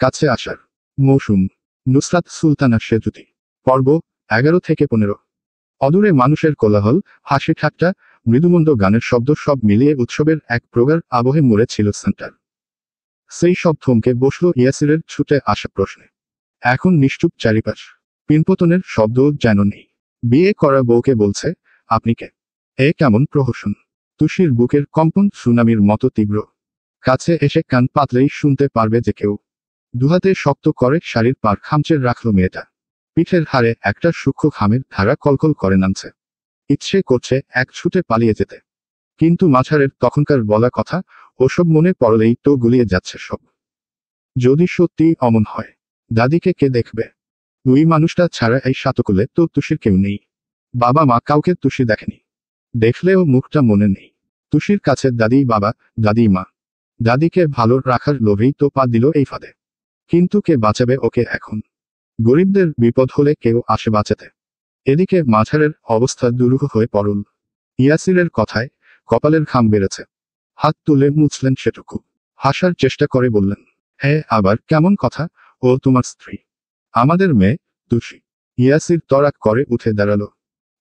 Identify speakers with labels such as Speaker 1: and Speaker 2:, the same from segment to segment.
Speaker 1: কাছে আসার মৌসুম। নুসরাত সুলতানা সেতুতি। পর্ব 11 থেকে 15। অদূরে মানুষের কোলাহল, হাসি ঠাট্টা, মৃদুমন্দ গানের শব্দ সব মিলিয়ে উৎসবের এক প্রগাঢ় আবহে মরে ছিল সেন্টার। সেই সব থমকে বসল ইয়াসিরের ছুটে আসা প্রশ্নে। এখন নিশ্চুপ চারিপাশ। পিনপতনের শব্দও যেন নেই। বিয়ে করা বউকে বলছে, আপনি কে? এ কেমন প্রহসন! তুষির বুকের কম্পন সুনামির মতো তীব্র। কাছে এসে কান পাতলেই শুনতে পারবে যে কেউ। দুহাতে শক্ত করে শাড়ির পার খামচে রাখল মেয়েটা। পিঠের হাড়ে একটা সূক্ষ্ম ঘামের ধারা কলকল করে নামছে। ইচ্ছে করছে এক ছুটে পালিয়ে যেতে, কিন্তু মাঝারের তখনকার বলা কথা, ওসব মনে পড়লেই তো গুলিয়ে যাচ্ছে সব। যদি সত্যি অমন হয়, দাদিকে কে দেখবে? ওই মানুষটা ছাড়া এই সাতকুলে তো তুষির কেউ নেই। বাবা মা কাউকে তুষি দেখেনি, দেখলেও মুখটা মনে নেই। তুষির কাছে দাদি বাবা, দাদি মা। দাদিকে ভালো রাখার লোভেই তো পা দিল এই ফাঁদে। কিন্তু কে বাঁচাবে ওকে এখন? গরিবদের বিপদ হলে কেউ আসে বাঁচাতে। এদিকে মাঝারের অবস্থা দুরূহ হয়ে পড়ল। ইয়াসিরের কথায় কপালের ঘাম বেড়েছে। হাত তুলে মুছলেন সেটুকু। হাসার চেষ্টা করে বললেন, হ্যাঁ আবার কেমন কথা? ও তোমার স্ত্রী, আমাদের মেয়ে তুষি। ইয়াসির তড়াক করে উঠে দাঁড়ালো।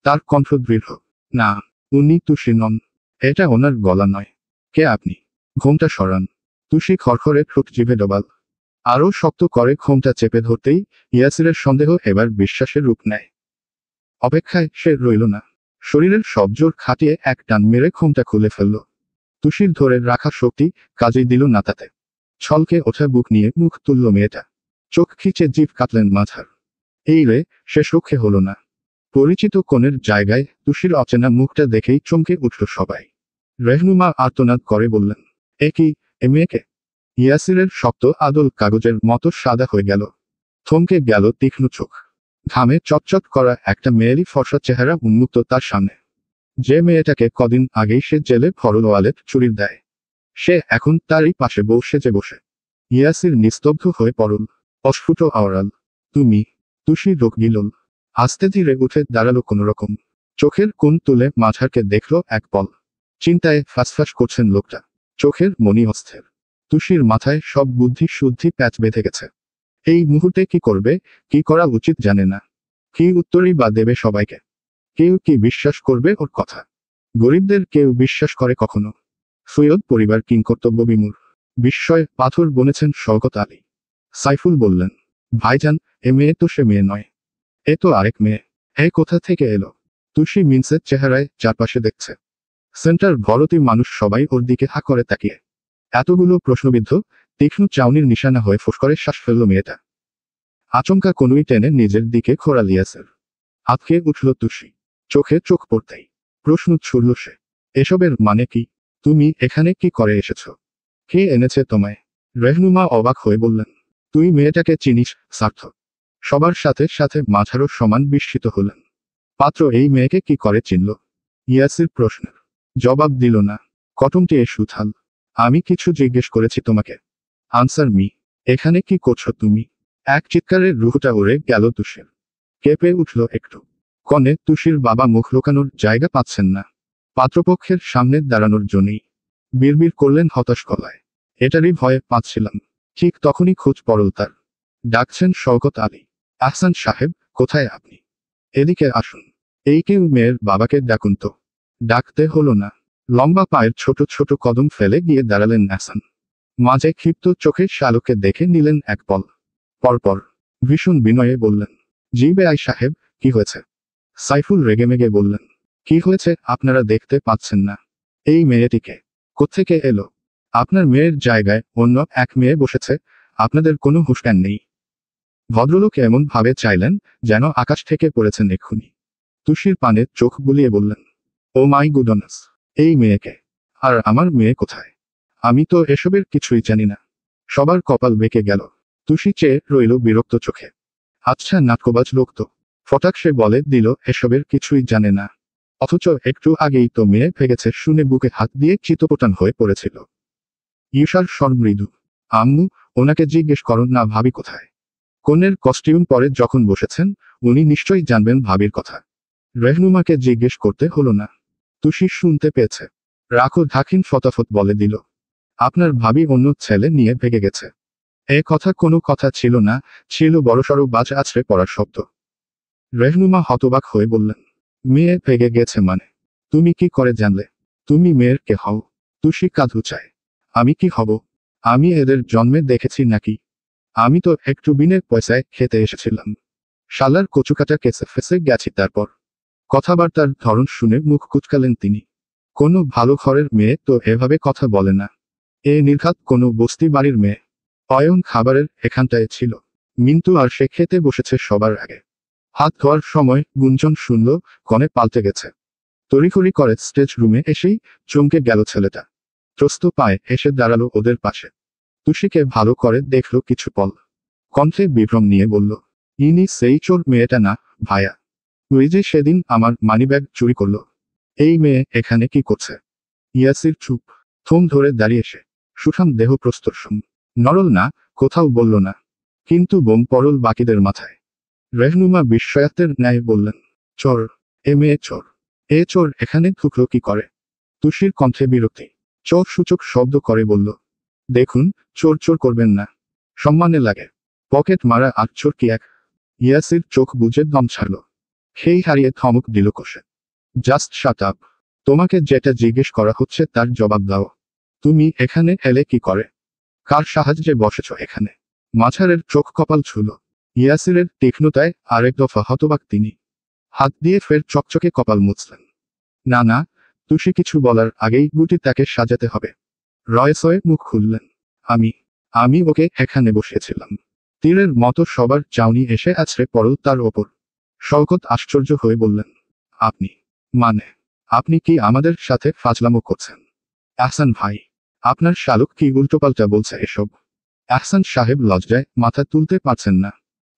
Speaker 1: তার কণ্ঠ দৃঢ়। না, উনি তুষি নন। এটা ওনার গলা নয়। কে আপনি? ঘোমটা সরান। তুষি খড়খড়ে ঠোঁট জিভে ডবাল। আরও শক্ত করে ঘোমটা চেপে ধরতেই ইয়াসিরের সন্দেহ এবার বিশ্বাসের রূপ নেয়। অপেক্ষায় সে রইল না। শরীরের সব জোর খাটিয়ে এক টান মেরে ঘোমটা খুলে ফেলল। তুষির ধরে রাখা শক্তি কাজেই দিল না তাতে। ছলকে ওঠা বুক নিয়ে মুখ তুলল মেয়েটা। চোখ খিচে জিভ কাটলেন মাঝার। এই রে, সে সুখে হল না। পরিচিত কোণের জায়গায় তুষির অচেনা মুখটা দেখেই চমকে উঠল সবাই। রেহনুমা আর্তনাদ করে বললেন, এ কি, এ মেয়েকে? ইয়াসিরের শক্ত আদল কাগজের মতো সাদা হয়ে গেল। থমকে গেল তীক্ষ্ণ চোখ। ঘামে চটচট করা একটা মেয়েরই ফর্সা চেহারা উন্মুক্ত তার সামনে। যে মেয়েটাকে কদিন আগেই সে জেলে ভরল ওয়ালেট চুরির দেয়, সে এখন তারই পাশে বউ সেজে বসে। ইয়াসির নিস্তব্ধ হয়ে পড়ল। অস্ফুট আওরাল, তুমি? তুষি রোগ গিলল। আস্তে ধীরে উঠে দাঁড়ালো কোনো রকম। চোখের কোণ তুলে মাঝারকে দেখল এক পল। চিন্তায় ফাঁসফাঁস করছেন লোকটা। চোখের মনি অস্থির। তুষির মাথায় সব বুদ্ধি শুদ্ধি প্যাচ বেঁধে গেছে। এই মুহূর্তে কি করবে, কি করা উচিত জানে না। কি উত্তরই বা দেবে সবাইকে? কেউ কি বিশ্বাস করবে ওর কথা? গরিবদের কেউ বিশ্বাস করে কখনো? সৈয়দ পরিবার কিংকর্তব্য বিমূঢ়। বিস্ময়ে পাথর বনেছেন শওকত আলী। সাইফুল বললেন, ভাইজান, এ মেয়ে তো সে মেয়ে নয়। এ তো আরেক মেয়ে। এ কোথা থেকে এলো? তুষি মিনসের চেহারায় চারপাশে দেখছে। সেন্টার ভরতি মানুষ সবাই ওর দিকে হা করে তাকিয়ে। এতগুলো প্রশ্নবিদ্ধ তীক্ষ্ণ চাউনির নিশানা হয়ে ফোঁস করে শ্বাস ফেলল মেয়েটা। আচমকা কনুই টেনে নিজের দিকে খোঁড়াল ইয়াসির। আঁতকে উঠল তুষি। চোখে চোখ পড়তেই প্রশ্ন ছুড়ল সে, এসবের মানে কি? তুমি এখানে কি করে এসেছ? কে এনেছে তোমায়? রেহনুমা অবাক হয়ে বললেন, তুই মেয়েটাকে চিনিস? সার্থ। সবার সাথে সাথে মাঝারও সমান বিস্মিত হলেন। পাত্র এই মেয়েকে কি করে চিনল? ইয়াসির প্রশ্নের জবাব দিল না। কটমটি এ সুথাল। আমি কিছু জিজ্ঞেস করেছি তোমাকে, আনসার মি। এখানে কি করছো তুমি? এক চিৎকারের রুহটা উড়ে গেল তুষির। কেঁপে উঠল একটু। কনে তুষির বাবা মুখ লুকানোর জায়গা পাচ্ছেন না। পাত্রপক্ষের সামনে দাঁড়ানোর জন্যই বিড়বিড় করলেন হতাশ গলায়, এটারই ভয়ে পাচ্ছিলাম। ঠিক তখনই খোঁজ পড়ল তার। ডাকছেন শওকত আলী। আহসান সাহেব, কোথায় আপনি? এদিকে আসুন। এই কেউ মেয়ের বাবাকে ডাকুন তো। ডাকতে হলো না। লম্বা পায়ের ছোট ছোট কদম ফেলে গিয়ে দাঁড়ালেন আহসান। মাঝে ক্ষিপ্ত চোখে শালুকে দেখে নিলেন এক পল। পরপর ভীষণ বিনয়ে বললেন, জি বেআই সাহেব, কি হয়েছে? সাইফুল রেগেমেগে বললেন, কি হয়েছে আপনারা দেখতে পাচ্ছেন না? এই মেয়েটিকে কোত্থেকে এলো? আপনার মেয়ের জায়গায় অন্য এক মেয়ে বসেছে, আপনাদের কোনো হুঁশজ্ঞান নেই। ভদ্রলোক এমন ভাবে চাইলেন যেন আকাশ থেকে পড়েছেন এক্ষুনি। তুষির পানে চোখ বুলিয়ে বললেন, ও মাই গুডনেস, এই মেয়েকে? আর আমার মেয়ে কোথায়? আমি তো এসবের কিছুই জানি না। সবার কপাল বেঁকে গেল। তুষি চেয়ে রইল বিরক্ত চোখে। আচ্ছা নাট্যবাজ লোক তো, ফটাক সে বলে দিল এসবের কিছুই জানে না। অথচ একটু আগেই তো মেয়ে ভেগেছে শুনে বুকে হাত দিয়ে চিতপটান হয়ে পড়েছিল। ঈশার স্বর মৃদু। আম্মু, ওনাকে জিজ্ঞেস করুন না ভাবি কোথায়। কনের কস্টিউম পরে যখন বসেছেন, উনি নিশ্চয়ই জানবেন ভাবির কথা। রেহনুমাকে জিজ্ঞেস করতে হলো না। তুষি শুনতে পেয়েছে। রাখো ঢাকিন ফটাফট বলে দিল, আপনার ভাবি অন্য ছেলে নিয়ে ভেগে গেছে। এ কথা কোনো কথা ছিল না, ছিল বড়সড় বাজ আছড়ে পড়ার শব্দ। রেহনুমা হতবাক হয়ে বললেন, মেয়ে ভেগে গেছে মানে? তুমি কি করে জানলে? তুমি মেয়ের কে হও? তুষি কাঁধ উঁচায়। আমি কি হব? আমি এদের জন্মে দেখেছি নাকি? আমি তো একটু বিনে পয়সায় খেতে এসেছিলাম। শালার কচুকাটা কেসে ফেসে গেছি। তারপর কথাবার্তার ধরন শুনে মুখ কুচকালেন তিনি। কোনো ভালো ঘরের মেয়ে তো এভাবে কথা বলে না। এ নির্ঘাত কোনো বস্তি বাড়ির মেয়ে। অয়ন খাবারের এখানটায় ছিল, মিন্টু আর সে খেতে বসেছে সবার আগে। হাত ধোয়ার সময় গুঞ্জন শুনল কনে পাল্টে গেছে। তড়িঘড়ি করে স্টেজ রুমে এসেই চমকে গেল ছেলেটা। ত্রস্ত পায়ে এসে দাঁড়ালো ওদের পাশে। তুষিকে ভালো করে দেখল কিছু পল। কণ্ঠে বিভ্রম নিয়ে বলল, ইনি সেই চোর মেয়েটা না ভাইয়া? ওই যে সেদিন আমার মানিব্যাগ চুরি করলো। এই মেয়ে এখানে কি করছে? ইয়াসির চুপ, থম ধরে দাঁড়িয়ে সে। সুঠাম দেহ প্রস্তরসম, নরল না, কোথাও বলল না। কিন্তু বোম পড়ল বাকিদের মাথায়। রেহনুমা বিস্ময়ার্থের ন্যায় বললেন, চোর? এ মেয়ে চোর? এ চোর এখানে ঢুকলো কি করে? তুষির কণ্ঠে বিরক্তি। চোর সূচক শব্দ করে বলল, দেখুন, চোর চোর করবেন না, সম্মানে লাগে। পকেট মারা আর চোর কি এক? ইয়াসির চোখ বুজে দম ছাড়ল। খেই হারিয়ে ধমক দিল কষে, জাস্ট শাট আপ। তোমাকে যেটা জিজ্ঞেস করা হচ্ছে তার জবাব দাও। তুমি এখানে এলে কি করে? কার সাহায্যে বসেছ এখানে? মাঝারের চোখ কপাল ছুল। ইয়াসিরের তীক্ষ্ণতায় আরেক দফা হতবাক তিনি। হাত দিয়ে ফের চকচকে কপাল মুছলেন। না না, তুষি কিছু বলার আগেই গুটি তাকে সাজাতে হবে। রয়েসয়ে মুখ খুললেন, আমি আমি ওকে এখানে বসিয়েছিলাম। তীরের মতো সবার চাউনি এসে আছড়ে পড়ল তার ওপর। শওকত আশ্চর্য হয়ে বললেন, আপনি? মানে আপনি কি আমাদের সাথে ফাজলামো করছেন? আহসান ভাই, আপনার শালুক কি উল্টোপাল্টা বলছে এসব? আহসান সাহেব লজ্জায় মাথা তুলতে পারছেন না।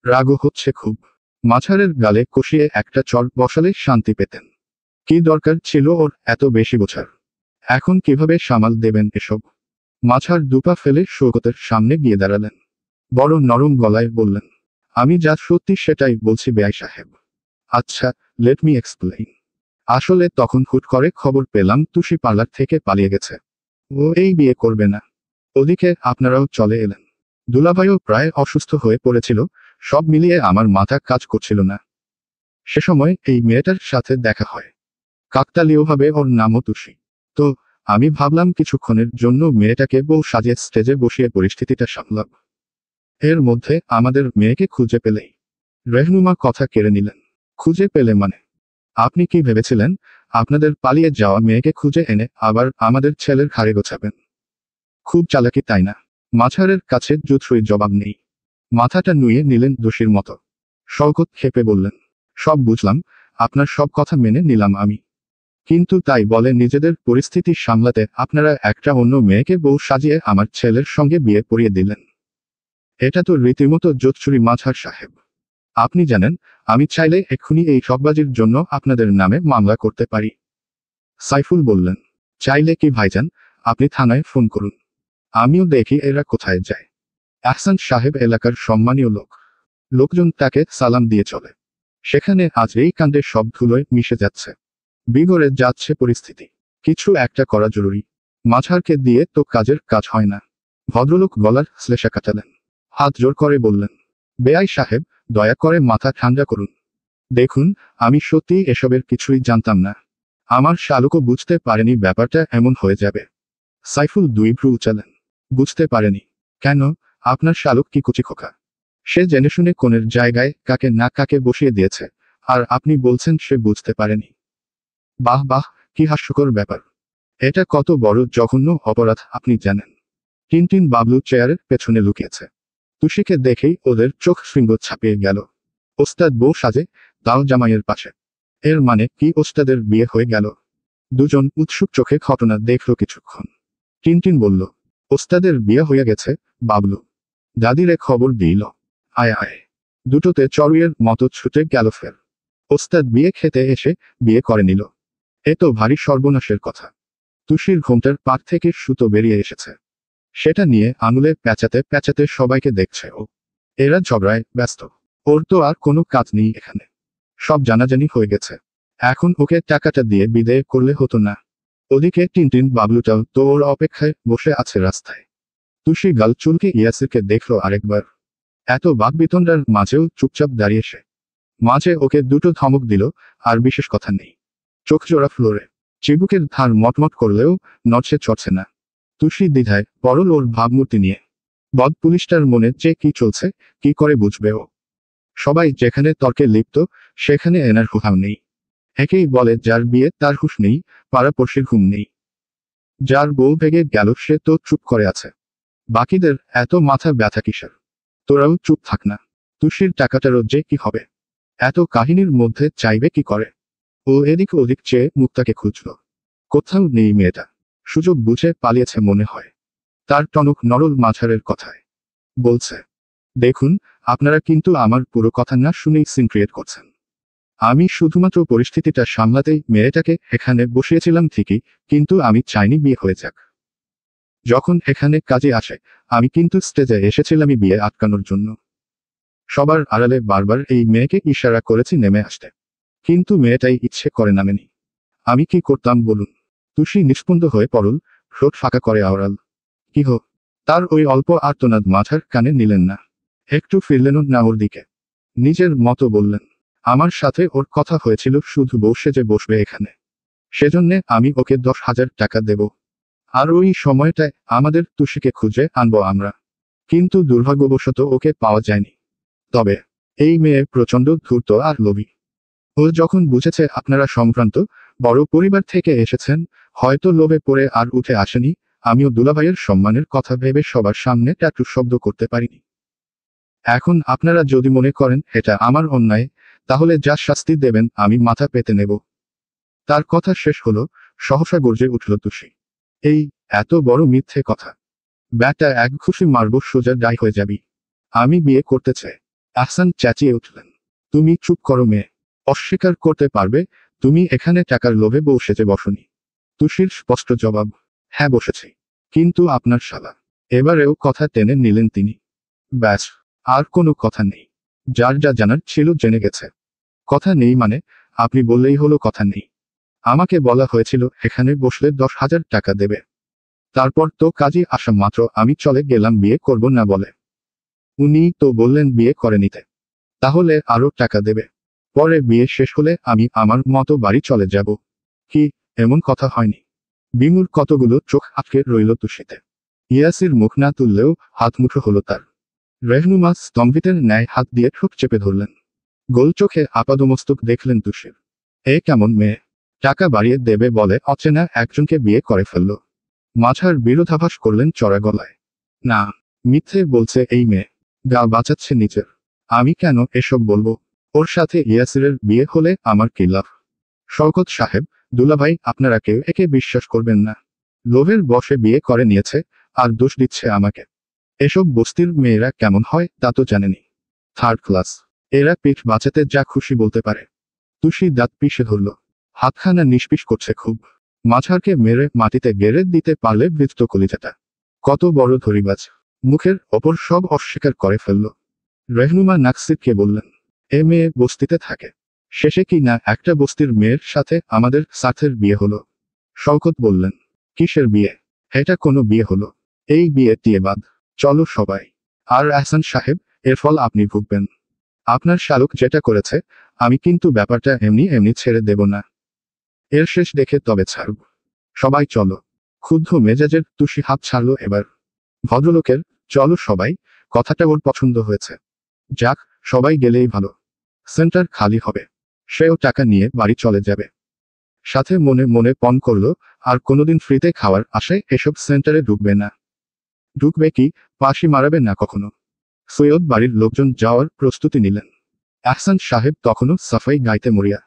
Speaker 1: রাগও হচ্ছে খুব। মাঝারের গালে কষিয়ে একটা চড় বসালে শান্তি পেতেন। কি দরকার ছিল ওর এত বেশি বোঝার? এখন কিভাবে সামাল দেবেন এসব? মাঝার দুপা ফেলে শওকতের সামনে গিয়ে দাঁড়ালেন। বড় নরম গলায় বললেন, আমি যা সত্যি সেটাই বলছি বেয়াই সাহেব। আচ্ছা, লেট মি এক্সপ্লেইন। আসলে তখন হুট করে খবর পেলাম তুষি পার্লার থেকে পালিয়ে গেছে। ও এই বিয়ে করবে না। ওদিকে আপনারাও চলে এলেন। দুলাভাইও প্রায় অসুস্থ হয়ে পড়েছিল। সব মিলিয়ে আমার মাথা কাজ করছিল না। সে সময় এই মেয়েটার সাথে দেখা হয়। কাকতালীয়ভাবে ওর নামও তুষি। তো আমি ভাবলাম কিছুক্ষণের জন্য মেয়েটাকে বউ সাজিয়ে স্টেজে বসিয়ে পরিস্থিতিটা সামলাব। এর মধ্যে আমাদের মেয়েকে খুঁজে পেলেই। রেহনুমা কথা কেড়ে নিলেন। খুঁজে পেলে মানে? আপনি কি ভেবেছিলেন আপনাদের পালিয়ে যাওয়া মেয়েকে খুঁজে এনে আবার আমাদের ছেলের ঘাড়ে গোছাবেন? খুব চালাকি তাই না? মাঝারের কাছে জুৎসই জবাব নেই। মাথাটা নুয়ে নিলেন দোষীর মতো। শওকত ক্ষেপে বললেন, সব বুঝলাম, আপনার সব কথা মেনে নিলাম আমি। কিন্তু তাই বলে নিজেদের পরিস্থিতি সামলাতে আপনারা একটা অন্য মেয়েকে বউ সাজিয়ে আমার ছেলের সঙ্গে বিয়ে পড়িয়ে দিলেন। এটা তো রীতিমতো জোৎসুরি মাঝার সাহেব। আপনি জানেন, আমি চাইলে এক্ষুনি এই ঠকবাজির জন্য আপনাদের নামে মামলা করতে পারি। সাইফুল বললেন, চাইলে কি ভাইজান, আপনি থানায় ফোন করুন। আমিও দেখি এরা কোথায় যায়। আহসান সাহেব এলাকার সম্মানীয় লোক। লোকজন তাকে সালাম দিয়ে চলে। সেখানে আজ এই কাণ্ডের সব ধুলোয় মিশে যাচ্ছে। বিগড়ে যাচ্ছে পরিস্থিতি। কিছু একটা করা জরুরি। মাঝারকে দিয়ে তো কাজের কাজ হয় না। ভদ্রলোক গলার শ্লেষা কাটালেন। হাত জোর করে বললেন, বেআই সাহেব, দয়া করে মাথা ঠান্ডা করুন। দেখুন, আমি সত্যি এসবের কিছুই জানতাম না। আমার শালুকও বুঝতে পারেনি ব্যাপারটা এমন হয়ে যাবে। সাইফুল দুই ভ্রু উচালেন। বুঝতে পারেনি? কেন, আপনার শালুক কি কুচিখোকা? সে জেনে শুনে কোণের জায়গায় কাকে না কাকে বসিয়ে দিয়েছে, আর আপনি বলছেন সে বুঝতে পারেনি? বাহ বাহ, কি হাস্যকর ব্যাপার। এটা কত বড় জঘন্য অপরাধ আপনি জানেন? টিনটিন বাবলু চেয়ারের পেছনে লুকিয়েছে। তুষিকে দেখেই ওদের চোখ শৃঙ্গ ছাপিয়ে গেল। ওস্তাদ বউ সাজে, তাও জামাইয়ের পাশে। এর মানে কি ওস্তাদের বিয়ে হয়ে গেল? দুজন উৎসুক চোখে ঘটনা দেখল কিছুক্ষণ। টিনটিন বলল, ওস্তাদের বিয়ে হয়ে গেছে, বাবলু। দাদিরে খবর দিল। আয় আয়। দুটোতে চড়ুইয়ের মতো ছুটে গেল ফের। ওস্তাদ বিয়ে খেতে এসে বিয়ে করে নিল। এ তো ভারী সর্বনাশের কথা। তুষির ঘোমটার পাক থেকে সুতো বেরিয়ে এসেছে। সেটা নিয়ে আঙুলে প্যাঁচাতে প্যাঁচাতে সবাইকে দেখছে ও। এরা ঝগড়ায় ব্যস্ত। ওর তো আর কোনো কাজ নেই এখানে। সব জানাজানি হয়ে গেছে। এখন ওকে টাকাটা দিয়ে বিদায় করলে হতো না? ওদিকে টিনটিন বাবলুটাও তো ওর অপেক্ষায় বসে আছে রাস্তায়। তুষি গাল চুলকে ইয়াসিরকে দেখলো আরেকবার। এত বাকবিতণ্ডার মাঝেও চুপচাপ দাঁড়িয়ে সে। মাঝে ওকে দুটো ধমক দিল, আর বিশেষ কথা নেই। চোখ জোড়া ফ্লোরে। চিবুকের ধার মটমট করলেও নড়ছে চড়ছে না। তুষি দ্বিধায় পড়ল ওর ভাবমূর্তি নিয়ে। বদ পুলিশটার মনে যে কি চলছে কি করে বুঝবে ও? সবাই যেখানে তর্কে লিপ্ত সেখানে এনার হুহাম নেই। একেই বলে যার বিয়ে তার হুঁশ নেই, পাড়াপড়শির ঘুম নেই। যার বউ ভেগে গেল সে তো চুপ করে আছে। বাকিদের এত মাথা ব্যথা কিসের? তোরাও চুপ থাক না। তুষির টাকাটারও যে কি হবে? এত কাহিনীর মধ্যে চাইবে কি করে? ও এদিক ওদিক চেয়ে মুক্তাকে খুঁজল। কোথাও নেই মেয়েটা। সুযোগ বুঝে পালিয়েছে মনে হয়। তার টনক নরল মাঝারের কথায় বলছে, দেখুন, আপনারা কিন্তু আমার পুরো কথা না শুনেই সিন ক্রিয়েট করছেন। আমি শুধুমাত্র পরিস্থিতিটা সামলাতেই মেয়েটাকে এখানে বসিয়েছিলাম ঠিকই, কিন্তু আমি চাইনি বিয়ে হয়ে যাক। যখন এখানে কাজে আসে আমি কিন্তু স্টেজে এসেছিলামই বিয়ে আটকানোর জন্য। সবার আড়ালে বারবার এই মেয়েকে ইশারা করেছি নেমে আসতে, কিন্তু মেয়েটাই ইচ্ছে করে নামেনি। আমি কি করতাম বলুন? তুষি নিষ্পন্দ হয়ে পড়ল, ঠোঁট ফাঁকা করে আওড়াল। কি হো? তার ওই অল্প আর্তনাদ মাথার কানে নিলেন না। একটু ফিরলেনও না ওর দিকে। নিজের মতো বললেন, আমার সাথে ওর কথা হয়েছিল শুধু বউ সেজে বসবে এখানে। সেজন্যে আমি ওকে 10,000 টাকা দেব। আর ওই সময়টায় আমাদের তুষিকে খুঁজে আনবো আমরা। কিন্তু দুর্ভাগ্যবশত ওকে পাওয়া যায়নি। তবে এই মেয়ে প্রচণ্ড ধূর্ত আর লোভী। ও যখন বুঝেছে আপনারা সম্ভ্রান্ত বড় পরিবার থেকে এসেছেন, হয়তো লোভে পড়ে আর উঠে আসেনি। আমিও দুলাভাইয়ের সম্মানের কথা ভেবে সবার সামনে ট্যাটু শব্দ করতে পারিনি। এখন আপনারা যদি মনে করেন এটা আমার অন্যায়, তাহলে যা শাস্তি দেবেন আমি মাথা পেতে নেব। তার কথা শেষ হলো, সহসা গর্জে উঠল তুষি। এই এত বড় মিথ্যে কথা! ব্যাটা এক ঘুষি মারব সোজা ডাই হয়ে যাবি। আমি বিয়ে করতে চাই। আহসান চেঁচিয়ে উঠলেন, তুমি চুপ করো মেয়ে। অস্বীকার করতে পারবে তুমি এখানে টাকার লোভে বউ সেজে বসনি? তুষির স্পষ্ট জবাব, হ্যাঁ বসেছি। কিন্তু আপনার শালা। এবারেও কথা টেনে নিলেন তিনি। ব্যাস, আর কোনো কথা নেই। যার যা জানার ছিল জেনে গেছে। কথা নেই মানে? আপনি বললেই হলো কথা নেই। আমাকে বলা হয়েছিল এখানে বসলে 10,000 টাকা দেবে। তারপর তো কাজে আসা মাত্র আমি চলে গেলাম বিয়ে করব না বলে। উনি তো বললেন বিয়ে করে নিতে। তাহলে আরো টাকা দেবে। পরে বিয়ে শেষ হলে আমি আমার মতো বাড়ি চলে যাব। কি এমন কথা হয়নি? বিমুর কতগুলো চোখ আটকে রইল তুষিতে। ইয়াসির মুখ না তুললেও হাত মুঠো হলো তার। রেহনুমা স্তম্ভিতের ন্যায় হাত দিয়ে ঠোঁট চেপে ধরলেন। গোল চোখে আপাদমস্তক দেখলেন তুষির। এ কেমন মেয়ে? টাকা বাড়িয়ে দেবে বলে অচেনা একজনকে বিয়ে করে ফেলল। মাঝার বিরোধাভাস করলেন চড়া গলায়। না, মিথ্যে বলছে এই মেয়ে। গা বাঁচাচ্ছে নিজের। আমি কেন এসব বলবো? ওর সাথে ইয়াসিরের বিয়ে হলে আমার কি লাভ? শওকত সাহেব, দুলাভাই আপনারা কেউ একে বিশ্বাস করবেন না। লোভের বশে বিয়ে করে নিয়েছে, আর দোষ দিচ্ছে আমাকে। এসব বস্তির মেয়েরা কেমন হয় তা তো জানেনি। Third class. এরা পিঠ বাঁচাতে যা খুশি বলতে পারে। তুষি দাঁত পিষে ধরল। হাতখানা নিষ্পিস করছে খুব। মাঝারকে মেরে মাটিতে গেড়ে দিতে পারলে বৃত্ত কলিজাটা। কত বড় ধরিবাজ! মুখের ওপর সব অস্বীকার করে ফেলল। রেহনুমা নাকসিদকে বললেন, এ মেয়ে বস্তিতে থাকে। শেষে কি না একটা বস্তির মেয়ের সাথে আমাদের সাথের বিয়ে হলো। শওকত বললেন, কিসের বিয়ে? এটা কোনো বিয়ে হলো? এই বিয়ে টিয়ে বাদ। চলো সবাই। আর আহসান সাহেব, এর ফল আপনি ভুগবেন। আপনার শালক যেটা করেছে, আমি কিন্তু ব্যাপারটা এমনি এমনি ছেড়ে দেব না। এর শেষ দেখে তবে ছাড়ব। সবাই চলো। ক্ষুব্ধ মেজাজের তুষি হাত ছাড়ল এবার। ভদ্রলোকের চলো সবাই কথাটা ওর পছন্দ হয়েছে। যাক, সবাই গেলেই ভালো। সেন্টার খালি হবে। সেও টাকা নিয়ে বাড়ি চলে যাবে। সাথে মনে মনে পণ করল, আর কোনোদিন ফ্রিতে খাওয়ার আশায় এসব সেন্টারে ঢুকবে না। ঢুকবে কি, পাশি মারাবে না কখনো। সৈয়দ বাড়ির লোকজন যাওয়ার প্রস্তুতি নিলেন। আহসান সাহেব তখনও সাফাই গাইতে মরিয়া।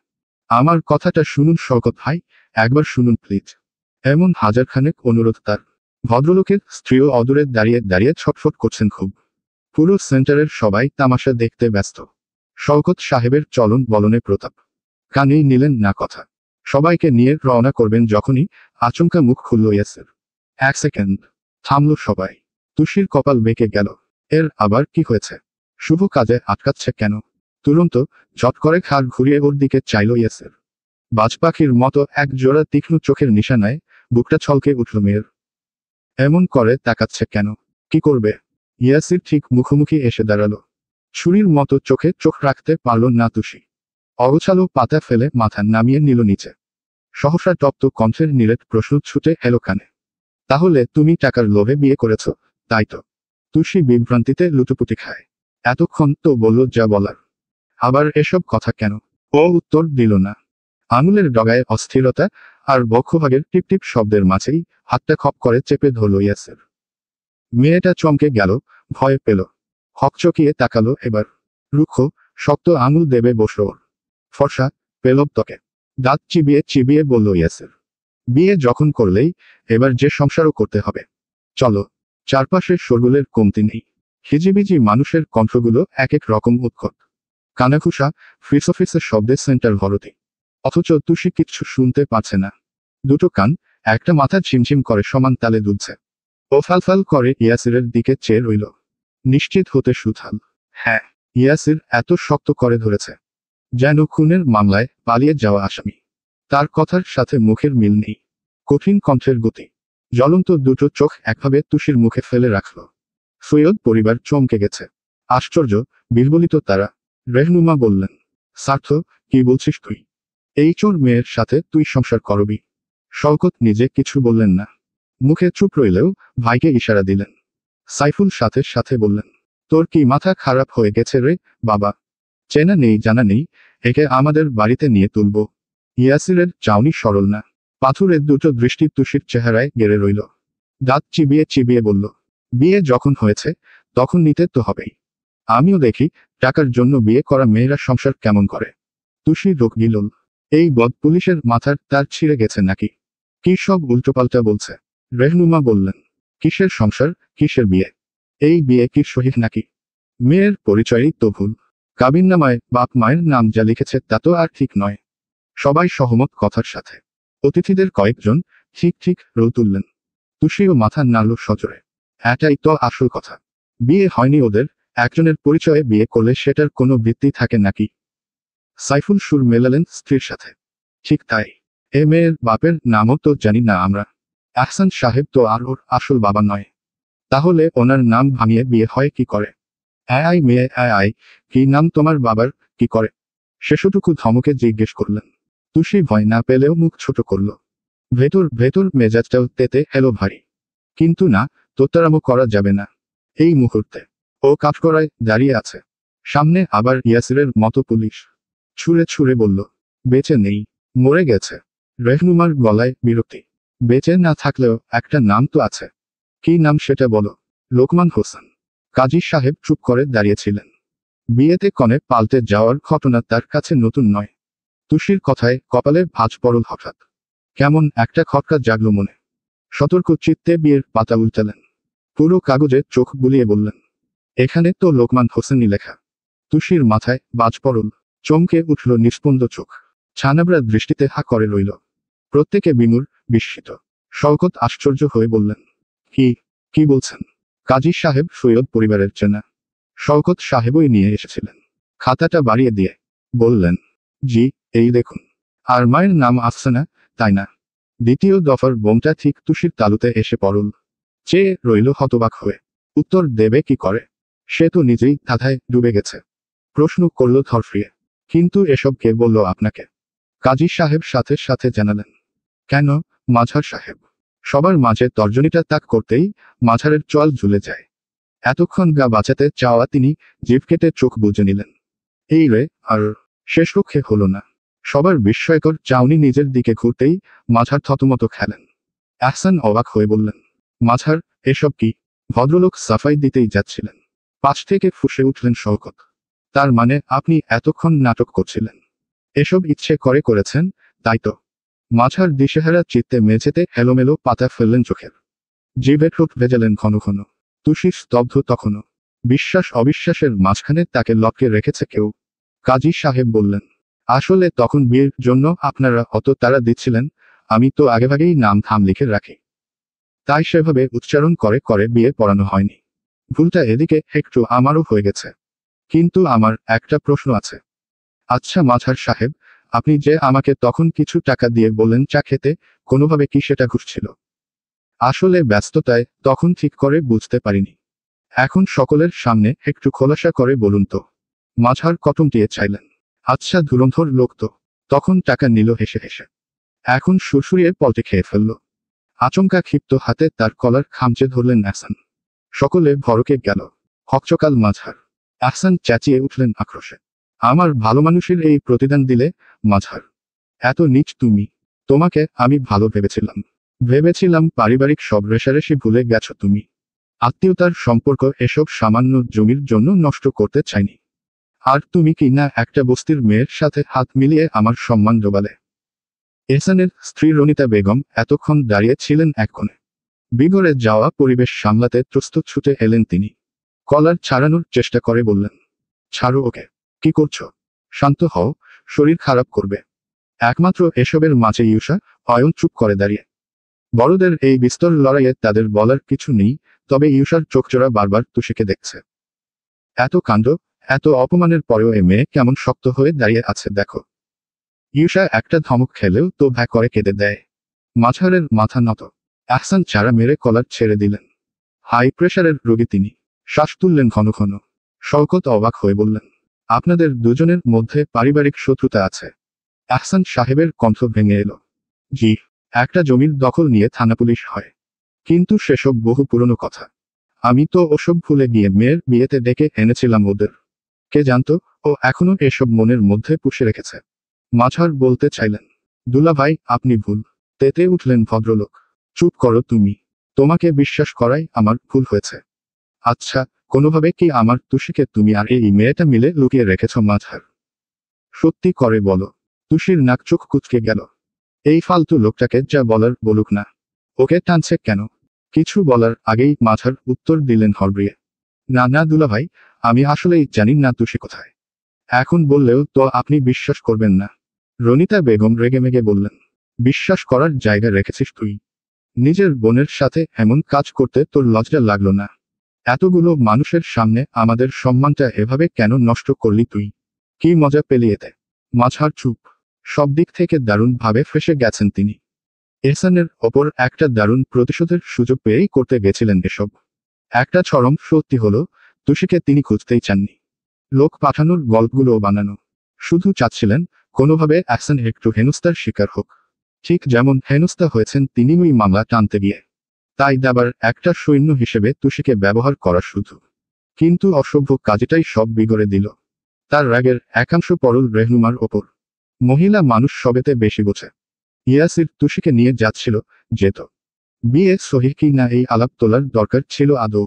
Speaker 1: আমার কথাটা শুনুন শওকত ভাই, একবার শুনুন প্লিজ। এমন হাজারখানেক অনুরোধ তার। ভদ্রলোকের স্ত্রীও অদূরে দাঁড়িয়ে দাঁড়িয়ে ছটফট করছেন খুব। পুরো সেন্টারের সবাই তামাশা দেখতে ব্যস্ত। শওকত সাহেবের চলন বলনে প্রতাপ। কানেই নিলেন না কথা। সবাইকে নিয়ে রওনা করবেন যখনই আচমকা মুখ খুলল ইয়াসির। এক সেকেন্ড। থামল সবাই। তুষির কপাল বেঁকে গেল। এর আবার কি হয়েছে? শুভ কাজে আটকাচ্ছে কেন? তুরন্ত চট করে ঘাড় ঘুরিয়ে ওর দিকে চাইল ইয়াসির। বাজপাখির মতো এক জোড়া তীক্ষ্ণ চোখের নিশানায় বুকটা ছলকে উঠল মেয়ের। এমন করে তাকাচ্ছে কেন? কি করবে? ইয়াসির ঠিক মুখোমুখি এসে দাঁড়ালো। ছুরির মতো চোখে চোখ রাখতে পারল না তুষি। অগোছালো পাতা ফেলে মাথা নামিয়ে নিল নিচে। সহসা তপ্ত কণ্ঠের নিরেট প্রশ্ন ছুটে এলো কানে। তাহলে তুমি টাকার লোভে বিয়ে করেছ, তাই তো? তুষি বিভ্রান্তিতে লুটোপুটি খায়। এতক্ষণ তো বলল যা বলার, আবার এসব কথা কেন? ও উত্তর দিল না। আঙুলের ডগায় অস্থিরতা আর বক্ষভাগের টিপটিপ শব্দের মাঝেই হাতটা খপ করে চেপে ধরল ইয়াসির। মেয়েটা চমকে গেল, ভয় পেল। হকচকিয়ে তাকালো এবার। রুক্ষ শক্ত আঙুল দেবে বসল ওর ফর্সা পেলব ত্বকে। দাঁত চিবিয়ে চিবিয়ে বলল ইয়াসির, বিয়ে যখন করলেই এবার যে সংসারও করতে হবে। চলো। চারপাশে শোরগোলের কমতি নেই। হিজিবিজি মানুষের কণ্ঠগুলো এক এক রকম উৎকট। কানাঘুষা ফিসফিসের শব্দে সেন্টার ভরতি। অথচ তুষি কিচ্ছু শুনতে পাচ্ছে না। দুটো কান, একটা মাথা ঝিমঝিম করে সমান তালে দুলছে। ও ফালফাল করে ইয়াসিরের দিকে চেয়ে রইল, নিশ্চিত হতে সুথাল। হ্যাঁ, ইয়াসির এত শক্ত করে ধরেছে, যেন খুনের মামলায় পালিয়ে যাওয়া আসামি। তার কথার সাথে মুখের মিল নেই। কঠিন কণ্ঠের গতি। জ্বলন্ত দুটো চোখ একভাবে তুষির মুখে ফেলে রাখল। সৈয়দ পরিবার চমকে গেছে। আশ্চর্য, বিহ্বলিত তারা। রেহনুমা বললেন, সার্থ, কি বলছিস তুই? এই চোর মেয়ের সাথে তুই সংসার করবি? শওকত নিজে কিছু বললেন না। মুখে চুপ রইলেও ভাইকে ইশারা দিলেন। সাইফুল সাথে সাথে বললেন, তোর কি মাথা খারাপ হয়ে গেছে রে বাবা? চেনা নেই জানা নেই, একে আমাদের বাড়িতে নিয়ে তুলব? ইয়াসিরের চাউনি সরল না। পাথুরের দুটো দৃষ্টি তুষির চেহারায় গেড়ে রইল। দাঁত চিবিয়ে চিবিয়ে বলল, বিয়ে যখন হয়েছে তখন নিতে তো হবেই। আমিও দেখি টাকার জন্য বিয়ে করা মেয়েরা সংসার কেমন করে। তুষি রোগ গিলল। এই বদ পুলিশের মাথার তার ছিঁড়ে গেছে নাকি? কি সব উল্টোপাল্টা বলছে? রেহনুমা বললেন, কিসের সংসার, কিসের বিয়ে? এই বিয়ে কি সহিহ নাকি? মেয়ের পরিচয়ই তো ভুল। কাবিননামায় বাপ মায়ের নাম যা লিখেছে তা তো আর ঠিক নয়। সবাই সহমত কথার সাথে। অতিথিদের কয়েকজন ঠিক ঠিক রোল তুললেন। তুষিও মাথা নাড়ল সজোরে। এটাই তো আসল কথা। বিয়ে হয়নি ওদের, একজনের পরিচয়ে বিয়ে করলে সেটার কোনো ভিত্তি থাকে নাকি? সাইফুল সুর মেলালেন স্ত্রীর সাথে। ঠিক তাই। এ মেয়ের বাপের নামও তো জানি না আমরা। আহসান সাহেব তো আর ওর আসল বাবা নয়। তাহলে ওনার নাম ভাঙিয়ে বিয়ে হয় কি করে? আয় মেয়ে আয়, কি নাম তোমার বাবার, কি করে? শেষটুকু ধমকে জিজ্ঞেস করলেন। তুষি ভয় না পেলেও মুখ ছোট করল। ভেতর ভেতর মেজাজটাও তেতে এলো ভারী। কিন্তু না, তোত্তারামো করা যাবে না এই মুহূর্তে। ও কাঠগড়ায় দাঁড়িয়ে আছে। সামনে আবার ইয়াসিরের মতো পুলিশ। ছুঁড়ে ছুঁড়ে বলল, বেঁচে নেই, মরে গেছে। রেহনুমার গলায় বিরক্তি। বেঁচে না থাকলেও একটা নাম তো আছে। কি নাম সেটা বলো? লোকমান হোসেন। কাজী সাহেব চুপ করে দাঁড়িয়েছিলেন। বিয়েতে কনে পাল্টে যাওয়ার ঘটনা তার কাছে নতুন নয়। তুষির কথায় কপালে ভাঁজ পড়ল হঠাৎ। কেমন একটা খটকা জাগল মনে। সতর্ক চিত্তে বিয়ের পাতা উল্টালেন। পুরো কাগজে চোখ বুলিয়ে বললেন, এখানে তো লোকমান হোসেনই লেখা। তুষির মাথায় বাজ পড়ল। চমকে উঠল নিস্পন্দ চোখ। ছানাবড়া দৃষ্টিতে হা করে রইল। প্রত্যেকে বিমূঢ়, বিস্মিত। শওকত আশ্চর্য হয়ে বললেন, কি কি বলছেন? কাজী সাহেব সৈয়দ পরিবারের চেনা। শওকত সাহেবই নিয়ে এসেছিলেন। খাতাটা বাড়িয়ে দিয়ে বললেন, জি, এই দেখুন। আর মায়ের নাম আফসানা, তাই না? দ্বিতীয় দফার বোমটা ঠিক তুষির তালুতে এসে পড়ল। চেয়ে রইল হতবাক হয়ে। উত্তর দেবে কি করে? সে তো নিজেই ধাঁধায় ডুবে গেছে। প্রশ্ন করল ধরফিয়ে, কিন্তু এসব কে বলল আপনাকে? কাজী সাহেব সাথে সাথে জানালেন। কেন, মাঝার সাহেব। সবার মাঝে তর্জনীটা তাক করতেই মাঝারের চোয়াল ঝুলে যায়। এতক্ষণ গা বাঁচাতে চাওয়া তিনি জিভ কেটে চোখ বুজে নিলেন। এই রে, আর শেষরক্ষে হলো না। সবার বিস্ময়কর চাউনি নিজের দিকে ঘুরতেই মাঝার থতমত খেলেন। আহসান অবাক হয়ে বললেন, মাঝার, এসব কি? ভদ্রলোক সাফাই দিতেই যাচ্ছিলেন। পাশ থেকে ফুঁসে উঠলেন শওকত। তার মানে আপনি এতক্ষণ নাটক করছিলেন? এসব ইচ্ছে করে করেছেন, তাই তো? মাঝার দিশেহারা চিত্তে মেঝেতে এলোমেলো পাতা ফেললেন চোখের। জিভে ঠোঁট ভেজালেন ঘন ঘন। তুষি স্তব্ধ তখনও। বিশ্বাস অবিশ্বাসের মাঝখানে তাকে লটকে রেখেছে কেউ। কাজী সাহেব বললেন, আসলে তখন বিয়ের জন্য আপনারা অত তাড়া দিচ্ছিলেন, আমি তো আগেভাগেই নাম থাম লিখে রাখি। তাই সেভাবে উচ্চারণ করে করে বিয়ে পড়ানো হয়নি। ভুলটা এদিকে একটু আমারও হয়ে গেছে। কিন্তু আমার একটা প্রশ্ন আছে। আচ্ছা মাঝার সাহেব, আপনি যে আমাকে তখন কিছু টাকা দিয়ে বললেন চা খেতে, কোনোভাবে কি সেটা ঘুষ ছিল? আসলে ব্যস্ততায় তখন ঠিক করে বুঝতে পারিনি। এখন সকলের সামনে একটু খোলাসা করে বলুন তো। মাঝার কটমটিয়ে চাইলেন। আচ্ছা, ধুরন্ধর লোক তো। তখন টাকা নিল হেসে হেসে। এখন সুরসুরিয়ে পলটে খেয়ে ফেলল। আচমকা ক্ষিপ্ত হাতে তার কলার খামচে ধরলেন আহসান। সকলে ভড়কে গেল। হকচকাল মাঝার। আহসান চেঁচিয়ে উঠলেন আক্রোশে। আমার ভালো মানুষের এই প্রতিদান দিলে? মাঝার, এত নীচ তুমি? তোমাকে আমি ভালো ভেবেছিলাম। ভেবেছিলাম পারিবারিক সব রেষারেষি ভুলে গেছো তুমি। আত্মীয়তার সম্পর্ক এসব সামান্য জমির জন্য নষ্ট করতে চাইনি। আর তুমি কি না একটা বস্তির মেয়ের সাথে হাত মিলিয়ে আমার সম্মান ডোবালে? এহসানের স্ত্রী রনিতা বেগম এতক্ষণ দাঁড়িয়ে ছিলেন এক কোণে। বিগড়ে যাওয়া পরিবেশ সামলাতে প্রস্তুত ছুটে এলেন তিনি। কলার ছাড়ানোর চেষ্টা করে বললেন, ছাড়ো ওকে। কি করছো? শান্ত হও, শরীর খারাপ করবে। একমাত্র এসবের মাঝে ইউষা অয়ন চুপ করে দাঁড়িয়ে। বড়দের এই বিস্তর লড়াইয়ে তাদের বলার কিছু নেই, তবে ইউষার চোখজোড়া বারবার তুষিকে দেখছে। এত কাণ্ড, এত অপমানের পরেও এ মেয়ে কেমন শক্ত হয়ে দাঁড়িয়ে আছে দেখো। ইউষা একটা ধমক খেলেও তো ভ্যা করে কেঁদে দেয়। মাঝারের মাথা নত। আহসান চারা মেরে কলার ছেড়ে দিলেন। হাই প্রেশারের রোগী তিনি। শ্বাস তুললেন ঘন ঘন। শওকত অবাক হয়ে বললেন, আপনাদের দুজনের মধ্যে পারিবারিক শত্রুতা আছে? আহসান সাহেবের কণ্ঠ ভেঙে এলো। জি, একটা জমির দখল নিয়ে থানা পুলিশ হয়। কিন্তু সেসব বহু পুরনো কথা। আমি তো ওসব ভুলে গিয়ে মেয়ের বিয়েতে ডেকে এনেছিলাম ওদের। কে জানতো ও এখনো এসব মনের মধ্যে পুষে রেখেছে। মাঝার বলতে চাইলেন, দুলাভাই আপনি ভুল। তেতে উঠলেন ভদ্রলোক। চুপ করো তুমি। তোমাকে বিশ্বাস করাই আমার ভুল হয়েছে। আচ্ছা, কোনোভাবে কি আমার তুষিকে তুমি আর এই মেয়েটা মিলে লুকিয়ে রেখেছ মাঝার? সত্যি করে বলো। তুষির নাক চোখ কুঁচকে গেল। এই ফালতু লোকটাকে যা বলার বলুক না। ওকে টানছে কেন? কিছু বলার আগেই মাঝার উত্তর দিলেন হরবড়িয়ে, না না দুলাভাই, আমি আসলেই জানি না তুষি কোথায়। এখন বললেও তো আপনি বিশ্বাস করবেন না। রনিতা বেগম রেগেমেগে বললেন, বিশ্বাস করার জায়গা রেখেছিস তুই? নিজের বোনের সাথে এমন কাজ করতে তোর লজ্জা লাগলো না? এতগুলো মানুষের সামনে আমাদের সম্মানটা এভাবে কেন নষ্ট করলি তুই? কি মজা পেলি এতে? মাঝার চুপ। সব দিক থেকে দারুণভাবে ফেঁসে গেছেন তিনি। এহসানের ওপর একটা দারুণ প্রতিশোধের সুযোগ পেয়েই করতে গেছিলেন এসব। একটা চরম সত্যি হলো, তুষিকে তিনি খুঁজতেই চাননি। লোক পাঠানোর গল্পগুলো বানানো। শুধু চাচ্ছিলেন কোনোভাবে এহসান একটু হেনস্থার শিকার হোক। ঠিক যেমন হেনস্থা হয়েছেন তিনি ওই মামলা টানতে গিয়ে। তাই দাবার একটা সৈন্য হিসেবে তুষিকে ব্যবহার করা শুধু। কিন্তু অসভ্য কাজটাই সব বিগড়ে দিল। তার রাগের একাংশ পরল রেহনুমার ওপর। মহিলা মানুষ সবেতে বেশি বোঝে। ইয়াসির তুষিকে নিয়ে যাচ্ছিল, যেত। বিয়ে সহি কি না এই আলাপ তোলার দরকার ছিল আদৌ।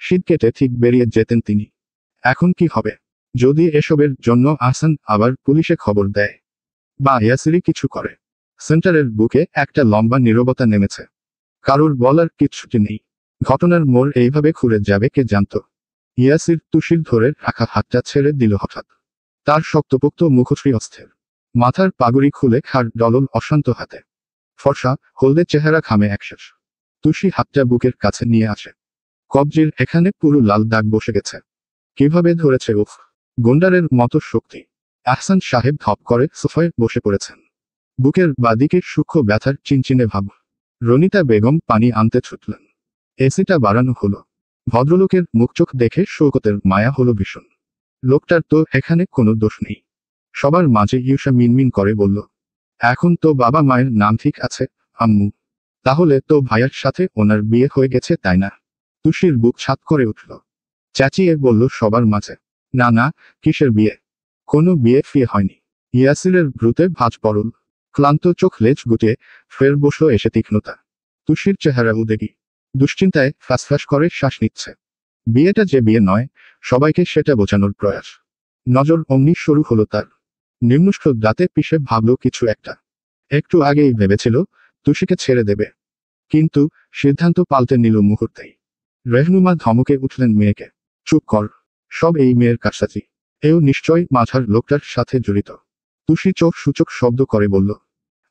Speaker 1: শীত কেটে ঠিক বেরিয়ে যেতেন তিনি। এখন কি হবে যদি এসবের জন্য আহসান আবার পুলিশে খবর দেয়? বা ইয়াসিরই কিছু করে? সেন্টারের বুকে একটা লম্বা নীরবতা নেমেছে। কারোর বলার কিচ্ছুটি নেই। ঘটনার মোড় এইভাবে ঘুরে যাবে কে জানত? ইয়াসির তুষির ধরে রাখা হাতটা ছেড়ে দিল হঠাৎ। তার শক্তপোক্ত মুখশ্রী অস্থির। মাথার পাগড়ি খুলে খাড় ডলল অশান্ত হাতে। ফর্সা হলদে চেহারা ঘামে একশেষ। তুষি হাতটা বুকের কাছে নিয়ে আসে। কবজির এখানে পুরো লাল দাগ বসে গেছে। কিভাবে ধরেছে উফ! গন্ডারের মতো শক্তি। আহসান সাহেব ধপ করে সোফায় বসে পড়েছেন। বুকের বাদিকে সূক্ষ্ম ব্যথার চিনচিনে ভাব। রনিতা বেগম পানি আনতে ছুটলেন। এসিটা বাড়ানো হলো। ভদ্রলোকের মুখচোখ দেখে শৌকতের মায়া হলো ভীষণ। লোকটার তো এখানে কোনো দোষ নেই। সবার মাঝে ইউষা মিনমিন করে বলল, এখন তো বাবা মায়ের নাম ঠিক আছে, আম্মু। তাহলে তো ভাইয়ার সাথে ওনার বিয়ে হয়ে গেছে তাই না? তুষির বুক ছাদ করে উঠল। চেঁচিয়ে বলল সবার মাঝে, না না, কিসের বিয়ে? কোনো বিয়ে ফিয়ে হয়নি। ইয়াসিরের ভ্রুতে ভাঁজ পড়ল। ক্লান্ত চোখ লেজ গুটিয়ে ফের বসল এসে তীক্ষ্ণতা। তুষির চেহারা উদ্বেগী। দুশ্চিন্তায় ফ্যাসফ্যাস করে শ্বাস নিচ্ছে। বিয়েটা যে বিয়ে নয়, সবাইকে সেটা বোঝানোর প্রয়াস। নজর অমনি শুরু হলো তার। নিম্নুষ্ঠ দাঁতে পিষে ভাবল কিছু একটা। একটু আগেই ভেবেছিল তুষিকে ছেড়ে দেবে। কিন্তু সিদ্ধান্ত পাল্টে নিল মুহূর্তেই। রেহনুমা ধমকে উঠলেন মেয়েকে, চুপ কর। সব এই মেয়ের কাছাকাছি। এও নিশ্চয় মাঝার লোকটার সাথে জড়িত। তুষি চোখ সূচক শব্দ করে বলল,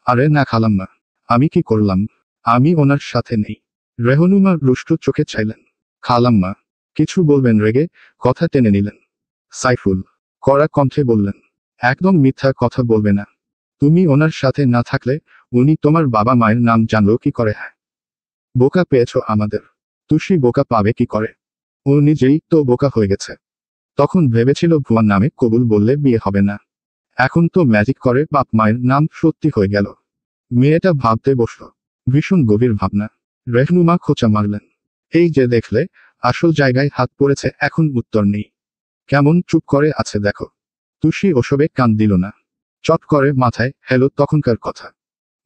Speaker 1: আরে না খালাম্মা, আমি কি করলাম? আমি ওনার সাথে নেই। রেহনুমা রুষ্ট চোখে চাইলেন। খালাম্মা কিছু বলবেন রেগে কথা টেনে নিলেন। সাইফুল কড়া কণ্ঠে বললেন, একদম মিথ্যা কথা বলবে না। তুমি ওনার সাথে না থাকলে উনি তোমার বাবা মায়ের নাম জানলো কি করে? হ্যাঁ, বোকা পেয়েছো আমাদের। তুষি বোকা পাবে কি করে? ও নিজেই তো বোকা হয়ে গেছে। তখন ভেবেছিল ভুয়ার নামে কবুল বললে বিয়ে হবে না। এখন তো ম্যাজিক করে বাপ মায়ের নাম সত্যি হয়ে গেল। মেয়েটা ভাবতে বসল। ভীষণ গভীর ভাবনা। রেহনুমা খোঁচা মারলেন। এই যে দেখলে, আসল জায়গায় হাত পড়েছে, এখন উত্তর নেই। কেমন চুপ করে আছে দেখো। তুষি ওসবে কান দিল না। চট করে মাথায় হেলো তখনকার কথা।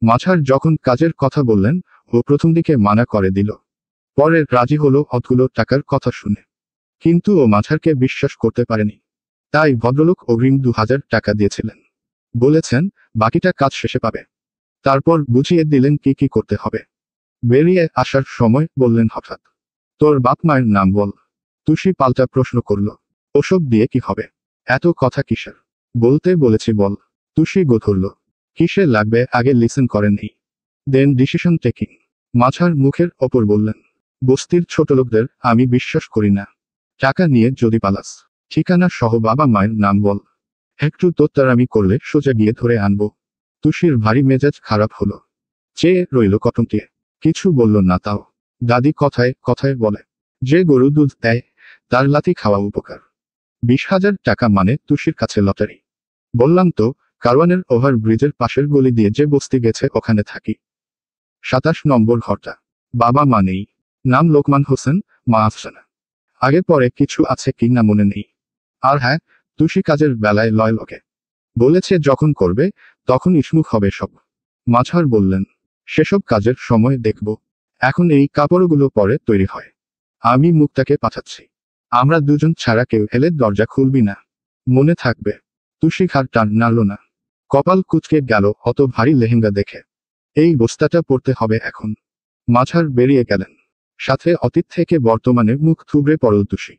Speaker 1: মাঝার যখন কাজের কথা বললেন, ও প্রথম দিকে মানা করে দিল। পরে রাজি হলো অতগুলো টাকার কথা শুনে। কিন্তু ও মাঝারকে বিশ্বাস করতে পারেনি। তাই ভদ্রলোক অগ্রিম 2000 টাকা দিয়েছিলেন। বলেছেন, বাকিটা কাজ শেষে পাবে। তারপর বুঝিয়ে দিলেন কি কি করতে হবে। বেরিয়ে আসার সময় বললেন হঠাৎ, তোর বাপ মায়ের নাম বল। তুষি পাল্টা প্রশ্ন করল, ওসব দিয়ে কি হবে? এত কথা কিসের? বলতে বলেছি বল। তুষি গোথরল, কিসে লাগবে আগে লিসেন করেন এই, দেন ডিসিশন টেকিং। মাঝার মুখের ওপর বললেন, বস্তির ছোটলোকদের আমি বিশ্বাস করি না। টাকা নিয়ে যদি পালাস, ঠিকানা সহ বাবা মায়ের নাম বল। একটু তোত্তারামি করলে সোজা গিয়ে ধরে আনবো। তুষির ভারী মেজাজ খারাপ হলো। চেয়ে রইল কটমটিয়ে। কিছু বলল না তাও। দাদি কথায় কথায় বলে, যে গরু দুধ দেয় তার লাথি খাওয়া উপকার। 20,000 টাকা মানে তুষির কাছে লটারি। বললাম তো, কারওয়ানের ওভার ব্রিজের পাশের গলি দিয়ে যে বস্তি গেছে ওখানে থাকি। 27 নম্বর ঘরটা। বাবা মা নেই। নাম লোকমান হোসেন, মা আফসানা। আগে পরে কিছু আছে কি না মনে নেই। আর হ্যাঁ, তুষি কাজের বেলায় লয় লোকে। বলেছে যখন করবে তখন ইসমুখ হবে সব। মাঝার বললেন, সেসব কাজের সময় দেখব। এখন এই কাপড়গুলো পরে তৈরি হয়। আমি মুক্তাকে পাঠাচ্ছি। আমরা দুজন ছাড়া কেউ এলে দরজা খুলবি না। মনে থাকবে। তুষি ঘাড় টান নাড়ল না। কপাল কুঁচকে গেল অত ভারী লেহেঙ্গা দেখে। এই বস্তাটা পরতে হবে এখন। মাঝার বেরিয়ে গেলেন। সাথে অতীত থেকে বর্তমানে মুখ থুবড়ে পড়ল তুষি।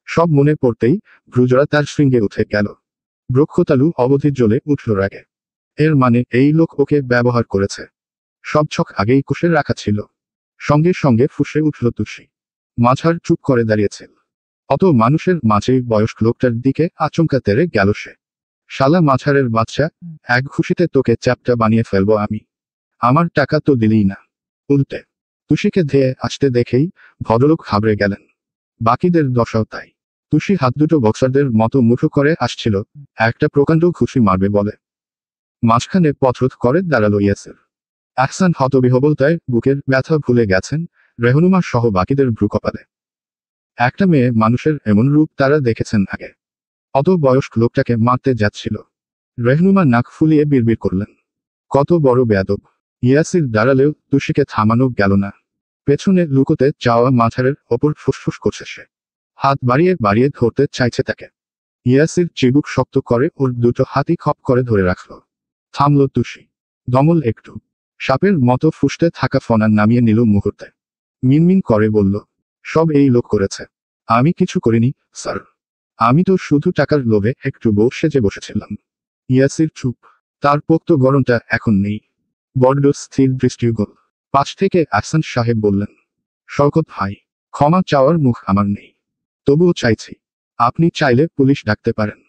Speaker 1: সব মনে পড়তেই ভ্রুজরা তার শৃঙ্গে উঠে গেল। বৃক্ষতালু অবধি জ্বলে উঠল রাগে। এর মানে এই লোক ওকে ব্যবহার করেছে। সব ছক আগেই কষে রাখা ছিল। সঙ্গে সঙ্গে ফুঁসে উঠল তুষি। মাঝার চুপ করে দাঁড়িয়েছিল। অত মানুষের মাঝেই বয়স্ক লোকটার দিকে আচমকা তেড়ে গেল সে। শালা মাঝারের বাচ্চা, এক খুশিতে তোকে চ্যাপ্টা বানিয়ে ফেলবো আমি। আমার টাকা তো দিলেই না, উল্টে। তুষিকে ধেয়ে আসতে দেখেই ভদ্রলোক ঘাবড়ে গেলেন। বাকিদের দশাও তাই। তুষি হাত দুটো বক্সারদের মতো মুঠো করে আসছিল, একটা প্রকাণ্ড খুশি মারবে বলে। মাঝখানে পথরোধ করে দাঁড়ালো ইয়াসির। আহসান হতবিহবলতায় বুকের ব্যথা ভুলে গেছেন, রেহনুমা সহ বাকিদের ভ্রু কপালে। একটা মেয়ে মানুষের এমন রূপ তারা দেখেছেন আগে। অত বয়স্ক লোকটাকে মারতে যাচ্ছিল। রেহনুমা নাক ফুলিয়ে বিড়বিড় করলেন, কত বড় বেয়াদব। ইয়াসির দাঁড়ালেও তুষিকে থামানো গেল না। পেছনে লুকোতে চাওয়া মাঝারের ওপর ফুসফুস করছে সে। হাত বাড়িয়ে বাড়িয়ে ধরতে চাইছে তাকে। ইয়াসির চিবুক শক্ত করে ওর দুটো হাতই খপ করে ধরে রাখল। থামল তুষি। দমল একটু। সাপের মতো ফুসতে থাকা ফনা নামিয়ে নিল মুহূর্তে। মিনমিন করে বলল, সব এই লোক করেছে। আমি কিছু করিনি, স্যার। আমি তো শুধু টাকার লোভে একটু বউ সেজে বসেছিলাম। ইয়াসির চুপ। তার পোক্ত গরমটা এখন নেই। বড্ড স্থির দৃষ্টিগোল। পাশ থেকে আহসান সাহেব বললেন, শওকত ভাই, ক্ষমা চাওয়ার মুখ আমার নেই। তবুও চাইছি। আপনি চাইলে পুলিশ ডাকতে পারেন।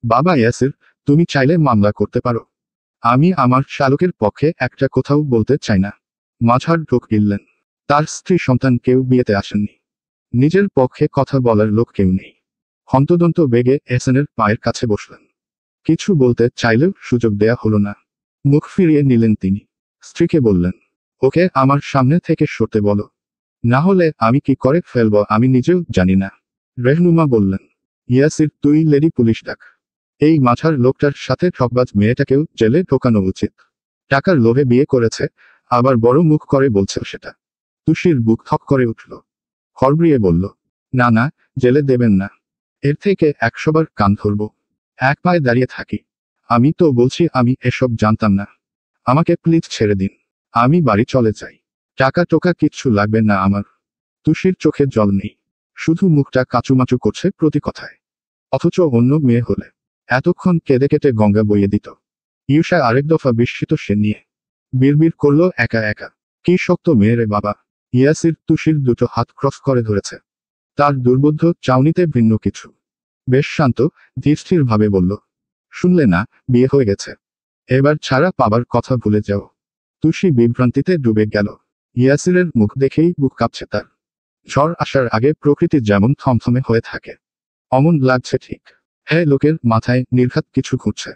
Speaker 1: বাবা ইয়াসির, তুমি চাইলে মামলা করতে পারো। আমি আমার শালকের পক্ষে একটা কোথাও বলতে চাই না। মাঝার ঢোক গিললেন। তার স্ত্রী সন্তান কেউ বিয়েতে আসেননি। নিজের পক্ষে কথা বলার লোক কেউ নেই। হন্তদন্ত বেগে এহসানের পায়ের কাছে বসলেন। কিছু বলতে চাইলেও সুযোগ দেয়া হলো না। মুখ ফিরিয়ে নিলেন তিনি। স্ত্রীকে বললেন, ওকে আমার সামনে থেকে সরতে বলো। না হলে আমি কি করে ফেলবো আমি নিজেও জানি না। রেহনুমা বললেন, ইয়াসির তুই লেডি পুলিশ ডাক। এই মাঝার লোকটার সাথে ঠকবাজ মেয়েটাকেও জেলে ঢোকানো উচিত। টাকার লোভে বিয়ে করেছে, আবার বড় মুখ করে বলছে সেটা। তুষির বুক থক করে উঠল। হড়বড়িয়ে বলল, না না, জেলে দেবেন না। এর থেকে 100 বার কান ধরব। এক পায়ে দাঁড়িয়ে থাকি। আমি তো বলছি আমি এসব জানতাম না। আমাকে প্লিজ ছেড়ে দিন। আমি বাড়ি চলে যাই। টাকা টোকা কিচ্ছু লাগবে না আমার। তুষির চোখে জল নেই। শুধু মুখটা কাচুমাচু করছে প্রতি কথায়। অথচ অন্য মেয়ে হলে এতক্ষণ কেঁদে কেটে গঙ্গা বইয়ে দিত। ইউষা আরেক দফা বিস্মিত সে নিয়ে বিড়বিড় করল একা একা, কি শক্ত মেয়ে রে বাবা। ইয়াসির তুষির দুটো হাত ক্রস করে ধরেছে। তার দুর্বোধ্য চাউনিতে ভিন্ন কিছু। বেশ শান্ত, ধীরস্থিরভাবে বলল, শুনলে না, বিয়ে হয়ে গেছে। এবার ছাড়া পাবার কথা ভুলে যাও। তুষি বিভ্রান্তিতে ডুবে গেল। ইয়াসিরের মুখ দেখেই বুক কাঁপছে তার। ঝড় আসার আগে প্রকৃতি যেমন থমথমে হয়ে থাকে অমন লাগছে ঠিক। হ্যাঁ, লোকের মাথায় নির্ঘাত কিছু ঘুরছে।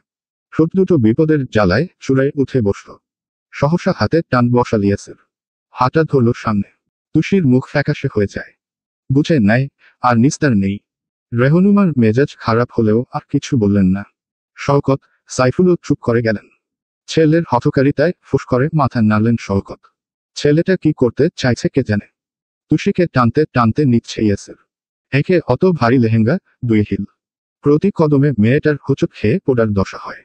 Speaker 1: ঠোঁট দুটো বিপদের জ্বালায় চূড়ায় উঠে বসল। সহসা হাতে টান বসাল ইয়াসির। হাঁটা ধরল সামনে। তুষির মুখ ফ্যাকাশে হয়ে যায়। বুঝে নেয় আর নিস্তার নেই। রেহনুমার মেজাজ খারাপ হলেও আর কিছু বললেন না। শওকত, সাইফুলও চুপ করে গেলেন। ছেলের হঠকারিতায় ফুস করে মাথা নাড়লেন শওকত। ছেলেটা কি করতে চাইছে কে জানে। তুষিকে টানতে টানতে নিচ্ছে ইয়াসির। একে অত ভারী লেহেঙ্গা, 2 হিল। প্রতি কদমে মেয়েটার হোঁচট খেয়ে পোড়ার দশা হয়।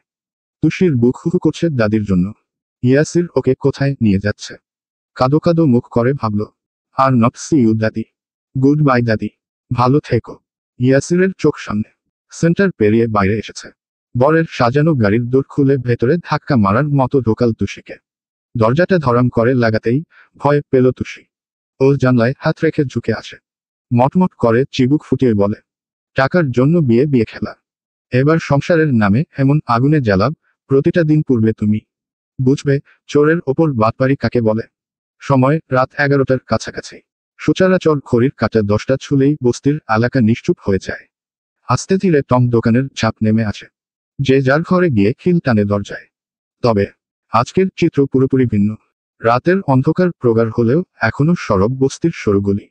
Speaker 1: তুষির বুক হুহু করছে দাদির জন্য। ইয়াসির ওকে কোথায় নিয়ে যাচ্ছে। কাদো কাদো মুখ করে ভাবল, আর নট সি ইউ দাদি। গুড বাই দাদি, ভালো থেকো। ইয়াসিরের চোখ সামনে সেন্টার পেরিয়ে বাইরে এসেছে। বরের সাজানো গাড়ির দোর খুলে ভেতরে ধাক্কা মারার মতো ঢোকাল তুষিকে। দরজাটা ধরাম করে লাগাতেই ভয় পেল তুষি। ও জানলায় হাত রেখে ঝুঁকে আসে। মটমট করে চিবুক ফুটিয়ে বলে, টাকার জন্য বিয়ে বিয়ে খেলা। এবার সংসারের নামে এমন আগুনে জ্বালাব, প্রতিটা দিন পূর্বে তুমি বুঝবে চোরের ওপর বাটপারি কাকে বলে। সময় রাত 11টার কাছাকাছি। সচরাচর ঘড়ির কাঁটা 10টা ছুলেই বস্তির এলাকা নিশ্চুপ হয়ে যায়। আস্তে ধীরে টং দোকানের ছাপ নেমে আসে। যে যার ঘরে গিয়ে খিল টানে দরজায়। তবে আজকের চিত্র পুরোপুরি ভিন্ন। রাতের অন্ধকার প্রগাঢ় হলেও এখনো সরব বস্তির সরুগুলি।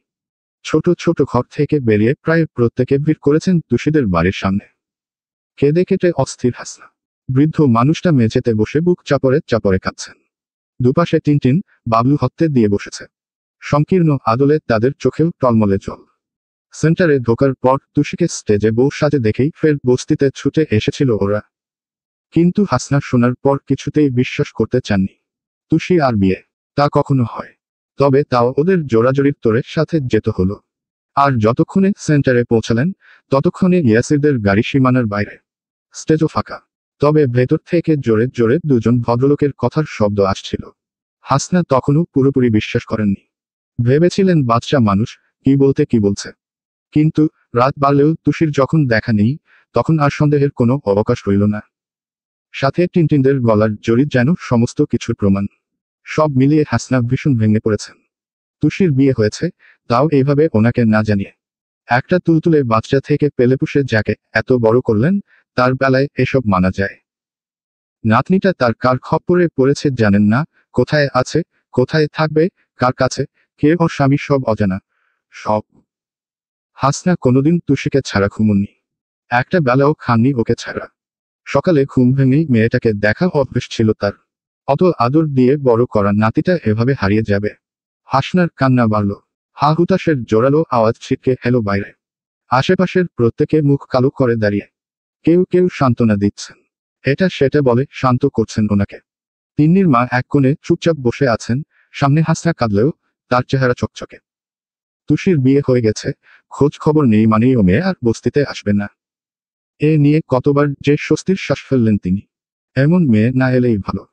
Speaker 1: ছোট ছোট ঘর থেকে বেরিয়ে প্রায় প্রত্যেকে ভিড় করেছেন তুষিদের বাড়ির সামনে। কেঁদে কেটে অস্থির হাসনা। বৃদ্ধ মানুষটা মেঝেতে বসে বুক চাপড়ে চাপড়ে কাঁদছেন। দুপাশে টিনটিন, বাবলু হত্যে দিয়ে বসেছে। সংকীর্ণ আদলে তাদের চোখেও টলমলে জল। সেন্টারে ঢোকার পর তুষিকে স্টেজে বউ সাজে দেখেই ফের বস্তিতে ছুটে এসেছিল ওরা। কিন্তু হাসনা শোনার পর কিছুতেই বিশ্বাস করতে চাননি। তুষি আর বিয়ে, তা কখনো হয়। তবে তাও ওদের জোরাজোরির তোরের সাথে যেতে হলো। আর যতক্ষণে সেন্টারে পৌঁছালেন ততক্ষণে ইয়াসিরদের গাড়ি সীমানার বাইরে। স্টেজও ফাঁকা। তবে ভেতর থেকে জোরে জোরে দুজন ভদ্রলোকের কথার শব্দ আসছিল। হাসনা তখনও পুরোপুরি বিশ্বাস করেননি। ভেবেছিলেন বাচ্চা মানুষ কি বলতে কি বলছে। কিন্তু রাত বাড়লেও তুষির যখন দেখা নেই তখন আর সন্দেহের কোনো অবকাশ রইল না। সাথে টিনটিনদের গলার জড়ি যেন সমস্ত কিছুর প্রমাণ। সব মিলিয়ে হাসনা ভীষণ ভেঙে পড়েছেন। তুষির বিয়ে হয়েছে, তাও এইভাবে ওনাকে না জানিয়ে। একটা তুলতুলে বাচ্চা থেকে পেলেপুষে যাকে এত বড় করলেন, তার বেলায় এসব মানা যায়। নাতনিটা তার কার খপ্পরে পড়েছে জানেন না, কোথায় আছে, কোথায় থাকবে, কার কাছে, কে ওর স্বামী, সব অজানা। সব। হাসনা কোনোদিন তুষিকে ছাড়া ঘুমুননি। একটা বেলাও খাননি ওকে ছাড়া। সকালে ঘুম ভেঙেই মেয়েটাকে দেখা অভ্যেস ছিল তার। অত আদর দিয়ে বড় করা নাতিটা এভাবে হারিয়ে যাবে। হাসনার কান্না বাড়ল। হা হুতাশের জোরালো আওয়াজ ছিটকে এলো বাইরে। আশেপাশের প্রত্যেকে মুখ কালো করে দাঁড়িয়ে। কেউ কেউ সান্ত্বনা দিচ্ছেন, এটা সেটা বলে শান্ত করছেন ওনাকে। তিন্নির মা এক কোণে চুপচাপ বসে আছেন, সামনে হাসনা কাঁদলেও তার চেহারা চকচকে। তুষির বিয়ে হয়ে গেছে, খোঁজ খবর নেই মানেই ও মেয়ে আর বস্তিতে আসবে না। এ নিয়ে কতবার যে স্বস্তির শ্বাস ফেললেন তিনি। এমন মেয়ে না এলেই ভালো।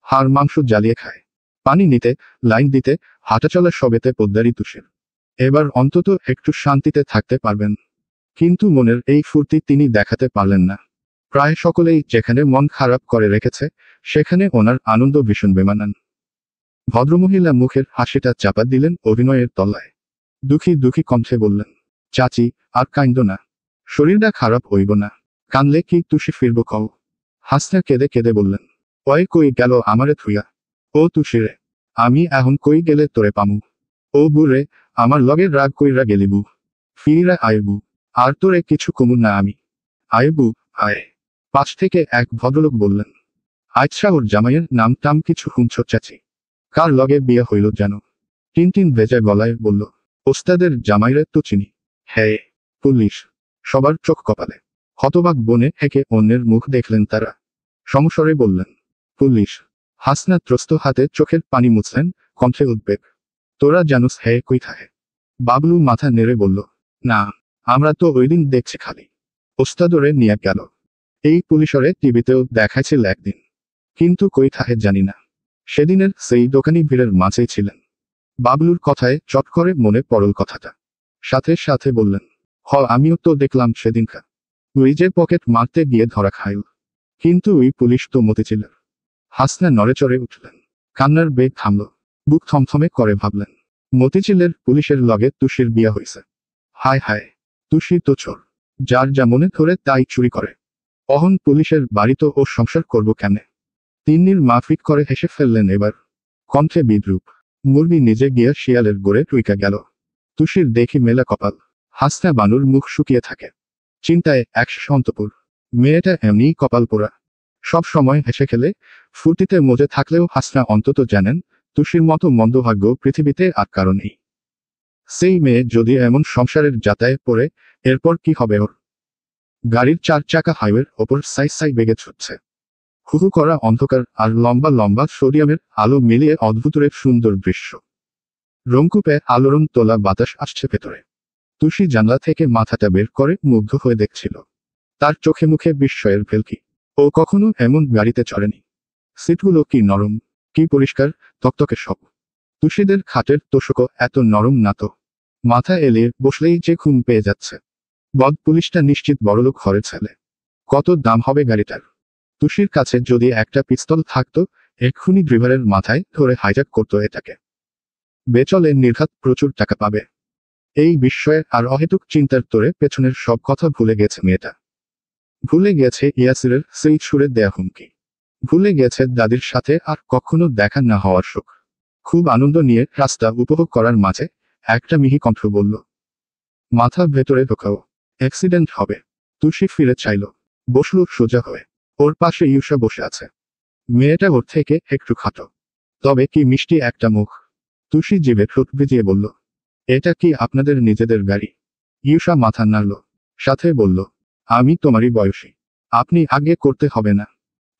Speaker 1: হাড় মাংস জ্বালিয়ে খায়। পানি নিতে, লাইন দিতে, হাঁটাচলা সবেতে পোদ্দারি তুষির। এবার অন্তত একটু শান্তিতে থাকতে পারবেন। কিন্তু মনের এই ফুর্তি তিনি দেখাতে পারলেন না। প্রায় সকলেই যেখানে মন খারাপ করে রেখেছে সেখানে ওনার আনন্দ ভীষণ বেমানান। ভদ্রমহিলা মুখের হাসিটা চাপা দিলেন অভিনয়ের তলায়। দুঃখী দুঃখী কণ্ঠে বললেন, চাচি, আর কাইন্দ না। শরীরটা খারাপ হইব না। কানলে কি তুষি ফিরব কও। হাসনা কেঁদে কেঁদে বললেন, ওই কই গেল আমারে থুইয়া। ও তুষিরে, আমি এখন কই গেলে তোরে পামু। ও বুড়ে, আমার লগের রাগ কইরা গেলিবু। ফিরিরা আইবু। আর তোরে কিছু কমু না আমি। আইবু, আয়। পাশ থেকে এক ভদ্রলোক বললেন, আচ্ছা, ওর জামাইয়ের নাম টাম কিছু শুনছ চাচি? কার লগে বিয়ে হইল যেন? টিনটিন ভেজা গলায় বলল, ওস্তাদের জামাইরে তো চিনি। হ্যাঁ, পুলিশ। সবার চোখ কপালে। হতবাক বনে হেঁকে অন্যের মুখ দেখলেন তারা। সমস্বরে বললেন, পুলিশ। হাসনা ত্রস্ত হাতে চোখের পানি মুছলেন, কণ্ঠে উদ্বেগ। তোরা জানুস হে কই থাকে? বাবলু মাথা নেড়ে বলল, না, আমরা তো ওইদিন দেখছি খালি। ওস্তাদরে নিয়ে গেল। এই পুলিশরে টিভিতেও দেখাইছিল একদিন। কিন্তু কই থাকে জানি না। সেদিনের সেই দোকানি ভিড়ের মাঝেই ছিলেন। বাবলুর কথায় চট করে মনে পড়ল কথাটা। সাথে সাথে বললেন, হ, আমিও তো দেখলাম সেদিনকা। ওই যে পকেট মারতে গিয়ে ধরা খাইল। কিন্তু ওই পুলিশ তো মতিছিল। হাসনা নড়েচড়ে উঠলেন। কান্নার বেগ থামল। বুক থমথমে করে ভাবলেন, মতিঝিলের পুলিশের লগে তুষির বিয়া হইছে। হায় হায়, তুষি তো চোর, যার যা মনে ধরে তাই চুরি করে। অহন পুলিশের বাড়িতে ও সংসার করব কেমনে? তিন্নির মা ফিক করে হেসে ফেললেন এবার, কণ্ঠে বিদ্রুপ। মুরগি নিজে গিয়া শিয়ালের গোড়ে টুইকা গেল। তুষির দেখি মেলা কপাল, হাসনা বানুর মুখ শুকিয়ে থাকে। চিন্তায় একশ অন্তপুর। মেয়েটা এমনিই কপাল পোড়া, সব সময় হেসে খেলে ফুর্তিতে মজে থাকলেও হাসনা অন্তত জানেন তুষির মতো মন্দভাগ্য পৃথিবীতে আর কারো নেই। সেই মেয়ে যদি এমন সংসারের যাতায়াত পড়ে, এরপর কি হবে ওর? গাড়ির 4 চাকা হাইওয়ের ওপর সাই সাই বেগে ছুটছে। হুহু করা অন্ধকার আর লম্বা লম্বা সোডিয়ামের আলো মিলিয়ে অদ্ভুতের সুন্দর দৃশ্য। রংকুপে আলোড়ন তোলা বাতাস আসছে ভেতরে। তুষি জানলা থেকে মাথাটা বের করে মুগ্ধ হয়ে দেখছিল। তার চোখে মুখে বিস্ময়ের ভেলকি। ও কখনো এমন গাড়িতে চড়েনি। সিটগুলো কি নরম, কি পরিষ্কার, তকতকে সব। তুষিদের খাটের তোষকও এত নরম না তো। মাথা এলিয়ে বসলেই যে ঘুম পেয়ে যাচ্ছে। বদ পুলিশটা নিশ্চিত বড়লোক ঘরের ছেলে। কত দাম হবে গাড়িটার? তুষির কাছে যদি একটা পিস্তল থাকতো, এক্ষুনি ড্রাইভারের মাথায় ধরে হাইজ্যাক করতো এটাকে। বেচলে নির্ঘাত প্রচুর টাকা পাবে। এই বিস্ময়ে আর অহেতুক চিন্তার তোরে পেছনের সব কথা ভুলে গেছে মেয়েটা। ভুলে গেছে ইয়াসিরের সেই ছুড়ে দেয়া হুমকি। ভুলে গেছে দাদির সাথে আর কখনো দেখা না হওয়ার সুখ। খুব আনন্দ নিয়ে রাস্তা উপভোগ করার মাঝে একটা মিহি কণ্ঠ বলল, মাথা ভেতরে ঢোকাও, অ্যাক্সিডেন্ট হবে। তুষি ফিরে চাইল, বসল সোজা হয়ে। ওর পাশে ইউসা বসে আছে। মেয়েটা ওর থেকে একটু খাটো, তবে কি মিষ্টি একটা মুখ। তুষি জিভে ঠোঁট ভিজিয়ে বলল, এটা কি আপনাদের নিজেদের গাড়ি? ইউসা মাথা নাড়ল, সাথে বলল, আমি তোমারই বয়সী, আপনি আগে করতে হবে না।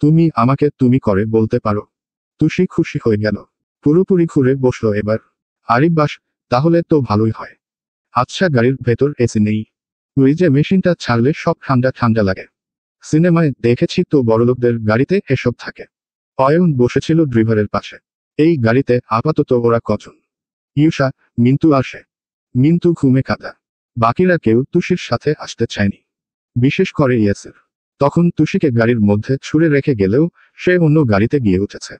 Speaker 1: তুমি আমাকে তুমি করে বলতে পারো। তুষি খুশি হয়ে গেল, পুরোপুরি ঘুরে বসলো এবার। আরে বাস, তাহলে তো ভালোই হয়। আচ্ছা, গাড়ির ভেতর এসি নেই? ওই যে মেশিনটা ছাড়লে সব ঠান্ডা ঠান্ডা লাগে। সিনেমায় দেখেছি তো বড়লোকদের গাড়িতে এসব থাকে। অয়ন বসেছিল ড্রাইভারের পাশে। এই গাড়িতে আপাতত ওরা কজন? ইউসা, মিন্টু আসে। মিন্টু ঘুমে কাঁদা। বাকিরা কেউ তুষির সাথে আসতে চায়নি, বিশেষ করে ইয়াসির। তখন তুষিকে গাড়ির মধ্যে ছুঁড়ে রেখে গেলেও সে অন্য গাড়িতে গিয়ে উঠেছে।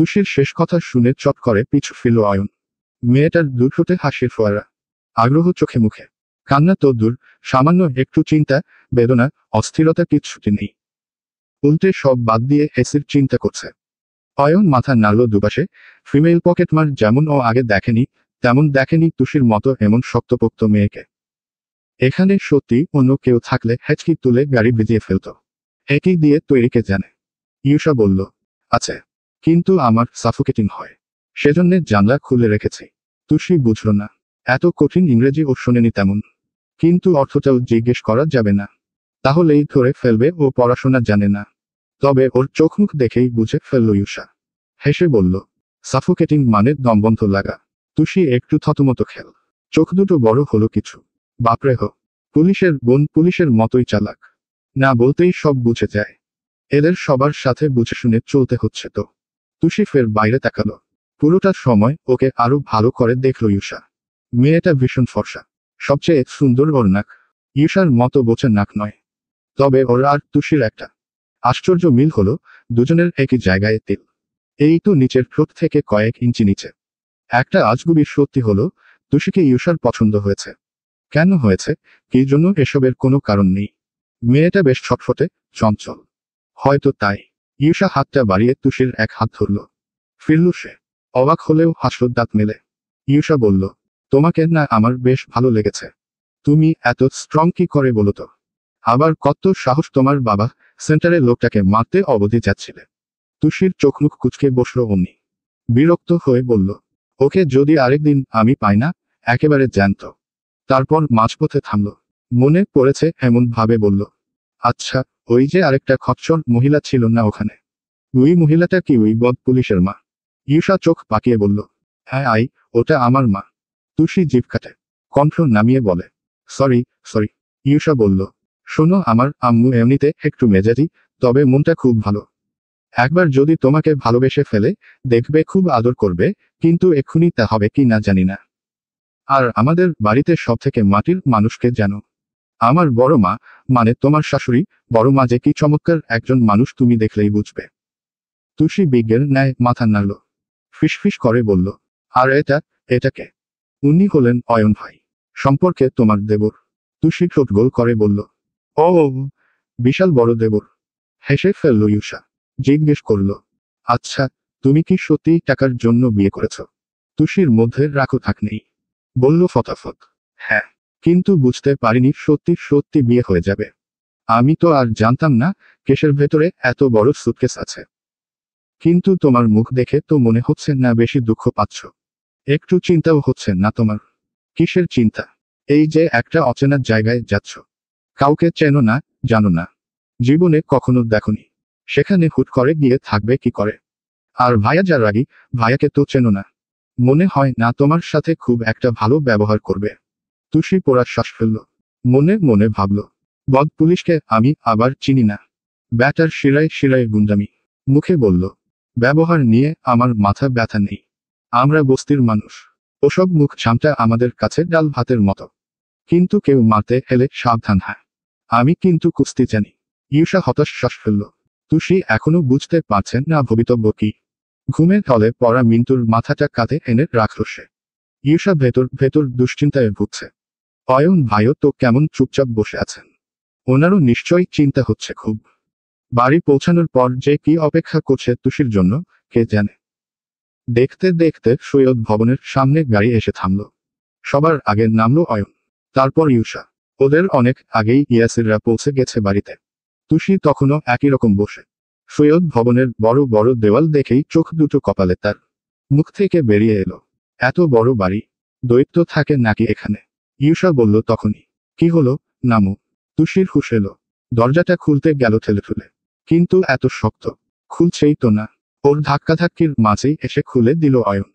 Speaker 1: তুষির শেষ কথা শুনে চট করে পিছু ফিরল অয়ন। মেয়েটার দুঠোঁটে হাসির ফোয়ারা, আগ্রহ চোখে মুখে। কান্না তো দূর, সামান্য একটু চিন্তা, বেদনা, অস্থিরতা কিচ্ছুটি নেই। উল্টে সব বাদ দিয়ে হেসির চিন্তা করছে। অয়ন মাথা নাড়ল দুপাশে। ফিমেল পকেটমার যেমন ও আগে দেখেনি, তেমন দেখেনি তুষির মতো এমন শক্তপোক্ত মেয়েকে। এখানে সত্যি অন্য কেউ থাকলে হেঁচকি তুলে গাড়ি ভিজিয়ে ফেলত। একই দিয়ে তৈরিকে জানে। ইউসা বলল, আছে, কিন্তু আমার সাফোকেটিং হয়, সেজন্যে জানলা খুলে রেখেছি। তুষি বুঝল না। এত কঠিন ইংরেজি ও শোনেনি তেমন। কিন্তু অর্থটাও জিজ্ঞেস করা যাবে না, তাহলেই ধরে ফেলবে ও পড়াশোনা জানে না। তবে ওর চোখ মুখ দেখেই বুঝে ফেলল ইউসা। হেসে বলল, সাফোকেটিং মানে দমবন্ধ লাগা। তুষি একটু থতমত খেল, চোখ দুটো বড় হলো কিছু। বাপরে হো, পুলিশের বোন পুলিশের মতোই চালাক। না বলতেই সব বুঝে যায়। এদের সবার সাথে বুঝে শুনে চলতে হচ্ছে তো। তুষি ফের বাইরে তাকালো। পুরোটা সময় ওকে আরো ভালো করে দেখল ইউসা। মেয়েটা ভীষণ ফর্সা, সবচেয়ে সুন্দর ওর নাক। ইউসার মতো বোচা নাক নয়, তবে ওর আর তুষির একটা আশ্চর্য মিল হলো, দুজনের একই জায়গায় তিল। এই তো নিচের ঠোঁট থেকে কয়েক ইঞ্চি নিচে। একটা আজগুবি সত্যি হলো, তুষিকে ইউসার পছন্দ হয়েছে। কেন হয়েছে, কি জন্য, এসবের কোনো কারণ নেই। মেয়েটা বেশ ছটফটে, চঞ্চল। হয়তো তাই। ইউসা হাতটা বাড়িয়ে তুষির এক হাত ধরল। ফিরল সে। অবাক হলেও হাসল দাঁত মেলে। ইউসা বলল, তোমাকে না আমার বেশ ভালো লেগেছে। তুমি এত স্ট্রং কি করে বলো তো? আবার কত সাহস তোমার, বাবা সেন্টারে লোকটাকে মারতে অবধি যাচ্ছিলে। তুষির চোখ মুখ কুচকে বসল অমনি। বিরক্ত হয়ে বলল, ওকে যদি আরেকদিন আমি পাই না, একেবারে জ্যান্ত। তারপর মাঝপথে থামল। মনে পড়েছে এমন ভাবে বলল, আচ্ছা, ওই যে আরেকটা খচ্চর মহিলা ছিল না ওখানে, ওই মহিলাটা কি ওই বদ পুলিশের মা? ইউসা চোখ পাকিয়ে বলল, হ্যাঁ আই, ওটা আমার মা। তুষি জিভ কাটে, কণ্ঠ নামিয়ে বলে, সরি সরি। ইউসা বলল, শোনো, আমার আম্মু এমনিতে একটু মেজাজি, তবে মনটা খুব ভালো। একবার যদি তোমাকে ভালোবেসে ফেলে, দেখবে খুব আদর করবে, কিন্তু এক্ষুনি তা হবে কি না জানি না। আর আমাদের বাড়িতে সবথেকে মাটির মানুষকে জানো? আমার বড় মা, মানে তোমার শাশুড়ি। বড় মা যে কি চমৎকার একজন মানুষ তুমি দেখলেই বুঝবে। তুষি বিজ্ঞের ন্যায় মাথা নাড়ল। ফিসফিস করে বলল, আর এটাকে? উনি হলেন অয়ন ভাই, সম্পর্কে তোমার দেবর। তুষি ঠোঁট গোল করে বলল, ও, বিশাল বড় দেবর। হেসে ফেলল ইউষা। জিজ্ঞেস করল, আচ্ছা, তুমি কি সত্যিই টাকার জন্য বিয়ে করেছ? তুষির মধ্যে রাখো থাক নেই। বলল ফটাফট, হ্যাঁ, কিন্তু বুঝতে পারিনি সত্যি সত্যি বিয়ে হয়ে যাবে। আমি তো আর জানতাম না কেসের ভেতরে এত বড় সুটকেস আছে। কিন্তু তোমার মুখ দেখে তো মনে হচ্ছে না বেশি দুঃখ পাচ্ছ। একটু চিন্তাও হচ্ছে না তোমার? কিসের চিন্তা? এই যে একটা অচেনা জায়গায় যাচ্ছ, কাউকে চেনো না, জানো না, জীবনে কখনো দেখোনি, সেখানে হুট করে গিয়ে থাকবে কি করে? আর ভাইয়া যা রাগী, ভাইয়াকে তো চেনো না, মনে হয় না তোমার সাথে খুব একটা ভালো ব্যবহার করবে। তুষি পোড়া শ্বাস ফেলল। মনে মনে ভাবল, বদ পুলিশকে আমি আবার চিনি না, ব্যাটার শিরায় শিরায় গুন্ডামি। মুখে বলল, ব্যবহার নিয়ে আমার মাথা ব্যথা নেই, আমরা বস্তির মানুষ, ওসব মুখ ছামটা আমাদের কাছে ডাল ভাতের মতো। কিন্তু কেউ মারতে এলে সাবধান, হ্যাঁ। আমি কিন্তু কুস্তি জানি। ইউষা হতাশ শ্বাস ফেলল। তুষি এখনো বুঝতে পারছেন না ভবিতব্য কি। ঘুমের তলে পড়া মিন্টুর মাথাটা কাঁধে এনে রাখল সে। ইউষা ভেতর ভেতর দুশ্চিন্তায় ভুগছে। অয়ন ভাইও তো কেমন চুপচাপ বসে আছেন, ওনারও নিশ্চয়ই চিন্তা হচ্ছে খুব। বাড়ি পৌঁছানোর পর যে কি অপেক্ষা করছে তুষির জন্য কে জানে। দেখতে দেখতে সৈয়দ ভবনের সামনে গাড়ি এসে থামল। সবার আগে নামলো অয়ন, তারপর ইউষা। ওদের অনেক আগেই ইয়াসিররা পৌঁছে গেছে বাড়িতে। তুষি তখনও একই রকম বসে। সৈয়দ ভবনের বড় বড় দেওয়াল দেখেই চোখ দুটো কপালে তার। মুখ থেকে বেরিয়ে এলো, এত বড় বাড়ি, দৈত্য থাকে নাকি এখানে? ইউষা বলল তখনই, কি হলো, নামো। তুষির হুঁশ এলো, দরজাটা খুলতে গেল ঠেলে ঠুলে, কিন্তু এত শক্ত, খুলছেই তো না। ওর ধাক্কাধাক্কির মাঝেই এসে খুলে দিল অয়ন।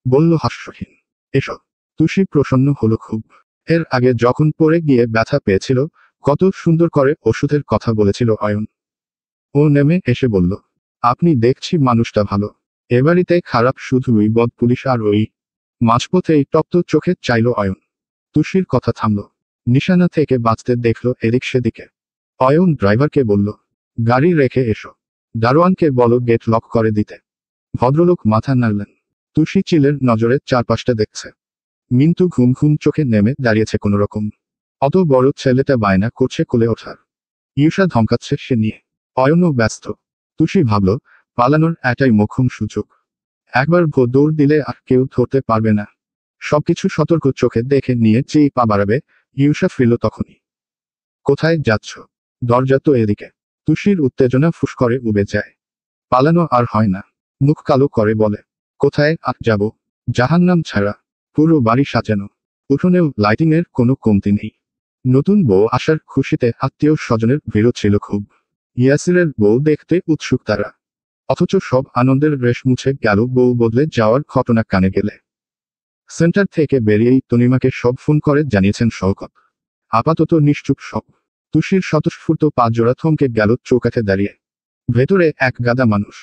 Speaker 1: বলল হাস্যহীন, এসো। তুষি প্রসন্ন হলো খুব। এর আগে যখন পড়ে গিয়ে ব্যথা পেয়েছিল, কত সুন্দর করে ওষুধের কথা বলেছিল অয়ন। ও নেমে এসে বলল, আপনি দেখছি মানুষটা ভালো, এ বাড়িতে খারাপ শুধুই বদ পুলিশ আর ওই। মাঝপথেই তপ্ত চোখে চাইল অয়ন। তুষির কথা থামল, নিশানা থেকে বাঁচতে দেখল এদিক সেদিকে। অয়ন ড্রাইভারকে বলল, গাড়ি রেখে এসো, দারোয়ানকে বলো গেট লক করে দিতে। ভদ্রলোক মাথা নাড়লেন। তুষি চিলের নজরে চারপাশটা দেখছে। মিন্টু ঘুম ঘুম চোখে নেমে দাঁড়িয়েছে কোনো রকম। অত বড় ছেলেটা বায়না করছে কোলে ওঠার। ইউষা ধমকাচ্ছে সে নিয়ে। অয়নও ব্যস্ত। তুষি ভাবল, পালানোর এটাই মোক্ষম সুযোগ। একবার দৌড় দিলে আর কেউ ধরতে পারবে না। সবকিছু সতর্ক চোখে দেখে নিয়ে যেই পা বাড়াবে, ইউষা ফিরল তখনই। কোথায় যাচ্ছ? দরজা তো এদিকে। তুষির উত্তেজনা ফুস করে উবে যায়। পালানো আর হয় না। মুখ কালো করে বলে, কোথায় আর যাব? জাহান্নাম ছাড়া। পুরো বাড়ি সাজানো, উঠোনেও লাইটিংয়ের কোনো কমতি নেই। নতুন বউ আসার খুশিতে আত্মীয় স্বজনের ভিড় ছিল খুব। ইয়াসিরের বউ দেখতে উৎসুক তারা। অথচ সব আনন্দের রেশ মুছে গেল বউ বদলে যাওয়ার ঘটনা কানে গেলে। সেন্টার থেকে বেরিয়েই তনিমাকে সব ফোন করে জানিয়েছেন শওকত। আপাতত নিশ্চুপ সব। তুষির স্বতঃস্ফূর্ত পা জোড়া থমকে গেল চৌকাঠে দাঁড়িয়ে। ভেতরে এক গাদা মানুষ।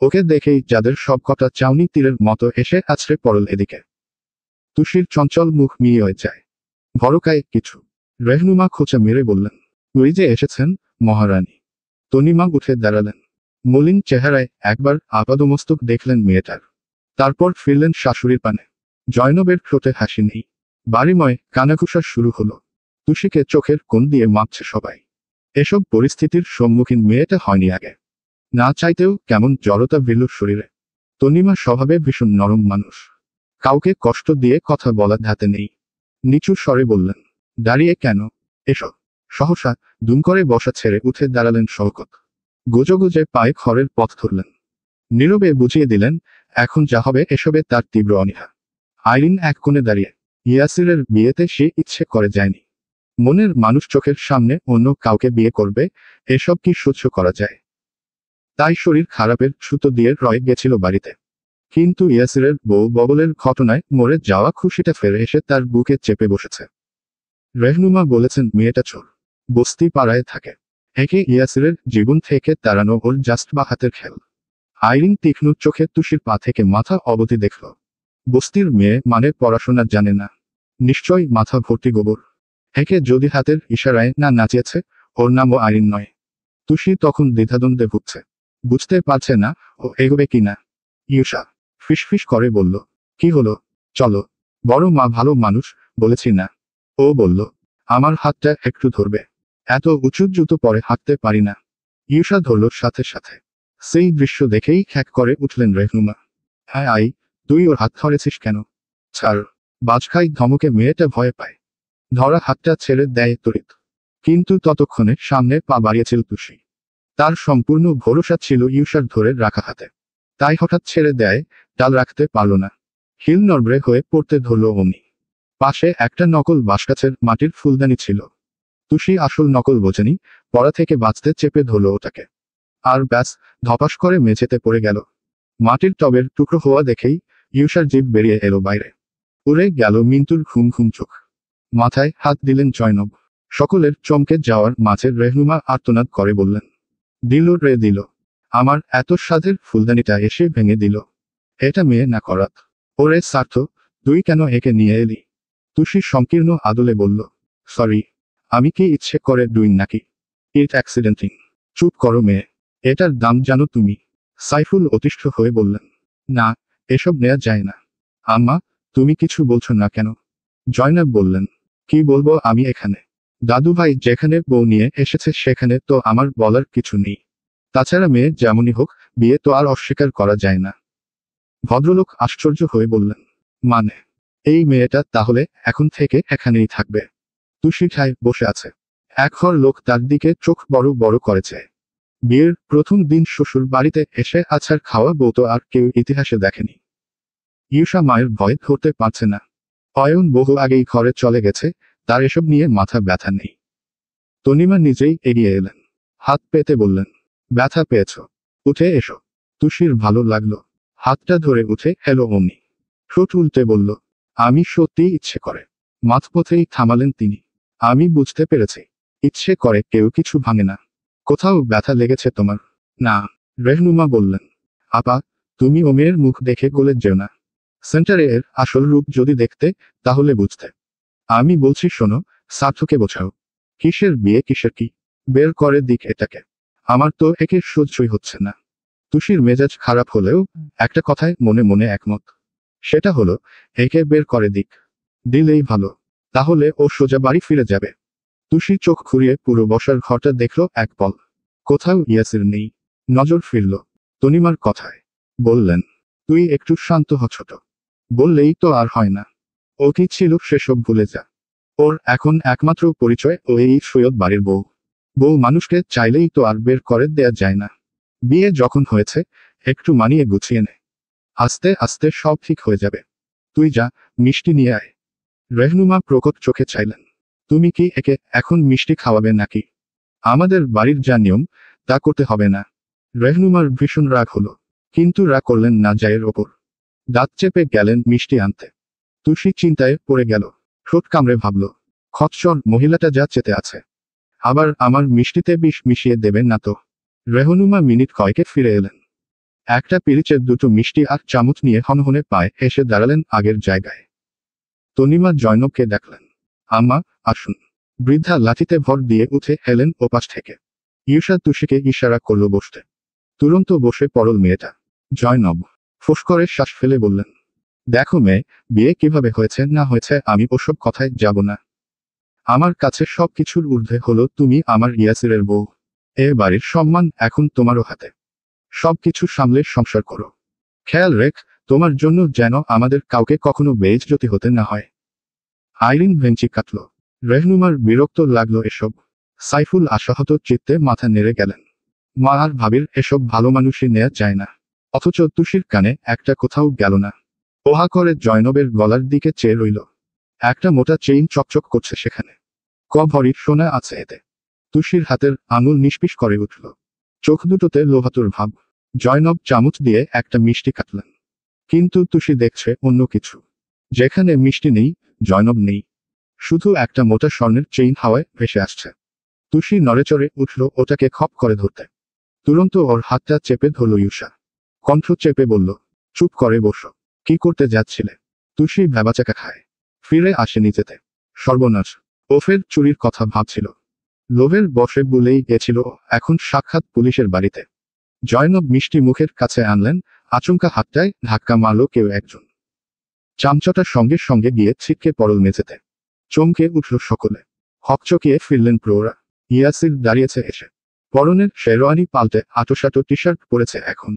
Speaker 1: ওকে দেখেই যাদের সব কটা চাউনি তীরের মতো এসে আছড়ে পড়ল এদিকে। তুষির চঞ্চল মুখ মিয়ে হয়ে যায়। ভরকায় কিছু। রেহনুমা খোঁচা মেরে বললেন, ওই যে এসেছেন, মহারানী। তনিমা উঠে দাঁড়ালেন। মলিন চেহারায় একবার আপাদমস্তক দেখলেন মেয়েটার। তারপর ফিরলেন শাশুড়ির পানে। জয়নবের ঠোঁটে হাসি নেই। বাড়িময় কানাঘুষা শুরু হলো। তুষিকে চোখের কোণ দিয়ে মাপছে সবাই। এসব পরিস্থিতির সম্মুখীন মেয়েটা হয়নি আগে। না চাইতেও কেমন জড়তা ভিড়ল শরীরে। তনিমা স্বভাবে ভীষণ নরম মানুষ। কাউকে কষ্ট দিয়ে কথা বলার ধাতে নেই। নিচু স্বরে বললেন, দাঁড়িয়ে কেন, এসো। সহসা দুম করে বসা ছেড়ে উঠে দাঁড়ালেন শওকত। গোজোগোজে পায়ে খড়ের পথ ধরলেন। নীরবে বুঝিয়ে দিলেন, এখন যা হবে এসবে তার তীব্র অনীহা। আইরিন এক কোণে দাঁড়িয়ে। ইয়াসিরের বিয়েতে সে ইচ্ছে করে যায়নি। মনের মানুষ চোখের সামনে অন্য কাউকে বিয়ে করবে, এসব কি সহ্য করা যায়? তাই শরীর খারাপের ছুতো দিয়ে রয়ে গেছিল বাড়িতে। কিন্তু ইয়াসিরের বউ ববলের ঘটনায় মরে যাওয়া খুশিটা ফেরে এসে তার বুকে চেপে বসেছে। রেহনুমা বলেছেন মেয়েটা চোর, বস্তি পাড়ায় থাকে। একে ইয়াসিরের জীবন থেকে তাড়ানো ওর জাস্ট বা হাতের খেল। আইরিন তীক্ষ্ণ চোখে তুষির পা থেকে মাথা অবধি দেখল। বস্তির মেয়ে মানে পড়াশোনা জানে না, নিশ্চয়ই মাথা ভর্তি গোবর। একে যদি হাতের ইশারায় না নাচিয়েছে, ওর নামও আইরিন নয়। তুষি তখন দ্বিধাদ্বন্দ্বে ভুগছে, বুঝতে পারছে না ও এগোবে কি না। ইউষা ফিসফিস করে বলল, কি হলো? চলো। বড় মা ভালো মানুষ, বলেছি না? ও বলল, আমার হাতটা একটু ধরবে? এত উঁচু জুতো পরে হাঁটতে পারি না। ইউষা ধরল সাথে সাথে। সেই দৃশ্য দেখেই খ্যাক করে উঠলেন রেহনুমা। হ্যাঁ আই, তুই ওর হাত ধরেছিস কেন? ছাড়। বাজখাই ধমকে মেয়েটা ভয় পায়। ধরা হাতটা ছেড়ে দেয় তড়িৎ। কিন্তু ততক্ষণে সামনে পা বাড়িয়েছিল তুষি। তার সম্পূর্ণ ভরসা ছিল ইউষার ধরে রাখা হাতে। তাই হঠাৎ ছেড়ে দেয়, ডাল রাখতে পারল না। হিল নড়বড়ে হয়ে পড়তে ধরল অমনি। পাশে একটা নকল বাঁশগাছের মাটির ফুলদানি ছিল। তুষি আসল নকল বোঝেনি, পড়া থেকে বাঁচতে চেপে ধরল ওটাকে। আর ব্যাস, ধপাস করে মেঝেতে পড়ে গেল। মাটির টবের টুকরো হওয়া দেখেই ইউষার জিভ বেরিয়ে এলো বাইরে। উড়ে গেল মিন্টুর ঘুম ঘুম চোখ। মাথায় হাত দিলেন জয়নব। সকলের চমকে যাওয়ার মাঝে রেহনুমা আর্তনাদ করে বললেন, দিল রে দিল। আমার এত স্বাদের ফুলদানিটা এসে ভেঙে দিল। এটা মেয়ে না করাত। ওরে স্বার্থ, তুই কেন একে নিয়ে এলি? তুষি সংকীর্ণ আদলে বলল, সরি। আমি কি ইচ্ছে করে ডুইং নাকি? ইট অ্যাক্সিডেন্টিং। চুপ করো মেয়ে। এটার দাম জানো তুমি? সাইফুল অতিষ্ঠ হয়ে বললেন, না, এসব নেয়া যায় না। আম্মা, তুমি কিছু বলছো না কেন? জয়নাব বললেন, কি বলবো আমি এখানে? দাদুভাই যেখানে বউ নিয়ে এসেছে সেখানে তো আমার বলার কিছু নেই। তাছাড়া মেয়ে যেমনই হোক, বিয়ে তো আর অস্বীকার করা যায় না। ভদ্রলোক আশ্চর্য হয়ে বললেন, মানে? এই মেয়েটা তাহলে এখন থেকে এখানেই থাকবে? তুষি ঠায় বসে আছে। একঘর লোক তার দিকে চোখ বড় বড় করেছে। বিয়ের প্রথম দিন শ্বশুর বাড়িতে এসে আছাড় খাওয়া বউ তো আর কেউ ইতিহাসে দেখেনি। ইউষা মায়ের ভয় ধরতে পারছে না। অয়ন বহু আগেই ঘরে চলে গেছে, তার এসব নিয়ে মাথা ব্যথা নেই। তনিমা নিজেই এগিয়ে এলেন। হাত পেতে বললেন, ব্যথা পেয়েছ? উঠে এসো। তুষির ভালো লাগলো। হাতটা ধরে উঠে এলো অমনি। ঠোঁট উল্টে বলল, আমি সত্যিই ইচ্ছে করে। মাঝপথেই থামালেন তিনি। আমি বুঝতে পেরেছি। ইচ্ছে করে কেউ কিছু ভাঙে না। কোথাও ব্যথা লেগেছে তোমার? না। রেহনুমা বললেন, আপা, তুমি ও মেয়ের মুখ দেখে গলে যেও না। সেন্টারে এর আসল রূপ যদি দেখতে, তাহলে বুঝতে। আমি বলছি শোনো, সার্থকে বোঝাও। কিসের বিয়ে কিসের কি? বের করে দিক এটাকে। আমার তো একে সহ্যই হচ্ছে না। তুষির মেজাজ খারাপ হলেও একটা কথায় মনে মনে একমত। সেটা হলো, একে বের করে দিক। দিলেই ভালো। তাহলে ও সোজা বাড়ি ফিরে যাবে। তুষি চোখ ঘুরিয়ে পুরো বসার ঘরটা দেখল এক পল। কোথাও ইয়াসির নেই। নজর ফিরল তনিমার কথায়। বললেন, তুই একটু শান্ত হ ছোট। বললেই তো আর হয় না। ও কি ছিল সেসব ভুলে যা। ওর এখন একমাত্র পরিচয় ও এই সৈয়দ বাড়ির বউ। বউ মানুষকে চাইলেই তো আর বের করে দেয়া যায় না। বিয়ে যখন হয়েছে, একটু মানিয়ে গুছিয়ে নে। আস্তে আস্তে সব ঠিক হয়ে যাবে। তুই যা, মিষ্টি নিয়ে আয়। রেহনুমা প্রকট চোখে চাইলেন, তুমি কি একে এখন মিষ্টি খাওয়াবে নাকি? আমাদের বাড়ির যা নিয়ম, তা করতে হবে না। রেহনুমার ভীষণ রাগ হলো, কিন্তু রাগ করলেন না জায়ের ওপর। দাঁত চেপে গেলেন মিষ্টি আনতে। তুষি চিন্তায় পড়ে গেল। ঠোঁট কামড়ে ভাবল, খচ্চর মহিলাটা যা চেতে আছে। আবার আমার মিষ্টিতে বিষ মিশিয়ে দেবেন না তো? রেহনুমা মিনিট কয়েকে ফিরে এলেন। একটা পিরিচের দুটো মিষ্টি আর চামচ নিয়ে হনহনে পায়ে এসে দাঁড়ালেন আগের জায়গায়। তনিমা জয়নবকে ডাকলেন, আম্মা, আসুন। বৃদ্ধা লাঠিতে ভর দিয়ে উঠে এলেন ওপাশ থেকে। ইউষা তুষিকে ইশারা করল বসতে। তুরন্ত বসে পড়ল মেয়েটা। জয়নব ফোঁস করে শ্বাস ফেলে বললেন, দেখো মেয়ে, বিয়ে কিভাবে হয়েছে না হয়েছে আমি ওসব কথায় যাব না। আমার কাছে সব কিছুর ঊর্ধ্বে হলো তুমি আমার ইয়াসিরের বউ। এ বাড়ির সম্মান এখন তোমারও হাতে। সবকিছু সামলে সংসার করো। খেয়াল রেখ, তোমার জন্য যেন আমাদের কাউকে কখনো বেইজ্জতি হতে না হয়। আইরিন ভেঞ্চি কাটল। রেহনুমার বিরক্ত লাগলো এসব। সাইফুল আশাহত চিত্তে মাথা নেড়ে গেলেন। মা আর ভাবির এসব ভালো মানুষই নেয়া যায় না। অথচ তুষির কানে একটা কোথাও গেল না। ওহা করে জয়নবের গলার দিকে চেয়ে রইল। একটা মোটা চেইন চকচক করছে সেখানে। ভরি সোনা আছে এতে। তুষির হাতের আঙুল নিষ্পিস করে উঠল। চোখ দুটোতে লোভাতুর ভাব। জয়নব চামচ দিয়ে একটা মিষ্টি কাটলেন। কিন্তু তুষি দেখছে অন্য কিছু। যেখানে মিষ্টি নেই, জয়নব নেই। শুধু একটা মোটা স্বর্ণের চেইন হাওয়ায় ভেসে আসছে। তুষি নড়েচড়ে উঠল ওটাকে খপ করে ধরতে। তুরন্ত ওর হাতটা চেপে ধরল ইউষা। কণ্ঠ চেপে বলল, চুপ করে বসো। কি করতে যাচ্ছিলে? তুষি ভ্যাবাচাকা খায়। ফিরে আসে নিজেতে। সর্বনাশ। ওফের চুরির কথা ভাবছিল। লোভের বশে বলেই গেছিল এখন সাক্ষাৎ পুলিশের বাড়িতে। জয়নব মিষ্টি মুখের কাছে আনলেন, আচমকা হাতটায় ধাক্কা মারল কেউ একজন। চামচটা সঙ্গে সঙ্গে গিয়ে ছিটকে পড়ল মেঝেতে। চমকে উঠল সকলে। হকচকিয়ে ফিরলেন প্রৌঢ়া। ইয়াসির দাঁড়িয়েছে এসে। পরনের শেরওয়ানি পাল্টে আঁটোসাঁটো টি শার্ট পরেছে এখন।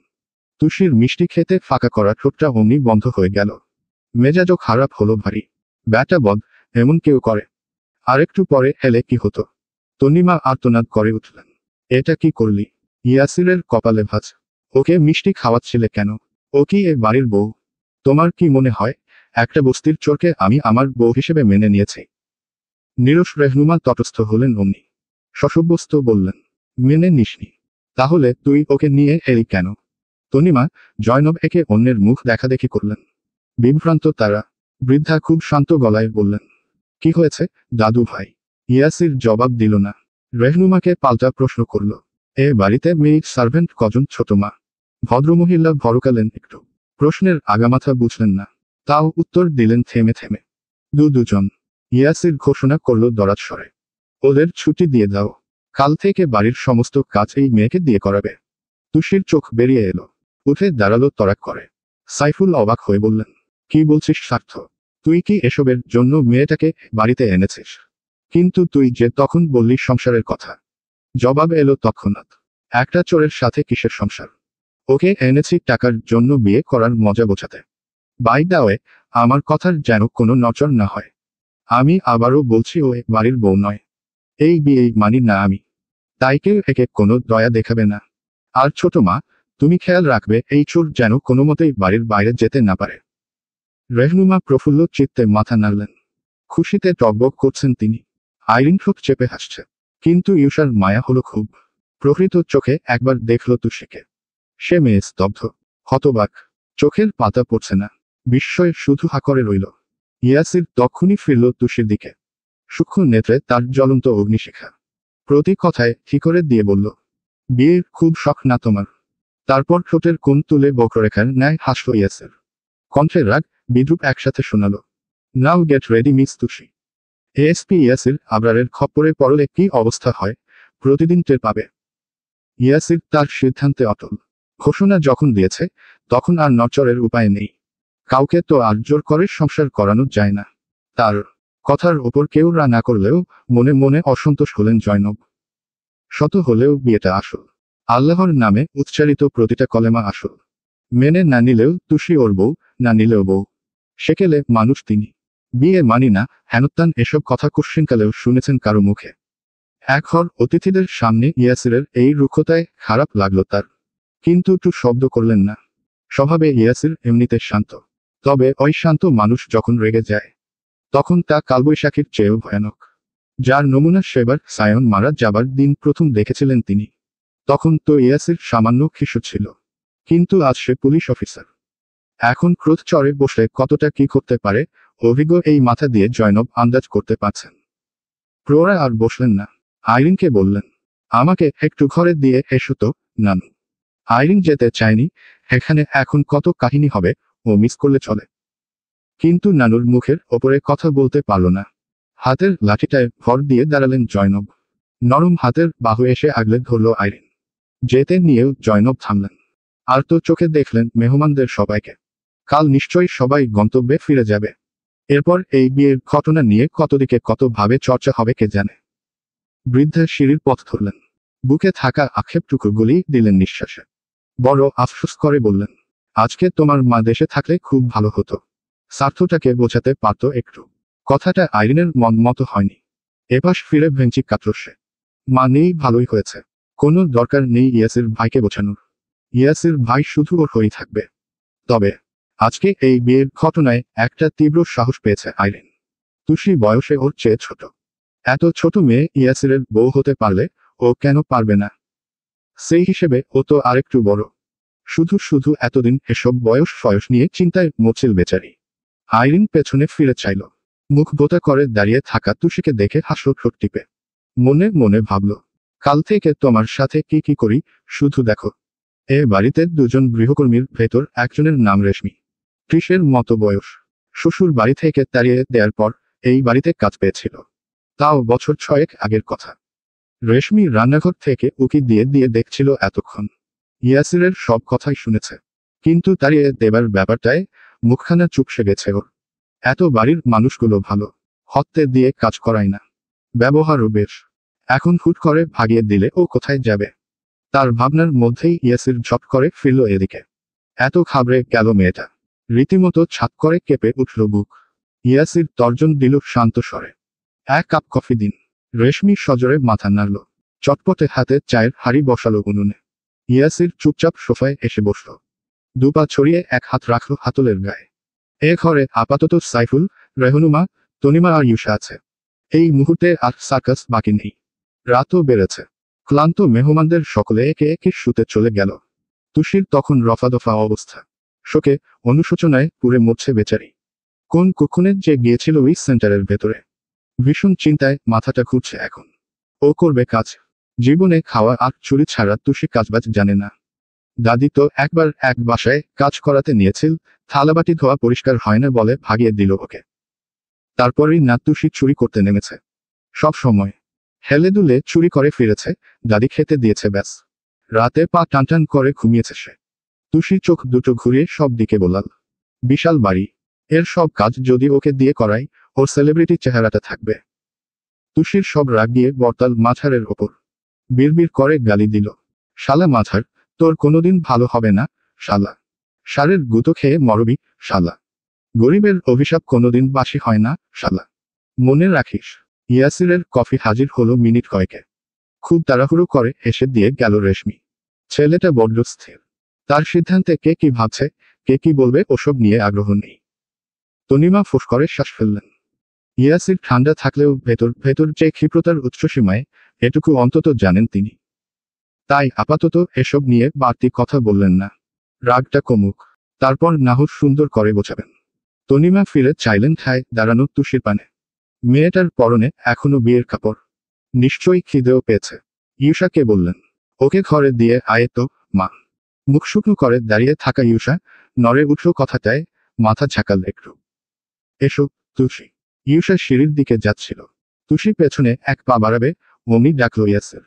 Speaker 1: তুষির মিষ্টি খেতে ফাঁকা করা ঠোঁটটা অমনি বন্ধ হয়ে গেল। মেজাজও খারাপ হলো ভারী। ব্যাটা বদ, এমন কেউ করে? আরেকটু পরে হেলে কি হতো? তনিমা আর্তনাদ করে উঠলেন। এটা কি করলি? ইয়াসিরের কপালে ভাঁজ। ওকে মিষ্টি খাওয়াচ্ছিলে কেন? ও কি এ বাড়ির বউ? তোমার কি মনে হয় একটা বস্তির চোরকে আমি আমার বউ হিসেবে মেনে নিয়েছি? নীরস রেহনুমা তটস্থ হলেন অমনি। সসব্যস্ত বললেন, মেনে নিসনি? তাহলে তুই ওকে নিয়ে এলি কেন? তনিমা, জয়নব একে অন্যের মুখ দেখাদেখি করলেন। বিভ্রান্ত তারা। বৃদ্ধা খুব শান্ত গলায় বললেন, কি হয়েছে দাদু ভাই? ইয়াসির জবাব দিল না। রেহনুমাকে পাল্টা প্রশ্ন করল, এ বাড়িতে মেয়ে সার্ভেন্ট কজন ছোট মা? ভদ্রমহিলা ভরকালেন একটু। প্রশ্নের আগামাথা বুঝলেন না। তাও উত্তর দিলেন থেমে থেমে, দুজন। ইয়াসির ঘোষণা করল দরাজ স্বরে, ওদের ছুটি দিয়ে দাও। কাল থেকে বাড়ির সমস্ত কাজ এই মেয়েকে দিয়ে করাবে। তুষির চোখ বেরিয়ে এলো। উঠে দাঁড়ালো তড়াক করে। সাইফুল অবাক হয়ে বললেন, কি বলছিস স্বার্থ? তুই কি এসবের জন্য মেয়েটাকে বাড়িতে এনেছিস? কিন্তু তুই যে তখন বললি সংসারের কথা। জবাব এলো তৎক্ষণাৎ, একটা চোরের সাথে কিসের সংসার? ওকে এনেছি টাকার জন্য বিয়ে করার মজা বোঝাতে। বাই দা ওয়ে, আমার কথার যেন কোনো নচর না হয়। আমি আবারও বলছি ও এ বাড়ির বউ নয়। এই বিয়েই মানি না আমি। তাই কেউ একে কোনো দয়া দেখাবে না। আর ছোট মা, তুমি খেয়াল রাখবে এই চোর যেন কোনোমতেই বাড়ির বাইরে যেতে না পারে। রেহনুমা প্রফুল্ল চিত্তে মাথা নাড়লেন। খুশিতে টগবগ করছেন তিনি। আইরিন ঠোঁট চেপে হাসছে। কিন্তু ইউসার মায়া হলো খুব। প্রকৃত চোখে একবার দেখল তুষিকে। সে মেয়ে স্তব্ধ, হতবাক। চোখের পাতা পড়ছে না। বিস্ময়ে শুধু হা করে রইল। ইয়াসির তক্ষুনি ফিরল তুষির দিকে। সূক্ষ্ম নেত্রে তার জ্বলন্ত অগ্নিশিখা। প্রতি কথায় ঠিক করে দিয়ে বলল, বিয়ের খুব শখ না তোমার? তারপর ঠোঁটের কোণ তুলে বক্ররেখার ন্যায় হাসল ইয়াসির। কণ্ঠের রাগ বিদ্রুপ একসাথে শোনালো, now get ready miss Tushi. ASP Yasir আবরারের খপ্পরে পড়লে কি অবস্থা হয় প্রতিদিন টের পাবে। ইয়াসির তার সিদ্ধান্তে অটল। ঘোষণা যখন দিয়েছে তখন আর নড়চড়ের উপায় নেই। কাউকে তো আর জোর করে সংসার করানো যায় না। তার কথার ওপর কেউ রা না করলেও মনে মনে অসন্তোষ হলেন জয়নব। শত হলেও বিয়েটা আসল। আল্লাহর নামে উচ্চারিত প্রতিটা কলেমা আসল। মেনে না নিলেও তুষি ওর বউ, না নিলেও বউ। সেকেলে মানুষ তিনি। বিয়ে মানি না হেনত্তান এসব কথা কোশ্চিনকালেও শুনেছেন কারো মুখে। একঘর অতিথিদের সামনে ইয়াসিরের এই রুক্ষতায় খারাপ লাগলো তার। কিন্তু টু শব্দ করলেন না। স্বভাবে ইয়াসির এমনিতে শান্ত। তবে ওই শান্ত মানুষ যখন রেগে যায় তখন তা কালবৈশাখীর চেয়েও ভয়ানক। যার নমুনা সেবার সায়ন মারা যাবার দিন প্রথম দেখেছিলেন তিনি। তখন তো ইয়াসির সামান্য শিশু ছিল। কিন্তু আজ সে পুলিশ অফিসার। এখন ক্রোধ চড়ে বসলে কতটা কি করতে পারে অভিজ্ঞ এই মাথা দিয়ে জয়নব আন্দাজ করতে পারছেন। প্রৌঢ়া আর বসলেন না। আইরিনকে বললেন, আমাকে একটু ঘরে দিয়ে এসো তো নানু। আইরিন যেতে চায়নি। এখানে এখন কত কাহিনী হবে, ও মিস করলে চলে। কিন্তু নানুর মুখের ওপরে কথা বলতে পারল না। হাতের লাঠিটায় ভর দিয়ে দাঁড়ালেন জয়নব। নরম হাতের বাহু এসে আগলে ধরল আইরিন। যেতে নিয়েও জয়নব থামলেন। আর তো চোখে দেখলেন মেহমানদের সবাইকে। কাল নিশ্চয়ই সবাই গন্তব্যে ফিরে যাবে। এরপর এই বিয়ের ঘটনা নিয়ে কতদিকে কত ভাবে চর্চা হবে কে জানে। বৃদ্ধা সিঁড়ির পথ ধরলেন। বুকে থাকা আক্ষেপটুকু গুলি দিলেন নিঃশ্বাসে। বড় আফসোস করে বললেন, আজকে তোমার মা দেশে থাকলে খুব ভালো হতো। স্বার্থটাকে বোঝাতে পারত একটু। কথাটা আইরিনের মন মতো হয়নি। এপাশ ফিরে ভেঙচি কাতরসে। মা নেই ভালোই হয়েছে। কোনো দরকার নেই ইয়াসির ভাইকে বোঝানোর। ইয়াসির ভাই শুধু ওর হয়েই থাকবে। তবে আজকে এই বিয়ের ঘটনায় একটা তীব্র সাহস পেয়েছে আইরিন। তুষি বয়সে ওর চেয়ে ছোট। এত ছোট মেয়ে ইয়াসিরের বউ হতে পারলে ও কেন পারবে না? সেই হিসেবে ও তো আরেকটু বড়। শুধু শুধু এতদিন এসব বয়স ফয়স নিয়ে চিন্তায় মরছিল বেচারি। আইরিন পেছনে ফিরে চাইল। মুখ বোতা করে দাঁড়িয়ে থাকা তুষিকে দেখে হাসল ঠোঁট টিপে। মনে মনে ভাবল, কাল থেকে তোমার সাথে কি কি করি শুধু দেখো। এ বাড়িতে দুজন গৃহকর্মীর ভেতর একজনের নাম রেশমি। 30-এর মতো বয়স। শ্বশুর বাড়ি থেকে তাড়িয়ে দেওয়ার পর এই বাড়িতে কাজ পেয়েছিল। তাও বছর 6 আগের কথা। রেশমি রান্নাঘর থেকে উকি দিয়ে দিয়ে দেখছিল এতক্ষণ। ইয়াসিরের সব কথাই শুনেছে। কিন্তু তাড়িয়ে দেবার ব্যাপারটায় মুখখানা চুপসে গেছে ওর। এত বাড়ির মানুষগুলো ভালো, হত্যে দিয়ে কাজ করায় না, ব্যবহারও বেশ। এখন হুট করে ভাগিয়ে দিলে ও কোথায় যাবে? তার ভাবনার মধ্যেই ইয়াসির ঝট করে ফিরল এদিকে। এত ঘাবড়ে গেল মেয়েটা, রীতিমতো ছাদ করে কেঁপে উঠল বুক। ইয়াসির তর্জন দিল শান্ত স্বরে, এক কাপ কফি দিন। রেশমি সজোরে মাথা নাড়ল, চটপটে হাতে চায়ের হাঁড়ি বসালো উনুনে। ইয়াসির চুপচাপ সোফায় এসে বসল, দুপা ছড়িয়ে এক হাত রাখল হাতলের গায়ে। এ ঘরে আপাতত সাইফুল, রেহনুমা, তনিমা আর ইউসা আছে। এই মুহূর্তে আর সার্কাস বাকি নেই। রাতও বেড়েছে, ক্লান্ত মেহমানদের সকলে একে একে শুতে চলে গেল। তুষির তখন রফাদফা অবস্থা, শোকে অনুশোচনায় পুড়ে মরছে বেচারি। কোন কুক্ষণে যে গিয়েছিল ওই সেন্টারের ভেতরে, ভীষণ চিন্তায় মাথাটা ঘুরছে এখন। ও করবে কাজ, জীবনে খাওয়া আর চুরি ছাড়া তুষি কাজবাজ জানে না। দাদি তো একবার এক বাসায় কাজ করাতে নিয়েছিল, থালাবাটি ধোয়া পরিষ্কার হয় না বলে ভাগিয়ে দিল ওকে। তারপরই না তুষি চুরি করতে নেমেছে। সব সময় হেলে দুলে চুরি করে ফিরেছে, দাদি খেতে দিয়েছে ব্যাস। রাতে পা টানটান করে ঘুমিয়েছে সে। তুষির চোখ দুটো ঘুরিয়ে সব দিকে বোলাল। বিশাল বাড়ি, এর সব কাজ যদি ওকে দিয়ে করাই, ওর সেলিব্রিটি চেহারাটা থাকবে। তুষির সব রাগ গিয়ে বর্তাল মাঝারের ওপর। বিড়বিড় করে গালি দিল, শালা মাঝার, তোর কোনোদিন ভালো হবে না, শালা। সারের গুঁতো খেয়ে মরবি, শালা। গরিবের অভিশাপ কোনোদিন বাসি হয় না, শালা। মনে রাখিস। ইয়াসিরের কফি হাজির হলো মিনিট কয়েকে। খুব তাড়াহুড়ো করে হেসে দিয়ে গেল রেশমি। ছেলেটা বড্ড স্থির, তার সিদ্ধান্তে কে কি ভাবছে, কে কি বলবে ওসব নিয়ে আগ্রহ নেই। তনিমা ফোঁস করে শ্বাস ফেললেন। ইয়াসির ঠান্ডা থাকলেও ভেতর ভেতর যে ক্ষিপ্রতার উচ্চসীমায়, এটুকু অন্তত জানেন তিনি। তাই আপাতত এসব নিয়ে বাড়তি কথা বললেন না। রাগটা কমুক, তারপর নাহর সুন্দর করে বোঝাবেন। তনিমা ফিরে চাইলেন ঠায় দাঁড়ানো তুষির পানে। মেয়েটার পরনে এখনো বিয়ের কাপড়, নিশ্চয়ই খিদেও পেয়েছে। ইউসাকে বললেন, ওকে ঘরে দিয়ে আয় তো, মা। মুখ শুকনো করে দাঁড়িয়ে থাকা ইউসা নড়ে উঠল কথাটায়, মাথা ঝাঁকাল একটু। এসো, তুষি। ইউসা সিঁড়ির দিকে যাচ্ছিল, তুষি পেছনে এক পা বাড়াবে অমনি ডাকল ইয়াসির।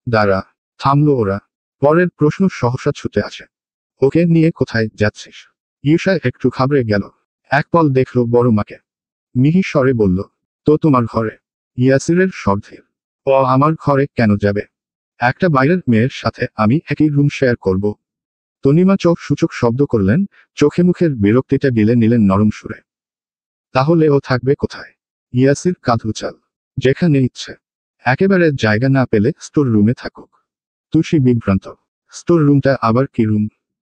Speaker 1: দাঁড়া। থামলো ওরা। পরের প্রশ্ন সহসা ছুটে আসে, ওকে নিয়ে কোথায় যাচ্ছিস? ইউসা একটু ঘাবড়ে গেল, এক পল দেখল বড় মাকে। মিহি স্বরে বলল, তো তোমার ঘরে। ইয়াসিরের স্বরধীর, ও আমার ঘরে কেন যাবে? একটা বাইরের মেয়ের সাথে আমি একই রুম শেয়ার করব। তনিমা চোখ সূচক শব্দ করলেন, চোখে মুখের বিরক্তিটা গিলে নিলেন নরম সুরে। তাহলে ও থাকবে কোথায়? ইয়াসির কাঁধ উচাল, যেখানে ইচ্ছে। একেবারে জায়গা না পেলে স্টোর রুমে থাকুক। তুষি বিভ্রান্ত, স্টোর রুমটা আবার কি রুম?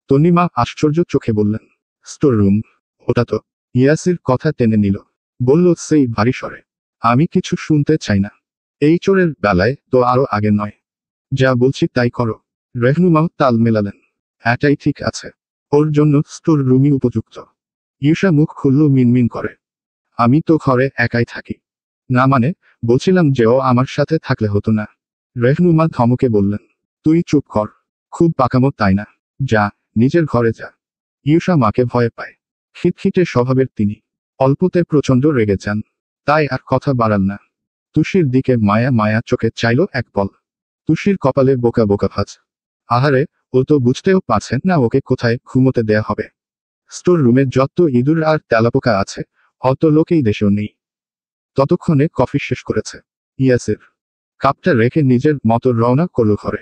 Speaker 1: তনিমা আশ্চর্য চোখে বললেন, স্টোর রুম, ওটা তো। ইয়াসির কথা টেনে নিল, বলল সেই ভারী স্বরে, আমি কিছু শুনতে চাই না। এই চোরের বেলায় তো আরো আগে নয়। যা বলছি তাই করো। রেহনুমাও তাল মেলালেন, এটাই ঠিক আছে, ওর জন্য স্টোর রুমই উপযুক্ত। ইউসা মুখ খুলল মিনমিন করে, আমি তো ঘরে একাই থাকি। না মানে, বলছিলাম যে ও আমার সাথে থাকলে হতো না। রেহনুমা ধমকে বললেন, তুই চুপ কর, খুব পাকামো তাই না? যা, নিজের ঘরে যা। ইউসা মাকে ভয় পায়, খিটখিটে স্বভাবের তিনি, অল্পতে প্রচণ্ড রেগে যান। তাই আর কথা বাড়াল না। তুষির দিকে মায়া মায়া চোখে চাইল এক পল। তুষির কপালে বোকা বোকা ভাঁজ। আহারে, ও তো বুঝতেও পারছেন না ওকে কোথায় ঘুমোতে দেয়া হবে। স্টোর রুমে যত ইঁদুর আর তেলাপোকা আছে, অত লোকেই দেশেও নেই। ততক্ষণে কফি শেষ করেছে ইয়াসির, কাপটা রেখে নিজের মতো রওনা করল ঘরে।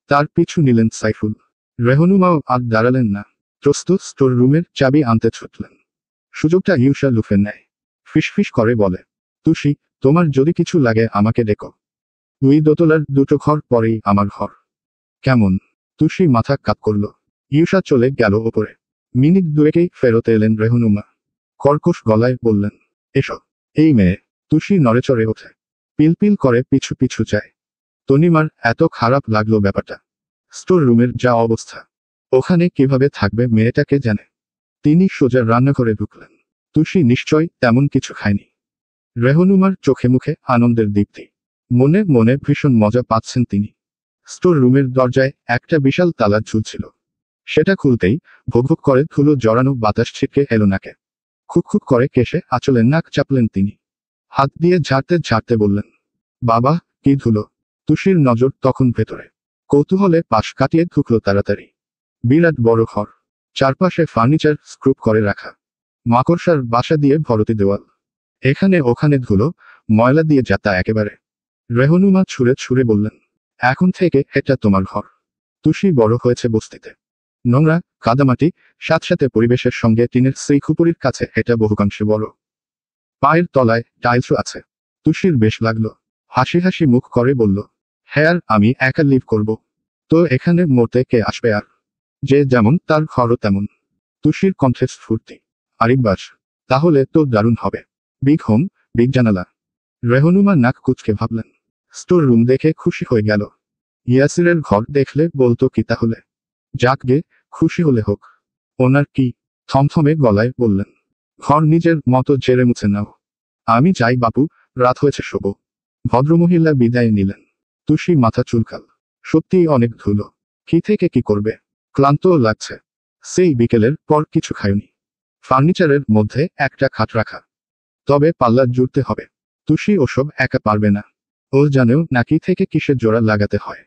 Speaker 1: তার পিছু নিলেন সাইফুল। রেহনুমাও আর দাঁড়ালেন না, ত্রস্ত স্টোর রুমের চাবি আনতে ছুটলেন। সুযোগটা ইউসা লুফে নেয়, ফিসফিস করে বলে, তুষি, তোমার যদি কিছু লাগে আমাকে ডেকো। 2 দোতলার 2টো ঘর পরেই আমার ঘর। কেমন? তুষি মাথা কাত করল। ইউসা চলে গেল ওপরে। মিনিট দুয়েকেই ফেরত এলেন রেহনুমা। কর্কশ গলায় বললেন, এসো। এই মেয়ে। তুষি নড়েচড়ে ওঠে, পিলপিল করে পিছু পিছু যায়। তনিমার এত খারাপ লাগলো ব্যাপারটা। স্টোর রুমের যা অবস্থা, ওখানে কিভাবে থাকবে মেয়েটাকে জানে। তিনি সোজা রান্নাঘরে ঢুকলেন। তুষি নিশ্চয় তেমন কিছু খায়নি। রেহনুমার চোখে মুখে আনন্দের দীপ্তি, মনে মনে ভীষণ মজা পাচ্ছেন তিনি। স্টোর রুমের দরজায় একটা বিশাল তালা ঝুলছিল। সেটা খুলতেই ভোগ করে ধুলো জড়ানো বাতাস ছিটকে এলো নাকে। খুকখুক করে কেশে আঁচলে নাক চাপলেন তিনি। হাত দিয়ে ঝাড়তে ঝাড়তে বললেন, বাবা, কি ধুলো। তুষির নজর তখন ভেতরে, কৌতূহলে পাশ কাটিয়ে ঢুকলো তাড়াতাড়ি। বিরাট বড় ঘর, চারপাশে ফার্নিচার স্ক্রুপ করে রাখা, মাকড়সার বাসা দিয়ে ভরতি দেওয়াল, এখানে ওখানে ধুলো ময়লা দিয়ে যাতা একেবারে। রেহনুমা ছুঁড়ে ছুঁড়ে বললেন, এখন থেকে এটা তোমার ঘর। তুষি বড় হয়েছে বস্তিতে, নোংরা কাদামাটি, সাথে পরিবেশের সঙ্গে টিনের সেই খুপড়ির কাছে এটা বহুকাংশে বড়। পায়ের তলায় টাইলসও আছে। তুষির বেশ লাগলো, হাসি হাসি মুখ করে বলল, হ্যাঁ আর আমি একা লিভ করব। তো এখানে মরতে কে আসবে আর? যে যেমন তার ঘরও তেমন। তুষির কণ্ঠে স্ফূর্তি, আরিব্বাস, তাহলে তো দারুণ হবে। বিগ হোম, বিগ জানালা। রেহনুমা নাক কুচকে ভাবলেন। স্টোর রুম দেখে খুশি হয়ে গেল। ইয়াসিরের ঘর দেখলে বলতো কি তাহলে? যাক গে, খুশি হলে হোক। ওনার কি? থমথমে গলায় বললেন, ঘর নিজের মতো ঝেড়ে মুছে নাও। আমি যাই বাপু, রাত হয়েছে শোবো। ভদ্রমহিলা বিদায় নিলেন। তুষি মাথা চুলকাল, সত্যিই অনেক ধুলো। কি থেকে কি করবে? ক্লান্তও লাগছে। সেই বিকেলের পর কিছু খায়নি। ফার্নিচারের মধ্যে একটা খাট রাখা, তবে পাল্লা জুড়তে হবে। তুষি ওসব একা পারবে না। ও জানেও নাকি থেকে কিসের জোড়া লাগাতে হয়।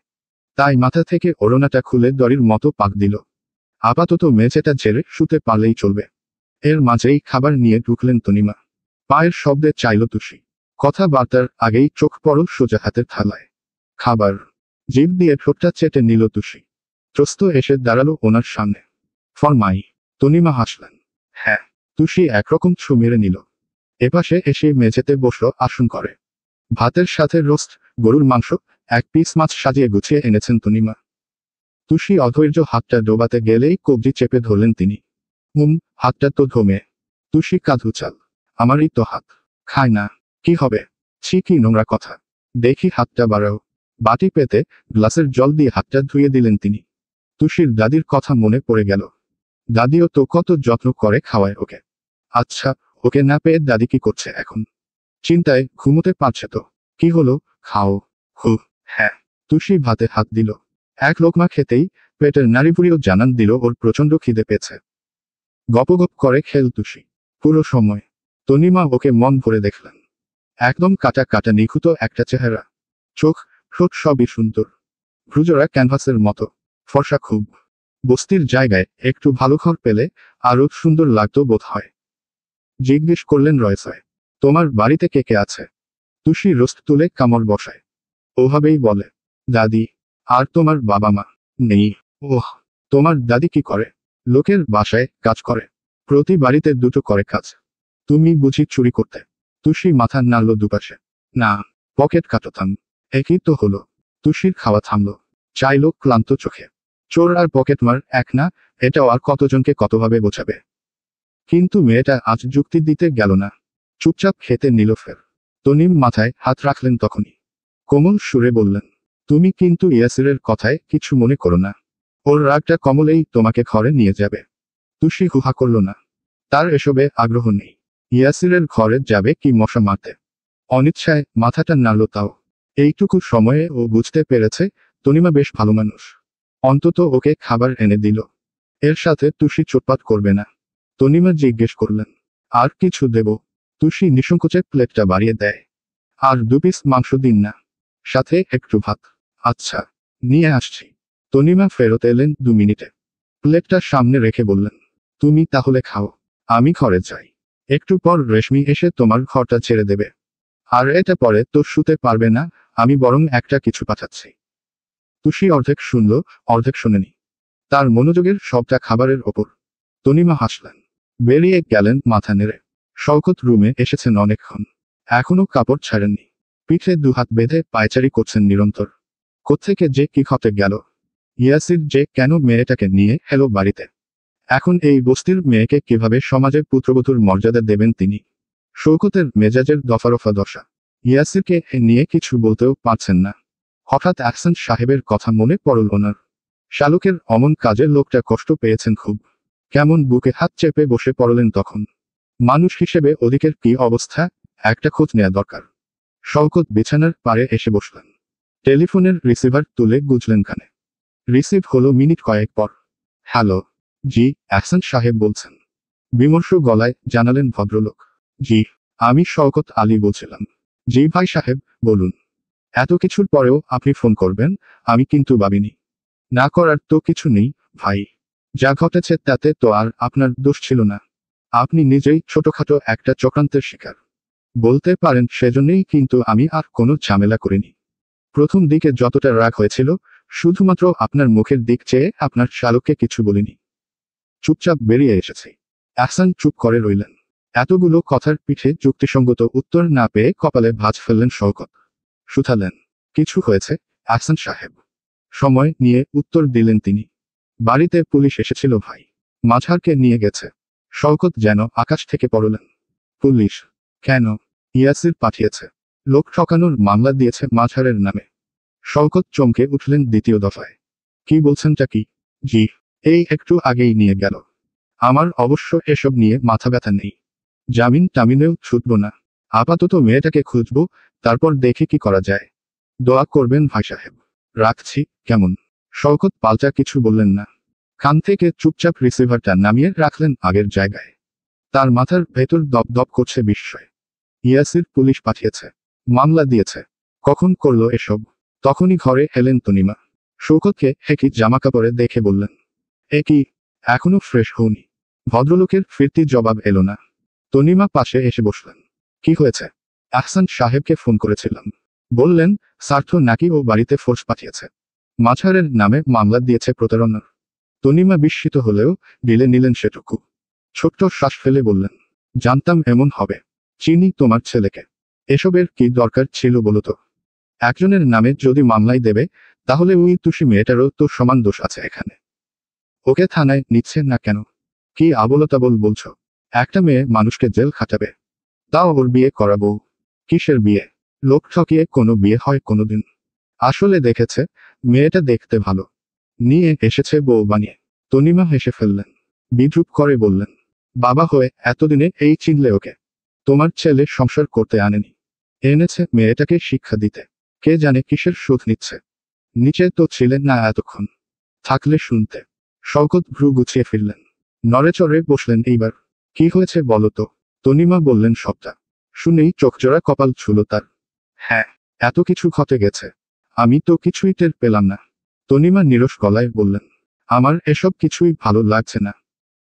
Speaker 1: তাই মাথা থেকে ওড়নাটা খুলে দড়ির মতো পাক দিল। আপাতত মেঝেটা ঝেড়ে শুতে পারলেই চলবে। এর মাঝেই খাবার নিয়ে ঢুকলেন তনিমা। পায়ের শব্দে চাইল তুষি। কথাবার্তার আগেই চোখ পড়ল সোজা হাতের থালায়। খাবার। জিভ দিয়ে ঠোঁটটা চেটে নিল তুষি। ত্রস্ত এসে দাঁড়ালো ওনার সামনে। ফরমাই। তনিমা হাসলেন। হ্যাঁ। তুষি একরকম ছু মেরে নিল। এপাশে এসে মেঝেতে বসল আসন করে। ভাতের সাথে রোস্ট, গরুর মাংস, এক পিস মাছ সাজিয়ে গুছিয়ে এনেছেন তনিমা। তুষি অধৈর্য হাতটা ডোবাতে গেলেই কবজি চেপে ধরলেন তিনি। হাতটা তো ধমে। তুষি কাঁধ উচাল। আমারই তো হাত। খায় না। কি হবে? ছি, কি নোংরা কথা। দেখি হাতটা বাড়াও। বাটি পেতে গ্লাসের জল দিয়ে হাতটা ধুয়ে দিলেন তিনি। তুষির দাদির কথা মনে পড়ে গেল। দাদিও তো কত যত্ন করে খাওয়ায় ওকে। আচ্ছা, ওকে না পেয়ে দাদি কি করছে এখন? চিন্তায় ঘুমোতে পারছে তো। কি হলো? খাও। হু। হ্যাঁ। তুষি ভাতে হাত দিল। এক লোকমা খেতেই পেটের নাড়িভুড়িও জানান দিল ওর প্রচণ্ড খিদে পেয়েছে। গপগপ করে খেল তুষি। পুরো সময় তনিমা ওকে মন ভরে দেখলেন। একদম কাটা কাটা নিখুঁত একটা চেহারা। চোখ, ঠোঁট সবই সুন্দর। ভ্রুজোড়া ক্যানভাসের মতো। ফর্সা খুব। বস্তির জায়গায় একটু ভালো ঘর পেলে আরও সুন্দর লাগতো বোধ হয়। জিজ্ঞেস করলেন রয়সয়, তোমার বাড়িতে কে কে আছে? তুষি রোস্ট তুলে কামড় বসায়। ওভাবেই বলে, দাদি। আর তোমার বাবা মা? নেই। ওহ। তোমার দাদি কি করে? লোকের বাসায় কাজ করে। প্রতি বাড়িতে দুটো করে কাজ। তুমি বুঝি চুরি করতে? তুষি মাথা নাড়ল দুপাশে। না, পকেট কাটতাম। একই তো হলো। তুষির খাওয়া থামল। চাইল ক্লান্ত চোখে। চোর আর পকেটমার এক না, এটাও আর কতজনকে কতভাবে বোঝাবে। কিন্তু মেয়েটা আজ যুক্তি দিতে গেল না। চুপচাপ খেতে নিল ফের। তনিম মাথায় হাত রাখলেন তখনই। কোমল সুরে বললেন, তুমি কিন্তু ইয়াসিরের কথায় কিছু মনে করো না। ওর রাগটা কমলেই তোমাকে ঘরে নিয়ে যাবে। তুষি হুহা করল না। তার এসবে আগ্রহ নেই। ইয়াসিরের ঘরে যাবে কি মশা মারতে? অনিচ্ছায় মাথাটা নাড়ল তাও। এইটুকু সময়ে ও বুঝতে পেরেছে তনিমা বেশ ভালো মানুষ। অন্তত ওকে খাবার এনে দিল। এর সাথে তুষি চোটপাট করবে না। তনিমা জিজ্ঞেস করলেন, আর কিছু দেব? তুষি নিঃসংকোচে প্লেটটা বাড়িয়ে দেয়। আর 2 পিস মাংস দিন না। সাথে একটু ভাত। আচ্ছা, নিয়ে আসছি। তনিমা ফেরত এলেন 2 মিনিটে। প্লেটটা সামনে রেখে বললেন, তুমি তাহলে খাও। আমি ঘরে যাই। একটু পর রেশমি এসে তোমার ঘরটা ছেড়ে দেবে। আর এটা পরে তো শুতে পারবে না, আমি বরং একটা কিছু পাঠাচ্ছি। তুষি অর্ধেক শুনল, অর্ধেক শোনেনি। তার মনোযোগের সবটা খাবারের ওপর। তনিমা হাসলেন। বেরিয়ে গেলেন মাথা নেড়ে। শওকত রুমে এসেছেন অনেকক্ষণ। এখনো কাপড় ছাড়েননি। পিঠে 2 হাত বেঁধে পায়চারি করছেন নিরন্তর। কোত্থেকে যে কি ঘটে গেল? ইয়াসির যে কেন মেয়েটাকে নিয়ে এলো বাড়িতে? এখন এই বস্তির মেয়েকে কিভাবে সমাজে পুত্রবধূর মর্যাদা দেবেন তিনি? শওকতের মেজাজের দফারফা দশা। ইয়াসিরকে নিয়ে কিছু বলতেও পারছেন না। হঠাৎ আহসান সাহেবের কথা মনে পড়ল ওনার। শালুকের অমন কাজে লোকটা কষ্ট পেয়েছেন খুব। কেমন বুকে হাত চেপে বসে পড়লেন তখন। মানুষ হিসেবে ওদিকের কি অবস্থা, একটা খোঁজ নেওয়া দরকার। শওকত বিছানার পাড়ে এসে বসলেন। টেলিফোনের রিসিভার তুলে গুজলেন কানে। রিসিভ হলো মিনিট কয়েক পর। হ্যালো। জি, আহসান সাহেব বলছেন। বিমর্ষ গলায় জানালেন ভদ্রলোক। জি, আমি শওকত আলী বলছিলাম। জি ভাই সাহেব, বলুন। এত কিছুর পরেও আপনি ফোন করবেন, আমি কিন্তু ভাবিনি। না করার তো কিছু নেই, ভাই। যা ঘটেছে তাতে তো আর আপনার দোষ ছিল না। আপনি নিজেই ছোটখাটো একটা চক্রান্তের শিকার বলতে পারেন। সেজন্যই কিন্তু আমি আর কোনো ঝামেলা করিনি। প্রথম দিকে যতটা রাগ হয়েছিল, শুধুমাত্র আপনার মুখের দিক চেয়ে আপনার শালুককে কিছু বলিনি। চুপচাপ বেরিয়ে এসেছি। আহসান চুপ করে রইলেন। এতগুলো কথার পিঠে যুক্তিসঙ্গত উত্তর না পেয়ে কপালে ভাঁজ ফেললেন শওকত। শুধালেন, কিছু হয়েছে আহসান সাহেব? সময় নিয়ে উত্তর দিলেন তিনি। বাড়িতে পুলিশ এসেছিল ভাই। মাঝহারকে নিয়ে গেছে। শওকত যেন আকাশ থেকে পড়লেন। পুলিশ? কেন? ইয়াসির পাঠিয়েছে। লোক ঠকানোর মামলা দিয়েছে মাঝহারের নামে। শওকত চমকে উঠলেন দ্বিতীয় দফায়। কি বলছেনটা কি? জি, এই একটু আগেই নিয়ে গেল। আমার অবশ্য এসব নিয়ে মাথা ব্যথা নেই। জামিন টামিনেও ছুটব না। আপাতত মেয়েটাকে খুঁজব, তারপর দেখে কি করা যায়। দোয়া করবেন ভাই সাহেব। রাখছি, কেমন? শওকত পাল্টা কিছু বললেন না। কান থেকে চুপচাপ রিসিভারটা নামিয়ে রাখলেন আগের জায়গায়। তার মাথার ভেতর দপদপ করছে বিস্ময়। ইয়াসির পুলিশ পাঠিয়েছে, মামলা দিয়েছে। কখন করলো এসব? তখনই ঘরে এলেন তনিমা। শওকতকে একই জামাকাপড়ে দেখে বললেন, এ কি, এখনো ফ্রেশ হওনি? ভদ্রলোকের ফিরতি জবাব এলো না। তনিমা পাশে এসে বসলেন। কি হয়েছে? আহসান সাহেবকে ফোন করেছিলাম। বললেন স্বার্থ নাকি ও বাড়িতে ফোর্স পাঠিয়েছে। মাঝহারের নামে মামলা দিয়েছে প্রতারণার। তনিমা বিস্মিত হলেও গিলে নিলেন সেটুকু। ছোট্ট শ্বাস ফেলে বললেন, জানতাম এমন হবে। চিনি তোমার ছেলেকে। এসবের কি দরকার ছিল বলো তো? একজনের নামে যদি মামলাই দেবে, তাহলে ওই তুষি মেয়েটারও তো সমান দোষ আছে এখানে। ওকে থানায় নিচ্ছে না কেন? কি আবোলতাবোল বলছো? একটা মেয়ে মানুষকে জেল খাটাবে, তাও ওর বিয়ে করাবো? কিসের বিয়ে? লোক ঠকিয়ে কোনো বিয়ে হয় কোনোদিন? আসলে দেখেছে মেয়েটা দেখতে ভালো, নিয়ে এসেছে বউ বানিয়ে। তনিমা হেসে ফেললেন। বিদ্রুপ করে বললেন, বাবা হয়ে এতদিনে এই চিনলে ওকে? তোমার ছেলে সংসার করতে আনেনি, এনেছে মেয়েটাকে শিক্ষা দিতে। কে জানে কিসের শোধ নিচ্ছে। নিচে তো ছিলেন না এতক্ষণ, থাকলে শুনতে। শওকত ভ্রু গুছিয়ে ফিরলেন। নড়েচড়ে বসলেন এইবার। কি হয়েছে বলো তো? তনিমা বললেন সবটা। শুনেই চোখজোড়া কপাল ছুলো তার। হ্যাঁ, এত কিছু ঘটে গেছে, আমি তো কিছুই টের পেলাম না। তনিমা নিরস গলায় বললেন, আমার এসব কিছুই ভালো লাগছে না।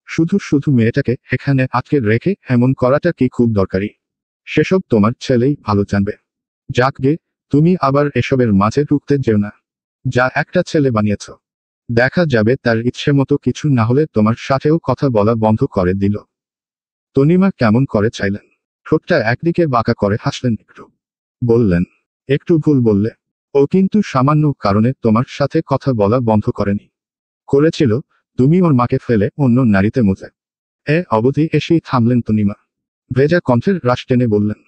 Speaker 1: শুধু শুধু মেয়েটাকে এখানে আটকে রেখে এমন করাটা কি খুব দরকারি? সেসব তোমার ছেলেই ভালো জানবে। যাক গে, তুমি আবার এসবের মাঝে ঢুকতে যেও না। যা একটা ছেলে বানিয়েছ, দেখা যাবে তার ইচ্ছে মতো কিছু না হলে তোমার সাথেও কথা বলা বন্ধ করে দিল। তনিমা কেমন করে চাইলেন। ঠোঁটটা একদিকে বাঁকা করে হাসলেন একটু। বললেন, একটু ভুল বললে। ও কিন্তু সামান্য কারণে তোমার সাথে কথা বলা বন্ধ করেনি। করেছিল তুমি ওর মাকে ফেলে অন্য নারীতে মোজে। এ অবধি এসেই থামলেন তনিমা। ভেজা কণ্ঠের রাশ টেনে বললেন,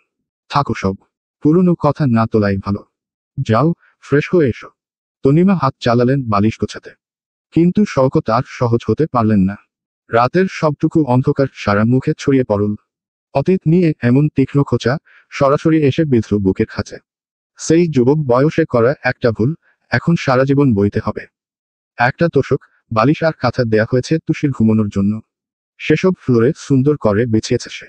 Speaker 1: থাকো সব পুরনো কথা না তোলাই ভালো। যাও, ফ্রেশ হয়ে এসো। তনিমা হাত চালালেন বালিশ গোছাতে। কিন্তু শওকত আর সহজ হতে পারলেন না। রাতের সবটুকু অন্ধকার সারা মুখে ছড়িয়ে পড়ল। অতীত নিয়ে এমন তীক্ষ্ণ খোঁচা সরাসরি এসে বিঁধল বুকের খাঁচে। সেই যুবক বয়সে করা একটা ভুল এখন সারা জীবন বইতে হবে। একটা তোষক, বালিশ আর কাঁথা দেয়া হয়েছে তুষির ঘুমানোর জন্য। সেসব ফ্লোরে সুন্দর করে বিছিয়েছে সে।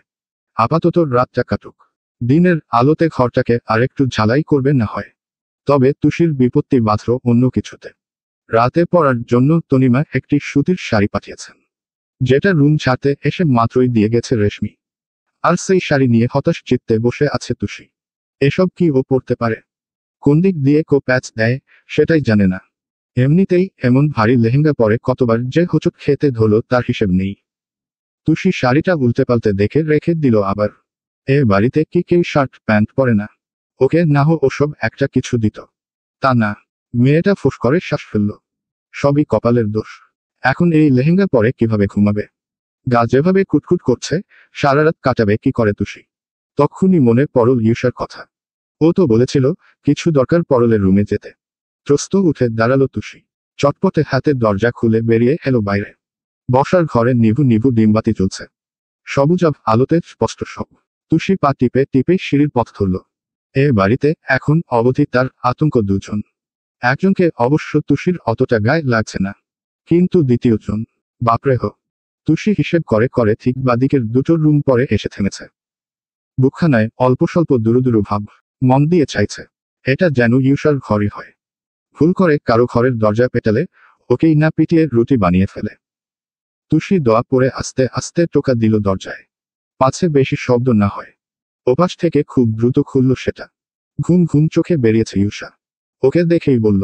Speaker 1: আপাতত রাতটা কাটুক। দিনের আলোতে ঘরটাকে আরেকটু ঝালাই করবে না হয়। তবে তুষির বিপত্তি বাঁধল অন্য কিছুতে। রাতে পরার জন্য তনিমা একটি সুতির শাড়ি পাঠিয়েছেন, যেটা রুম ছাড়তে এসে মাত্রই দিয়ে গেছে রেশমি। আর সেই শাড়ি নিয়ে হতাশ চিত্তে বসে আছে তুষি। এসব কি ও পড়তে পারে? কোন দিক দিয়ে কো প্যাচ দেয় সেটাই জানে না। এমনিতেই এমন ভারী লেহেঙ্গা পরে কতবার যে হোঁচট খেতে ধরল তার হিসেব নেই। তুষি শাড়িটা উল্টে পাল্টে দেখে রেখে দিল আবার। এ বাড়িতে কি কেউ শার্ট প্যান্ট পরে না? ওকে না হো ওসব একটা কিছু দিত। তা না। মেয়েটা ফোঁস করে শ্বাস ফেলল। সবই কপালের দোষ। এখন এই লেহেঙ্গা পরে কিভাবে ঘুমাবে? গা যেভাবে কুটকুট করছে, সারা রাত কাটাবে কি করে তুষি? তক্ষুনি মনে পড়ল ইউসার কথা। ও তো বলেছিল কিছু দরকার পরলের রুমে যেতে। ত্রস্ত উঠে দাঁড়ালো তুষি। চটপটে হাতে দরজা খুলে বেরিয়ে এলো বাইরে। বসার ঘরে নিভু নিভু ডিমবাতি জ্বলছে। সবুজাভ আলোতে স্পষ্ট সব। তুষি পা টিপে টিপে সিঁড়ির পথ ধরল। এ বাড়িতে এখন অবধি তার আতঙ্ক দুজন। একজনকে অবশ্য তুষির অতটা গায়ে লাগছে না, কিন্তু দ্বিতীয়জন, বাপরে হো। তুষি হিসেব করে করে ঠিক বাদিকের দুটো রুম পরে এসে থেমেছে। বুকখানায় অল্প স্বল্প দুরু দুরু ভাব। মন দিয়ে চাইছে এটা যেন ইউসার ঘরই হয়। ভুল করে কারো ঘরের দরজা পেটালে ওকেই না পিটিয়ে রুটি বানিয়ে ফেলে। তুষি দোয়া পড়ে আস্তে আস্তে টোকা দিল দরজায়, পাছে বেশি শব্দ না হয়। ওপাশ থেকে খুব দ্রুত খুলল সেটা। ঘুম ঘুম চোখে বেরিয়েছে ইউষা। ওকে দেখেই বলল,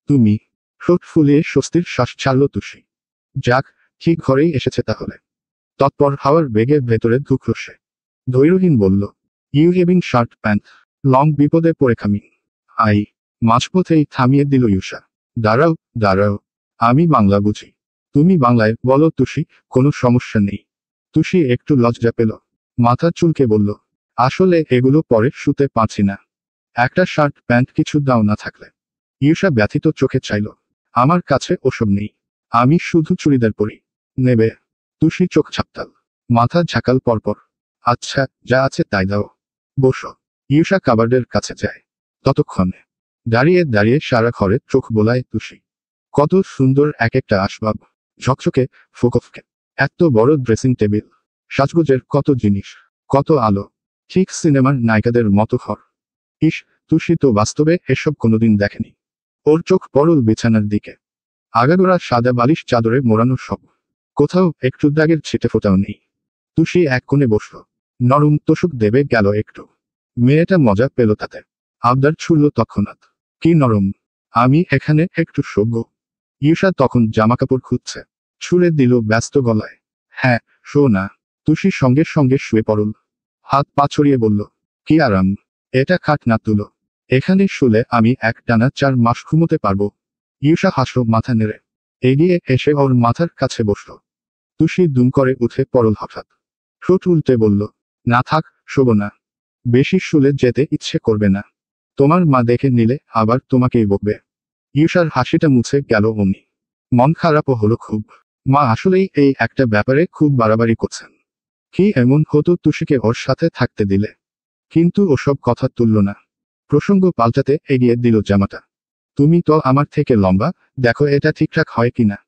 Speaker 1: তুমি। ঠোঁট ফুলিয়ে স্বস্তির শ্বাস ছাড়ল তুষি। যাক, ঠিক ঘরেই এসেছে তাহলে। তৎপর হাওয়ার বেগে ভেতরে ঢুকল সে। ধৈর্যহীন বলল, you having shirt pant long? বিপদে পড়ে খামি। আই। মাঝপথেই থামিয়ে দিল ইউষা। দাঁড়াও, দাঁড়াও, আমি বাংলা বুঝি। তুমি বাংলায় বলো তুষি, কোনো সমস্যা নেই। তুষি একটু লজ্জা পেল। মাথা চুলকে বলল, আসলে এগুলো পরে শুতে পারছি না। একটা শার্ট প্যান্ট কিছু দাও না থাকলে। ইউষা ব্যথিত চোখে চাইল। আমার কাছে ওসব নেই, আমি শুধু চুড়িদার পরি। নেবে? তুষি চোখ ঝাপতাল, মাথা ঝাঁকাল পরপর। আচ্ছা, যা আছে তাই দাও। বসো। ইউষা কাবার্ডের কাছে যায়। ততক্ষণে দাঁড়িয়ে দাঁড়িয়ে সারা ঘরে চোখ বোলায় তুষি। কত সুন্দর এক একটা আসবাব, ঝকঝকে, ফোকফকে। এত বড় ড্রেসিং টেবিল, সাজগোজের কত জিনিস, কত আলো, ঠিক সিনেমার নায়িকাদের মতো ঘর। ইস, তুষি তো বাস্তবে এসব কোনোদিন দেখেনি। ওর চোখ পড়ল বিছানার দিকে। আগাগোড়া সাদা বালিশ চাদরে মোড়ানো সব, কোথাও একটু দাগের ছিটে ফোটাও নেই। তুষি এক কোণে বসল, নরম তোষক দেবে গেল একটু। মেয়েটা মজা পেল তাতে। আবদার ছুড়ল তৎক্ষণাৎ, কি নরম, আমি এখানে একটু শোবো। ইউষা তখন জামাকাপড় খুঁজছে, ছুঁড়ে দিল ব্যস্ত গলায়, হ্যাঁ, শো না। তুষি সঙ্গে সঙ্গে শুয়ে পড়ল। হাত পা ছড়িয়ে বলল, কি আরাম, এটা খাট না তুলো। এখানে শুলে আমি এক টানা 4 মাস ঘুমোতে পারবো। ইউষা হাসল মাথা নেড়ে, এগিয়ে এসে ওর মাথার কাছে বসল। তুষি দুম করে উঠে পড়ল হঠাৎ। ঠোঁট উল্টে বলল, না থাক, শোবো না। বেশি শুলে যেতে ইচ্ছে করবে না। তোমার মা দেখে নিলে আবার তোমাকেই বকবে। ইউষার হাসিটা মুছে গেল অমনি। মন খারাপও হলো খুব। মা আসলেই এই একটা ব্যাপারে খুব বাড়াবাড়ি করছেন। কি এমন হতো তুষিকে ওর সাথে থাকতে দিলে? কিন্তু ওসব কথা তুলল না। প্রসঙ্গ পাল্টাতে এগিয়ে দিল জামাটা। তুমি তো আমার থেকে লম্বা, দেখো এটা ঠিকঠাক হয় কিনা।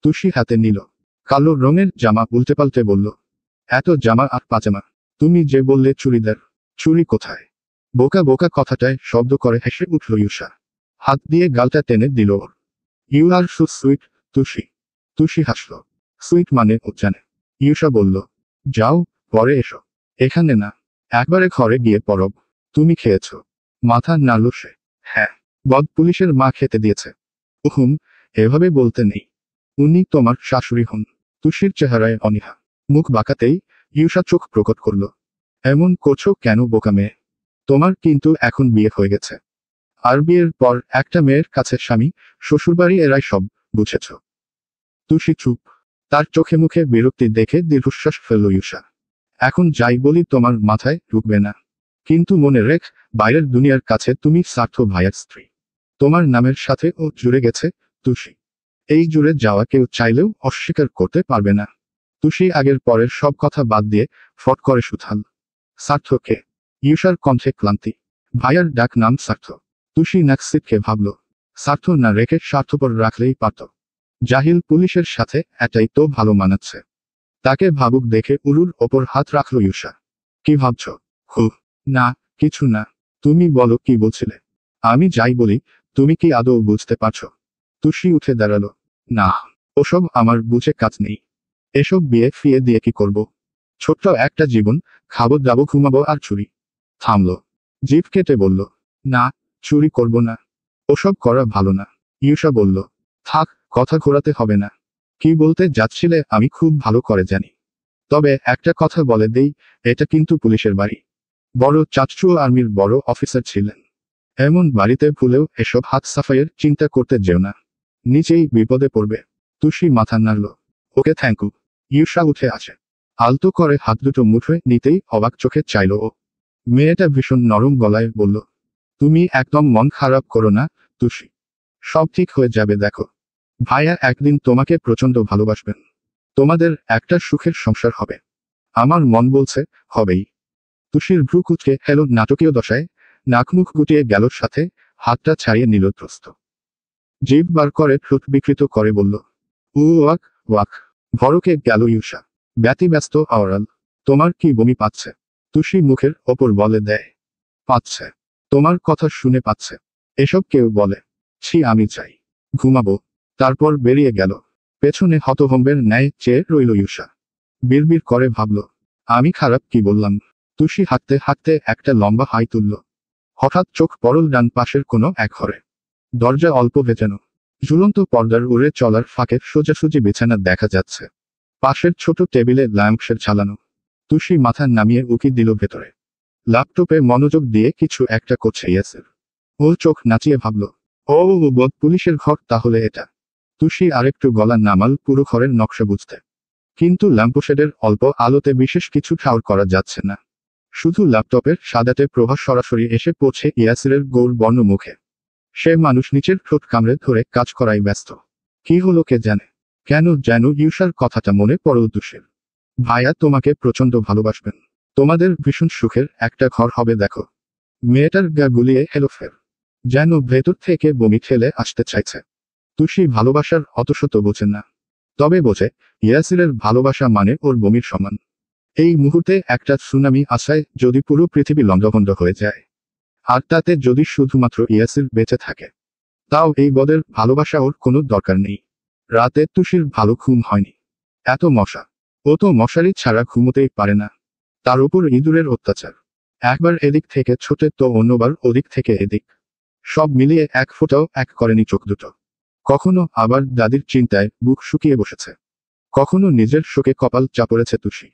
Speaker 1: তুষি হাতে নিল কালো রঙের জামা, উল্টে পাল্টে বলল, এত জামা আর পাজামা। তুমি যে বললে চুড়িদার, চুড়ি কোথায়? বোকা বোকা কথাটায় শব্দ করে হেসে উঠল ইউষা। হাত দিয়ে গালটা টেনে দিল ওর। You are so sweet, Tushi. Tushi হাসল। সুইট মানে ও জানে। ইউষা বলল, যাও, পরে এসো। এখানে না, একবারে ঘরে গিয়ে পরব। তুমি খেয়েছো? মাথা নাড়ল সে। হ্যাঁ, বদ পুলিশের মা খেতে দিয়েছে। উহুম, এভাবে বলতে নেই। উনি তোমার শাশুড়ি হন। তুষির চেহারায় অনীহা। মুখ বাঁকাতেই ইউষা চোখ প্রকট করল। এমন করছো কেন বোকা মেয়ে? তোমার কিন্তু এখন বিয়ে হয়ে গেছে। আর বিয়ের পর একটা মেয়ের কাছে স্বামী, শ্বশুরবাড়ি এরাই সব, বুঝেছ? তুষি চুপ। তার চোখে মুখে বিরক্তি দেখে দীর্ঘশ্বাস ফেলল ইউষা। এখন যাই বলি তোমার মাথায় ঢুকবে না। কিন্তু মনে রেখ, বাইরের দুনিয়ার কাছে তুমি স্বার্থ ভাইয়ের স্ত্রী। তোমার নামের সাথে ও জুড়ে গেছে, তুষি। এই জুড়ে যাওয়া কেউ চাইলেও অস্বীকার করতে পারবে না। তুষি আগের পরের সব কথা বাদ দিয়ে ফট করে সুথাল। স্বার্থ কে? ইউষার কণ্ঠে ক্লান্তি। ভাইয়ার ডাক নাম স্বার্থ। তুষি নাক সিটকে ভাবল, স্বার্থ না রেখে স্বার্থপর রাখলেই পারত। জাহিল পুলিশের সাথে এটাই তো ভালো মানাচ্ছে। তাকে ভাবুক দেখে উরুর ওপর হাত রাখল ইউষা। কি ভাবছ? হু, না, কিছু না। তুমি বলো কি বলছিলে? আমি যাই বলি, তুমি কি আদৌ বুঝতে পারছো? তুষি উঠে দাঁড়ালো। না, ওসব আমার বুঝে কাজ নেই। এসব বিয়ে ফিয়ে দিয়ে কি করব? ছোট্ট একটা জীবন, খাবো দাবো ঘুমাবো আর চুরি। থামল। জিভ কেটে বলল, না, চুরি করব না। ওসব করা ভালো না। ইউষা বলল, থাক, কথা ঘোরাতে হবে না। কি বলতে যাচ্ছিলে আমি খুব ভালো করে জানি। তবে একটা কথা বলে দেই, এটা কিন্তু পুলিশের বাড়ি। বড় চাচু আর্মির বড় অফিসার ছিলেন। এমন বাড়িতে ভুলেও এসব হাত সাফাইয়ের চিন্তা করতে যেও না। নিচেই বিপদে পড়বে। তুষি মাথা নাড়ল। ওকে থ্যাংকু। ইউষা উঠে আসে। আলতো করে হাত দুটো মুঠোয় নিতেই অবাক চোখে চাইল ও। মেয়েটা ভীষণ নরম গলায় বলল, তুমি একদম মন খারাপ করো না, তুষি। সব ঠিক হয়ে যাবে দেখো। ভাইয়া একদিন তোমাকে প্রচণ্ড ভালোবাসবেন। তোমাদের একটা সুখের সংসার হবে। আমার মন বলছে, হবেই। তুষির ভ্রু কুঁচকে হেলো নাটকীয় দশায়, নাকমুখ গুটিয়ে গেল, সাথে হাতটা ছাড়িয়ে নিল ত্রস্ত। জিভ বার করে ঠোঁট বিকৃত করে বলল, ওয়াক, ওয়াক। ভরকে গেল ইউষা। ব্যতিব্যস্ত আওরাল, তোমার কি বমি পাচ্ছে? তুষি মুখের ওপর বলে দেয়, পাচ্ছে। তোমার কথা শুনে পাচ্ছে। এসব কেউ বলে? ছি, আমি চাই ঘুমাবো। তারপর বেরিয়ে গেল। পেছনে হতভম্বের ন্যায় চেয়ে রইল ইউষা। বিড়বিড় করে ভাবল, আমি খারাপ কি বললাম। তুষি হাঁটতে হাঁটতে একটা লম্বা হাই তুলল। হঠাৎ চোখ পড়ল ডান পাশের কোনো এক ঘরে। দরজা অল্প ভেজানো, ঝুলন্ত পর্দার উড়ে চলার ফাঁকে সোজাসুজি বিছানা দেখা যাচ্ছে। পাশের ছোট টেবিলে ল্যাম্পশেড ঝালানো। তুষি মাথা নামিয়ে উকি দিল ভেতরে। ল্যাপটপে মনোযোগ দিয়ে কিছু একটা করছে ইয়াসির। ও চোখ নাচিয়ে ভাবল, ও বোধ পুলিশের ঘর তাহলে এটা। তুষি আরেকটু গলা নামাল পুরো ঘরের নকশা বুঝতে। কিন্তু ল্যাম্পশেডের অল্প আলোতে বিশেষ কিছু ঠাউর করা যাচ্ছে না। শুধু ল্যাপটপের সাদাতে প্রভা সরাসরি এসে পৌঁছে ইয়াসিরের গৌর বর্ণ মুখে। সে মানুষ নিচের ঠোঁট কামড়ে ধরে কাজ করাই ব্যস্ত। কি হলো কে জানে। কেন যেন ইউষার কথাটা মনে পড়ল তুষির। ভাইয়া তোমাকে প্রচণ্ড ভালোবাসবেন। তোমাদের ভীষণ সুখের একটা ঘর হবে দেখো। মেয়েটার গা গুলিয়ে এলো ফের। যেন ভেতর থেকে বমি ঠেলে আসতে চাইছে। তুষি ভালোবাসার অতশত বোঝে না। তবে বোঝে, ইয়াসিরের ভালোবাসা মানে ওর বমির সমান। এই মুহূর্তে একটা সুনামি আসায় যদি পুরো পৃথিবী লণ্ডভণ্ড হয়ে যায়, আর তাতে যদি শুধুমাত্র ইয়াসির বেঁচে থাকে, তাও এই বদের ভালোবাসা ওর কোনো দরকার নেই। রাতে তুষির ভালো ঘুম হয়নি। এত মশা। ও তো মশারি ছাড়া ঘুমোতেই পারে না। তার উপর ইঁদুরের অত্যাচার। একবার এদিক থেকে ছোটে তো অন্যবার ওদিক থেকে এদিক। সব মিলিয়ে এক ফোঁটাও এক করেনি চোখ দুটো। কখনো আবার দাদির চিন্তায় বুক শুকিয়ে বসেছে। কখনো নিজের শোকে কপাল চাপড়েছে তুষি।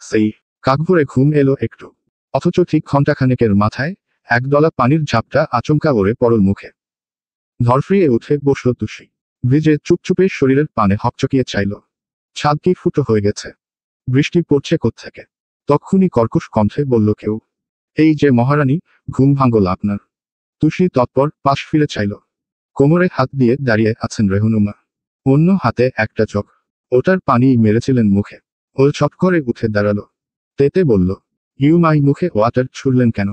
Speaker 1: সেই কাকভরে ঘুম এলো একটু। অথচ ঠিক ঘণ্টাখানেকের মাথায় একদলা পানির ঝাপটা আচমকা ওড়ে পড়ল মুখে। ধরফরিয়ে উঠে বসল তুষি। ভিজে চুপচুপে শরীরের পানে হকচকিয়ে চাইল। ছাদ কি ফুটো হয়ে গেছে? বৃষ্টি পড়ছে কোত্থেকে? তক্ষুনি কর্কশ কণ্ঠে বলল কেউ, এই যে মহারানী, ঘুম ভাঙল আপনার। তুষি তৎপর পাশ ফিরে চাইল। কোমরে হাত দিয়ে দাঁড়িয়ে আছেন রেহনুমা। অন্য হাতে একটা চোখ। ওটার পানি মেরেছিলেন মুখে। ও ছট করে উঠে দাঁড়ালো। তেতে বলল, ইউ মাই মুখে ওয়াটার ছুড়লেন কেন?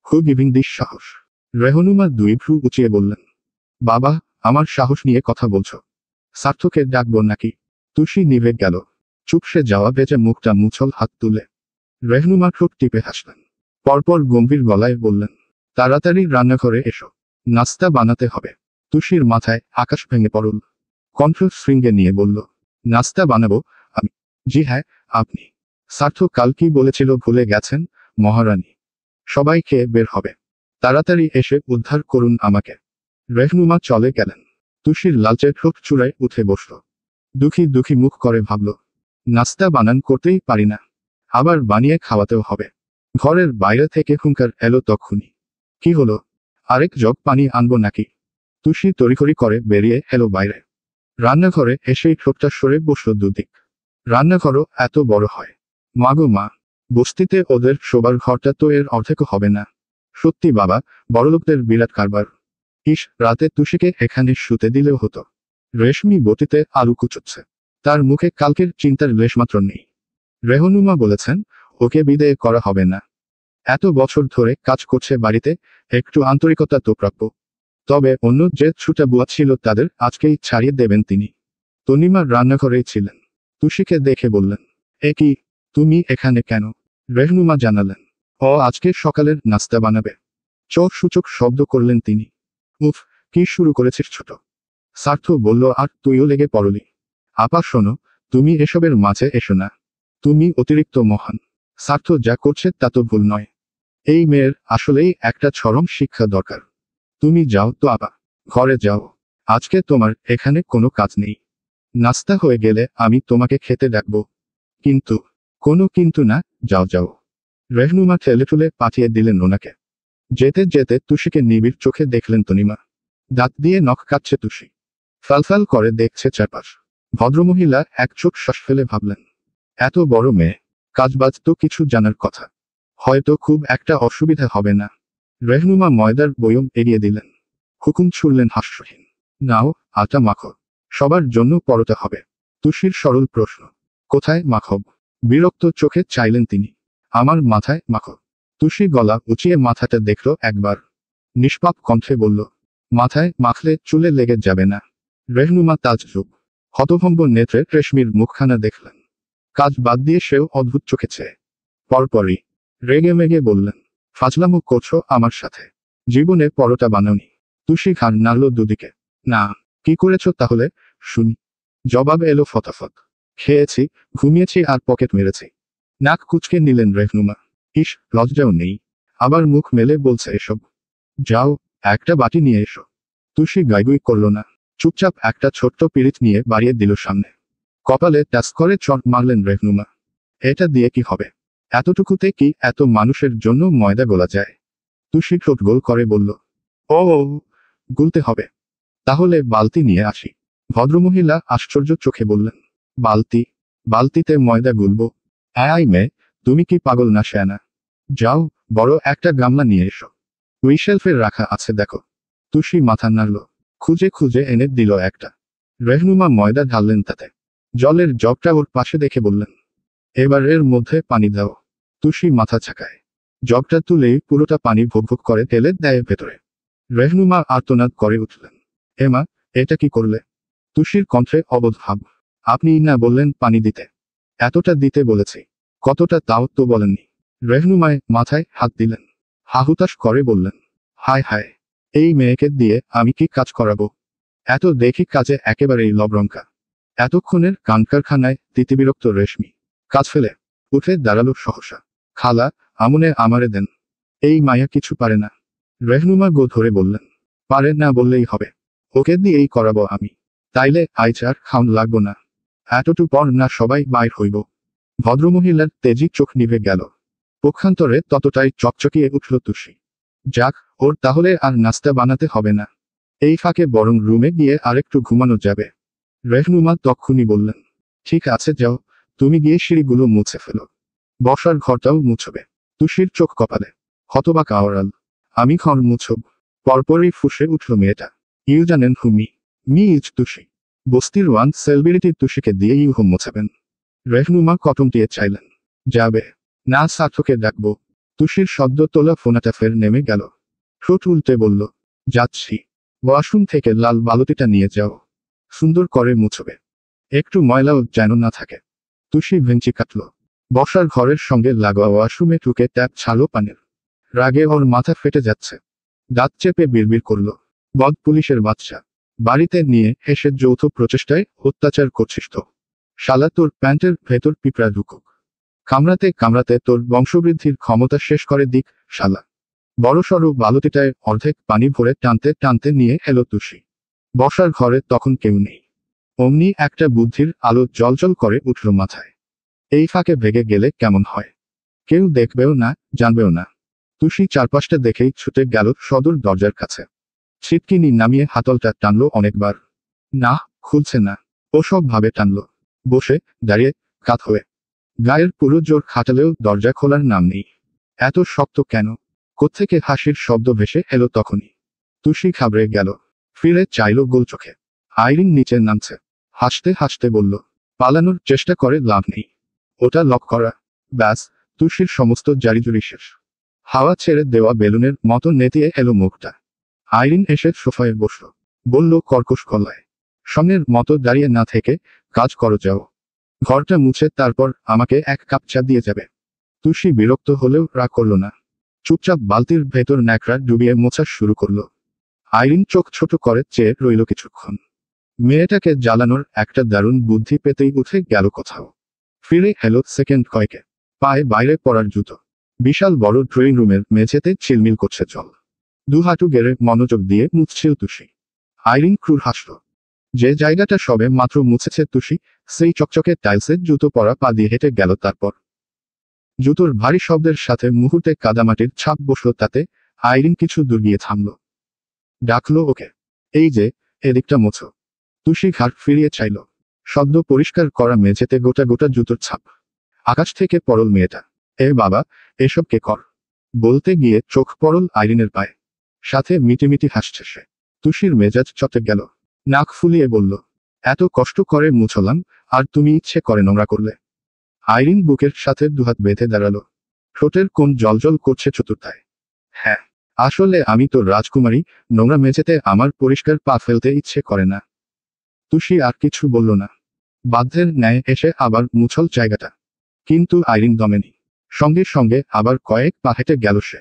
Speaker 1: হু গিভিং দিস সাহস? রেহনুমা দুই ভ্রু উঁচিয়ে বললেন, বাবা, আমার সাহস নিয়ে কথা বলছো? সার্থকে ডাকবো নাকি? তুষি নিভে গেল। চুপসে যাওয়া বেজে মুখটা মুছল হাত তুলে। রেহনুমা ঠোঁট টিপে হাসলেন। পরপর গম্ভীর গলায় বললেন, তাড়াতাড়ি রান্নাঘরে এসো, নাস্তা বানাতে হবে। তুষির মাথায় আকাশ ভেঙে পড়ল। কণ্ঠ শৃঙ্গে নিয়ে বলল, নাস্তা বানাবো আমি? জি হ্যাঁ, আপনি। সার্থ কাল কি বলেছিল ভুলে গেছেন, মহারানী? সবাই খেয়ে বের হবে। তাড়াতাড়ি এসে উদ্ধার করুন আমাকে। রেহনুমা চলে গেলেন। তুষির লালচে ঠোঁট চূড়ায় উঠে বসল। দুঃখী দুঃখী মুখ করে ভাবল, নাস্তা বানান করতেই পারি না, আবার বানিয়ে খাওয়াতেও হবে। ঘরের বাইরে থেকে হুঙ্কার এলো তক্ষুনি। কি হলো? আরেক জগ পানি আনবো নাকি? তুষি তড়িঘড়ি করে বেরিয়ে এলো বাইরে। রান্নাঘরে এসেই ঠোঁটটা সরে বসল দুদিক। রান্নাঘরও এত বড় হয়? মাগো মা, বস্তিতে ওদের শোবার ঘরটা তো এর অর্ধেকও হবে না। সত্যি বাবা, বড়লোকদের বিরাট কারবার। ইস, রাতে তুষিকে এখানে শুতে দিলেও হতো। রেশমি বটিতে আলু কুচোচ্ছে। তার মুখে কালকের চিন্তার লেশমাত্র নেই। রেহনুমা বলেছেন, ওকে বিদায় করা হবে না। এত বছর ধরে কাজ করছে বাড়িতে, একটু আন্তরিকতা তো প্রাপ্য। তবে অন্য যে ছুটা বুয়া ছিল তাদের আজকেই ছাড়িয়ে দেবেন তিনি। তনিমা রান্নাঘরেই ছিলেন। তুষিকে দেখে বললেন, এ কি, তুমি এখানে কেন? রেহনুমা জানালেন, ও আজকে সকালের নাস্তা বানাবে। চোখ সূচক শব্দ করলেন তিনি। উফ, কি শুরু করেছিস ছোট? সার্থ বলল, আর তুইও লেগে পড়লি। আপা শোনো, তুমি এসবের মাঝে এসো না। তুমি অতিরিক্ত মহান। সার্থ যা করছে তা তো ভুল নয়। এই মেয়ের আসলেই একটা চরম শিক্ষা দরকার। তুমি যাও তো আপা, ঘরে যাও। আজকে তোমার এখানে কোনো কাজ নেই। নাস্তা হয়ে গেলে আমি তোমাকে খেতে ডাকবো। কিন্তু? কোনো কিন্তু না, যাও যাও। রেহনুমা ঠেলেঠুলে পাঠিয়ে দিলেন ওনাকে। যেতে যেতে তুষিকে নিবিড় চোখে দেখলেন তনিমা। দাঁত দিয়ে নখ কাটছে তুষি। ফালফাল করে দেখছে চারপাশ। ভদ্রমহিলা এক চোখ শ্বাস ফেলে ভাবলেন, এত বড় মেয়ে, কাজবাজ তো কিছু জানার কথা। হয়তো খুব একটা অসুবিধা হবে না। রেহনুমা ময়দার বয়ম এগিয়ে দিলেন। হুকুম ছুড়লেন হাস্যহীন, নাও, আটা মাখো। সবার জন্য পরোটা হবে। তুষির সরল প্রশ্ন, কোথায় মাখব? বিরক্ত চোখে চাইলেন তিনি। আমার মাথায় মাখো। তুষি গলা উঁচিয়ে মাথাটা দেখল একবার। নিষ্পাপ কণ্ঠে বলল, মাথায় মাখলে চুলে লেগে যাবে না? রেহনুমা তাজ্জব হতভম্ব নেত্রে রেশমির মুখখানা দেখলেন। কাজ বাদ দিয়ে সেও অদ্ভুত চোখে চেয়ে। পরপরই রেগে মেগে বললেন, ফাজলামো করছো আমার সাথে? জীবনে পরোটা বানাওনি? তুষি ঘাড় নাড়ল দুদিকে। না, কি করেছ তাহলে শুনি? জবাব এলো ফটাফট। খেয়েছি, ঘুমিয়েছি আর পকেট মেরেছি। নাক কুচকে নিলেন রেহনুমা। ইস, লজ্জাও নেই। আবার মুখ মেলে বলছে এসব। যাও, একটা বাটি নিয়ে এসো। তুষি গাইগুই করল না। চুপচাপ একটা ছোট্ট পিরিচ নিয়ে বাড়িয়ে দিল সামনে। কপালে টাচ করে চট মারলেন রেহনুমা। এটা দিয়ে কি হবে? এতটুকুতে কি এত মানুষের জন্য ময়দা গোলা যায়? তুষি ঠোঁট গোল করে বলল, ও, গুলতে হবে। তাহলে বালতি নিয়ে আসি। ভদ্রমহিলা আশ্চর্য চোখে বললেন, বালতি? বালতিতে ময়দা গুলবো? আয় মেয়ে, তুমি কি পাগল না শেয়ানা? যাও, বড় একটা গামলা নিয়ে এসো। ওই শেলফে রাখা আছে দেখো। তুষি মাথা নাড়ল। খুঁজে খুঁজে এনে দিল একটা। রেহনুমা ময়দা ঢাললেন তাতে। জলের জগটা ওর পাশে দেখে বললেন, এবার এর মধ্যে পানি দাও। তুষি মাথা ছাকায়। জগটা তুলেই পুরোটা পানি ভোগ ভোগ করে ঢেলে দেয় ভেতরে। রেহনুমা আর্তনাদ করে উঠলেন, এমা, এটা কি করলে? তুষির কণ্ঠে অবোধ ভাব। আপনিই না বললেন পানি দিতে। এতটা দিতে বলেছি। কতটা তাও তো বলেননি। রেহনুমায় মাথায় হাত দিলেন। হাহুতাশ করে বললেন, হায় হায়, এই মেয়েকে দিয়ে আমি কি কাজ করাবো? এত দেখি কাজে একেবারেই লবরঙ্কা। এতক্ষণের কানকারখানায় তিতিবিরক্ত রেশমি কাজ ফেলে উঠে দাঁড়ালো সহসা। খালা, আমনে আমারে দেন। এই মায়া কিছু পারে না। রেহনুমা গো ধরে বললেন, পারে না বললেই হবে। ওকে দিয়েই করাবো আমি। তাইলে আইজ আর খাউন লাগবো না। এতটু পর না সবাই বাইর হইব। ভদ্রমহিলার তেজি চোখ নিভে গেল। পক্ষান্তরে ততটাই চকচকিয়ে উঠল তুষি। যাক, ওর তাহলে আর নাস্তা বানাতে হবে না। এই ফাঁকে বরং রুমে গিয়ে আরেকটু ঘুমানো যাবে। রেহনুমা তক্ষুনি বললেন, ঠিক আছে যাও, তুমি গিয়ে সিঁড়িগুলো মুছে ফেলো। বসার ঘরটাও মুছবে। তুষির চোখ কপালে। হতবাক আওরাল। আমি ঘর মুছব। পরপরই ফুঁসে উঠল মেয়েটা। ইউ জানেন হুমি মি ইজ তুষি। বস্তির ওয়ান সেলিব্রিটি তুষিকে দিয়ে ইউ হোম মোছাবেন। রেহনুমা কটমটিয়ে চাইলেন, যাবে না সার্থকে ডাকবো। তুষির সদ্য তোলা ফোনাটা ফের নেমে গেল। ঠোঁট উল্টে বলল, যাচ্ছি। ওয়াশরুম থেকে লাল বালতিটা নিয়ে যাও। সুন্দর করে মুছবে। একটু ময়লাও যেন না থাকে। তুষি ভেঞ্চি কাটল। বসার ঘরের সঙ্গে লাগোয়া ওয়াশরুমে ঢুকে ট্যাপ ছাড়লো পানির। রাগে ওর মাথা ফেটে যাচ্ছে। দাঁত চেপে বিড়বিড় করল, বদ পুলিশের বাচ্চা। বাড়িতে নিয়ে এসে যৌথ প্রচেষ্টায় অত্যাচার করছিস তো। শালা তোর প্যান্টের ভেতর পিঁপড়া ঢুকুক। কামড়াতে কামড়াতে তোর বংশবৃদ্ধির ক্ষমতা শেষ করে দিক শালা। বড়সড় বালতিটায় অর্ধেক পানি ভরে টানতে টানতে নিয়ে এলো তুষি। বসার ঘরে তখন কেউ নেই। অমনি একটা বুদ্ধির আলো জ্বলজ্বল করে উঠল মাথায়। এই ফাঁকে ভেগে গেলে কেমন হয়? কেউ দেখবেও না, জানবেও না। তুষি চারপাশটা দেখেই ছুটে গেল সদর দরজার কাছে। ছিটকিনি নামিয়ে হাতলটা টানল অনেকবার। না, খুলছে না। ওসব ভাবে টানল। বসে, দাঁড়িয়ে, কাত হয়ে। গায়ের পুরো জোর খাটালেও দরজা খোলার নাম নেই। এত শক্ত কেন? কোত্থেকে হাসির শব্দ ভেসে এলো তখনই। তুষি ঘাবড়ে গেল। ফিরে চাইল গোল চোখে। আইরিন নিচে নামছে। হাসতে হাসতে বলল, পালানোর চেষ্টা করে লাভ নেই। ওটা লক করা। ব্যাস, তুষির সমস্ত জারিজুরি শেষ। হাওয়া ছেড়ে দেওয়া বেলুনের মতো নেতিয়ে এলো মুখটা। আইরিন এসে সোফায় বসল। বলল কর্কশ গলায়, সঙ্গের মতো দাঁড়িয়ে না থেকে কাজ করো যাও। ঘরটা মুছে তারপর আমাকে এক কাপ চা দিয়ে যাবে। তুষি বিরক্ত হলেও রাগ করল না। চুপচাপ বালতির ভেতর ন্যাকড়া ডুবিয়ে মোছা শুরু করল। আইরিন চোখ ছোট করে চেয়ে রইল কিছুক্ষণ। মেয়েটাকে জ্বালানোর একটা দারুণ বুদ্ধি পেতেই উঠে গেল কোথাও। ফিরে এলো সেকেন্ড কয়েকে। পায়ে বাইরে পড়ার জুতো। বিশাল বড় ড্রয়িং রুমের মেঝেতে ছিলমিল করছে জল। দুহাঁটু গেড়ে মনোযোগ দিয়ে মুছছিল তুষি। আইরিন ক্রুর হাসল। যে জায়গাটা সবে মাত্র মুছেছে তুষি, সেই চকচকে টাইলসে জুতো পরা পা দিয়ে হেঁটে গেল তারপর। জুতোর ভারী শব্দের সাথে মুহূর্তে কাদামাটির ছাপ বসল তাতে। আইরিন কিছু দূর গিয়ে থামল। ডাকলো ওকে, এই যে, এদিকটা মোছো। তুষি ঘাট ফিরিয়ে চাইল। শব্দ পরিষ্কার করা মেঝেতে গোটা গোটা জুতোর ছাপ। আকাশ থেকে পড়ল মেয়েটা। এ বাবা, এসব কে কর? বলতে গিয়ে চোখ পড়ল আইরিনের পায়ে। সাথে মিটিমিটি হাসছে সে। তুষির মেজাজ চটে গেল। নাক ফুলিয়ে বলল, এত কষ্ট করে মুছলাম, আর তুমি ইচ্ছে করে নোংরা করলে? আইরিন বুকের সাথে দুহাত বেঁধে দাঁড়ালো। ঠোঁটের কোণ জলজল করছে চতুর্থায়। হ্যাঁ, আসলে আমি তো রাজকুমারী, নোংরা মেঝেতে আমার পরিষ্কার পা ফেলতে ইচ্ছে করে না। তুষি আর কিছু বলল না। বাধ্যের ন্যায় এসে আবার মুছল জায়গাটা। কিন্তু আইরিন দমেনি। সঙ্গে সঙ্গে আবার কয়েক পা হেঁটে গেল সে।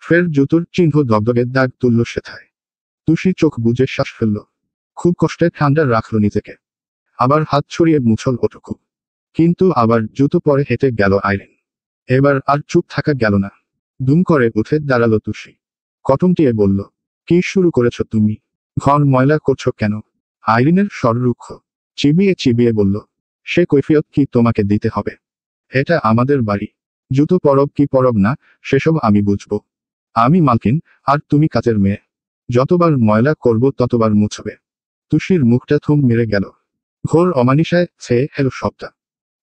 Speaker 1: ফের জুতোর চিহ্ন দগদগে দাগ তুলল সেথায়। তুষি চোখ বুজে শ্বাস ফেলল। খুব কষ্টে ঠান্ডা রাখল নিজেকে। আবার হাত ছড়িয়ে মুছল ওটুকু। কিন্তু আবার জুতো পরে হেঁটে গেল আইরিন। এবার আর চুপ থাকা গেল না। দুম করে উঠে দাঁড়ালো তুষি। কটমটিয়ে বলল, কি শুরু করেছ তুমি? ঘর ময়লা করছো কেন? আইরিনের স্বর রুক্ষ। চিবিয়ে চিবিয়ে বলল, সে কৈফিয়ত কি তোমাকে দিতে হবে? এটা আমাদের বাড়ি। জুতো পরব কি পরব না, সেসব আমি বুঝবো। আমি মালকিন, আর তুমি কাজের মেয়ে। যতবার ময়লা করব ততবার মুছবে। তুষির মুখটা থুম মেরে গেল। ঘোর অমানিসায় ছেয়ে এলো সবটা।